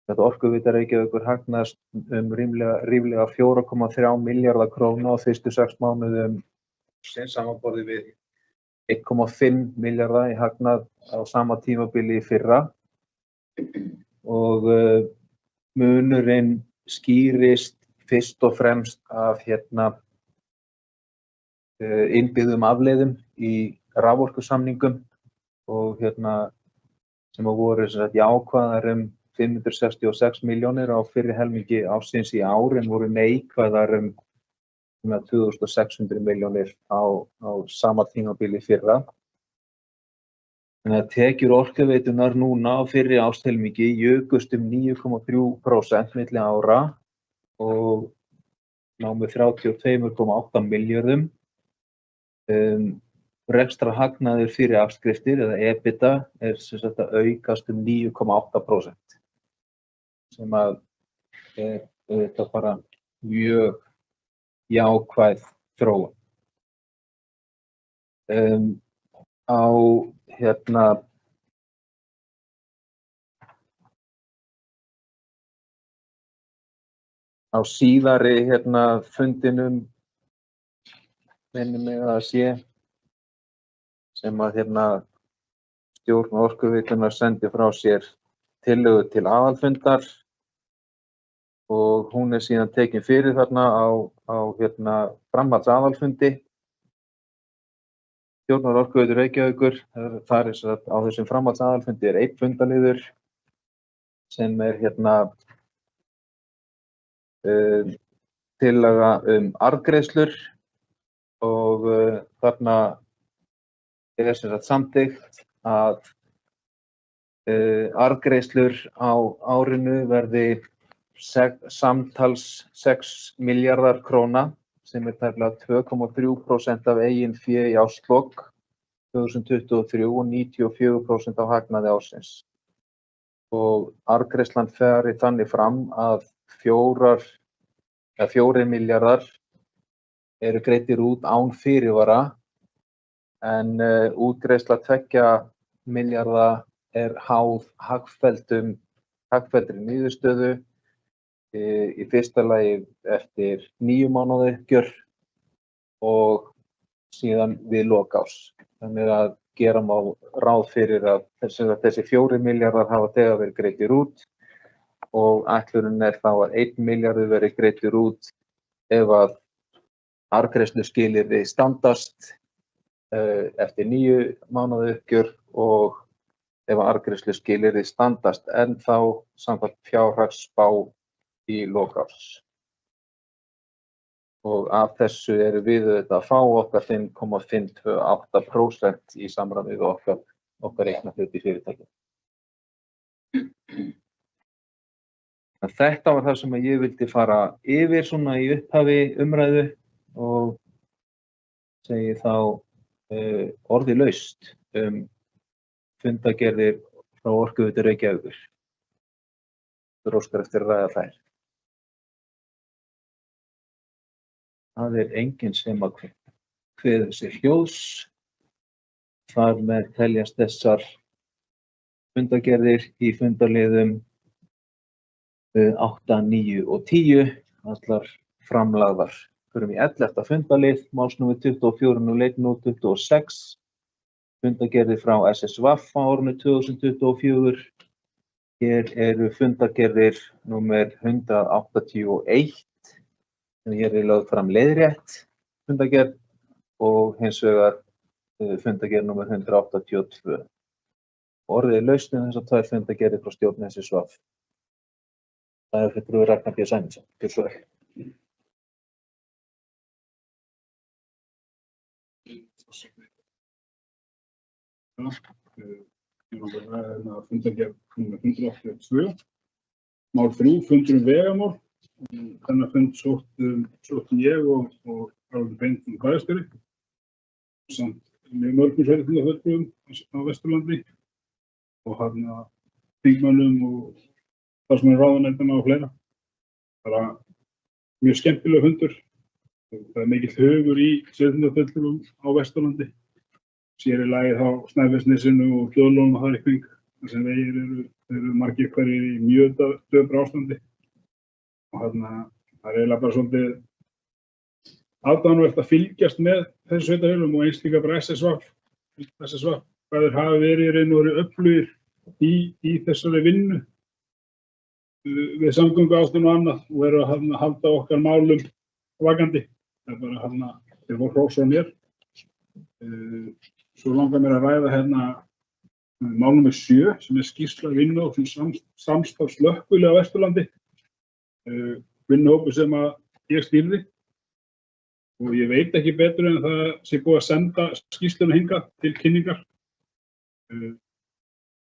Þetta Orkuveita Reykjavíkur hagnaðist ríflega 4,3 milljarða króna á fyrstu 6 mánuðum ársins samanborið við 1,5 milljarða í hagnað á sama tímabili í fyrra og munurinn skýrist fyrst og fremst af innbyggðum afleiðum í raforkusamningum og sem voru jákvæðar 566 milljónir á fyrri helmingi ársins í ár en voru neikvæðar 2600 milljónir á sama tímabili í fyrra. Þannig að tekjur Orkuveitunnar núna á fyrri árshelmingi jukust 9,3% milli ára og námu 32,8 milljörðum. Rekstrarhagnaður fyrir afskriftir eða EBITDA sem sagt að aukast 9,8% sem að þetta bara mjög jákvæð þróun. Á á síðari fundinum minnir mig að sé sem að stjórn Orkuveitunnar sendi frá sér tillögu til aðalfundar og hún síðan tekin fyrir þarna á framhalds aðalfundi stjórnar Orkuveitu Reykjavíkur. Þar á þessum framhalds aðalfundi einn fundaliður sem tillaga arðgreiðslur og þarna samþykkt að arðgreiðslur á árinu verði samtals 6 milljarðar króna sem tæplega 2,3% af eigin fé í árslok 2023 og 94% af hagnaði ársins. Og arðgreiðslan fari þannig fram að 4 milljarðar eru greiddir út án fyrirvara en útgreiðsla 2 milljarða háð hagfelldri niðurstöðu í fyrsta lagi eftir 9 mánaða uppgjör og síðan við lok árs. Þannig að gera má ráð fyrir að þessi 4 milljarðar hafa þegar verið greiddir út og ætlunin þá að 1 milljarður verið greiddur út ef að arðgreiðsluskilyrði standast eftir 9 mánaða uppgjör og ef að arðgreiðsluskilyrði standast en þá samkvæmt fjárhagsspá í lok árs. Og af þessu erum við að fá okkar 5,528% í samræmi við okkar eignarhlut í fyrirtækinu. Þetta var það sem ég vildi fara yfir svona í upphafi umræðu og segi þá orði laust fundargerðir frá Orkuveitu Reykjavíkur. Þú óskar eftir að ræða þær. Það enginn sem að kveður sér hljóðs. Þar með teljast þessar fundargerðir í fundarliðum 8, 9 og 10 allar framlagðar. Förum í 11. fundarlið, málsnúmer 24/01/26, fundargerðir frá SSVAF á árinu 2024. Hér eru fundargerðir númer 181, en hér lögð fram leiðrétt fundargerð og hins vegar fundargerð númer 182. Orðið laust þessar 2 fundargerðir frá stjórn SSVAF. Það fulltrúi Ragnar B. Sæmundsson. Fundargerð númer 182. Mál 3, fundur vegamál. Þennan fund sótti ég og Haraldur Benediktsson bæjarstjóri samt mjög mörgum sveitarfélagafulltrúum á Vesturlandi og þingmönnum og starfsmönnum ráðuneytanna og fleira. Bara mjög skemmtilegur fundur. Það mikill hugur í sveitarfélagafulltrúum á Vesturlandi. Sér í lagi þá Snæfellsnesinu og Hljóðlónum og þar í kring. Þar sem vegir eru margir hverjir í mjög döpru ástandi. Og það eiginlega bara svolítið aðdáunarvert að fylgjast með þessu sveitarfélögum og eins líka bara SSVAF, hvað þeir hafa verið í raun og veru öflugir í þessari vinnu við samgönguáætlun og annað og eru að halda okkar málum vakandi. Það bara þeir voru hrós frá mér. Svo langar mér að ræða mál númer 7 sem skýrsla vinnu og samstarf slökkviliða á Vesturlandi. Vinnuhópur sem að ég stýrði og ég veit ekki betur en það sé búið að senda skýrsluna hingað til kynningar.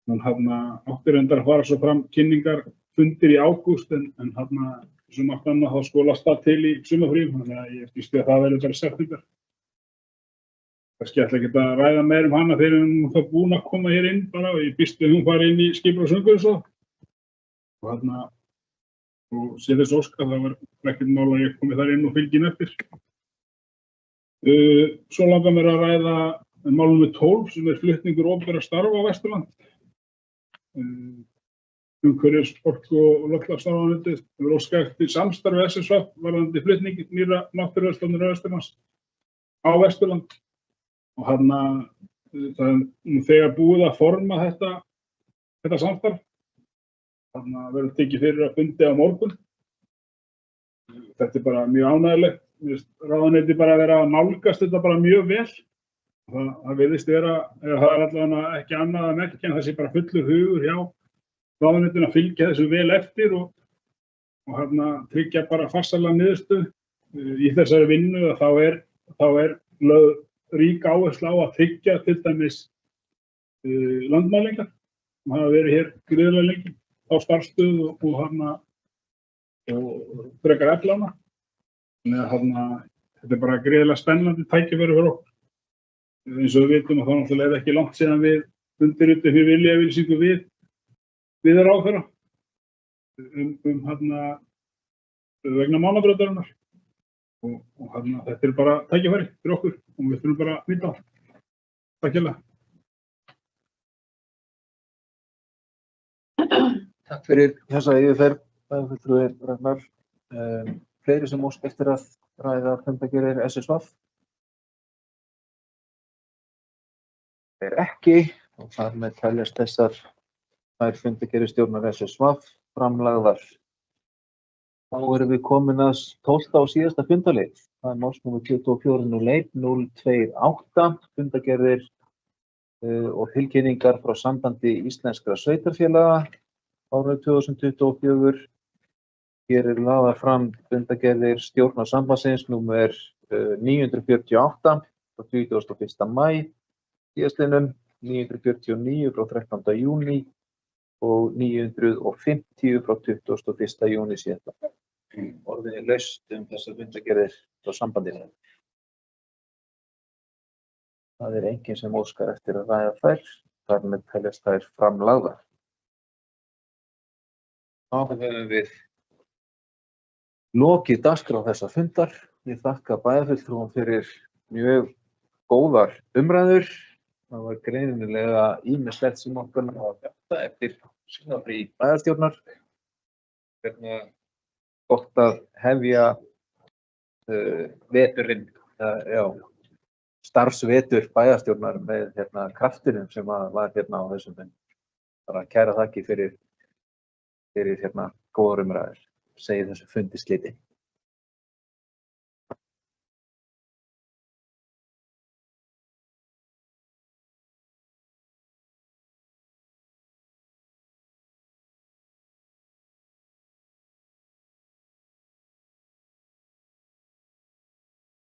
Hún átti reyndar að fara svo fram kynningarfundir í ágúst en sem allt annað þá skólast það til í sumarfríum, þannig að ég býst við að það verður bara í september. Kannski ætla ekki að ræða meir hana þegar hún þá búin að koma hér inn bara og ég býst við að hún fari inn í skipulag- og umhverfisráð. Og sé þess óska, það var ekkert mál að ég komi þar inn og fylgi eftir. Svo langar mér að ræða mál númer 12 sem flutningur opinberra starfa á Vesturland. umhverfis-, orku- og loftslagsráðuneytið hefur óskað eftir samstarfi SSV varðandi flutning nýrra náttúruverndarstofnunar Vesturlands á Vesturland. Og það er nú þegar búið að forma þetta samstarf. Verður tekið fyrir að fundi á morgun. Þetta er bara mjög ánægjulegt. Mér finnst ráðuneytið bara vera að nálgast þetta bara mjög vel. Það virðist vera, eða það er allavega ekki annað að merkja en það sé bara fullur hugur hjá ráðuneytinu að fylgja þessu vel eftir og tryggja bara farsæla niðurstöðu í þessari vinnu. Þá er lögð rík áhersla á að tryggja til dæmis landmælingar sem hafa verið hér gríðarlega lengi á starfsstöð og frekar efla hana. Þannig að þetta er bara gríðarlega spennandi tækifæri fyrir okkur. Eins og við vitum að þá náttúrulega er ekki langt síðan við undirritum fyrir viljayfirlýsingu við ráðherra vegna mánabraudarinnar. Og þetta er bara tækifæri fyrir okkur og við þurfum bara að nýta það. Takk hérlega. Takk fyrir þessa yfirferð, bæjarfulltrúi Ragnar. Fleiri sem óska eftir að ræða fundargerðir SSV? Ekki, og þar með teljast þær fundargerðir stjórnar SSV framlagðar. Þá erum við komin að 12. og síðasta fundarlið. Það er málsnúmer 2401-028, fundargerðir og tilkynningar frá Sambandi íslenskra sveitarfélaga árið 2024. Hér er lagðar fram fundargerðir stjórnar sambandsins númer 948 frá 21. maí síðastliðnum, 949 frá 13. júní og 950 frá 21. júní síðastliðnum. Orðið er laust þessar fundargerðir frá sambandinu. Það er enginn sem óskar eftir að ræða þær, þar með teljast þær framlagðar. Þá höfum við lokið dagskrá þessa fundar. Ég þakka bæjarfulltrúum fyrir mjög góðar umræður. Það var greinilega ýmislegt sem okkur að fjalla eftir sumarfrí bæjarstjórnar. Gott að hefja veturinn, starfsvetur bæjarstjórnar með kraftinum sem var á þessum fundi. Bara kæra þakki fyrir góðar umræður. Segi þessu fundi slitið.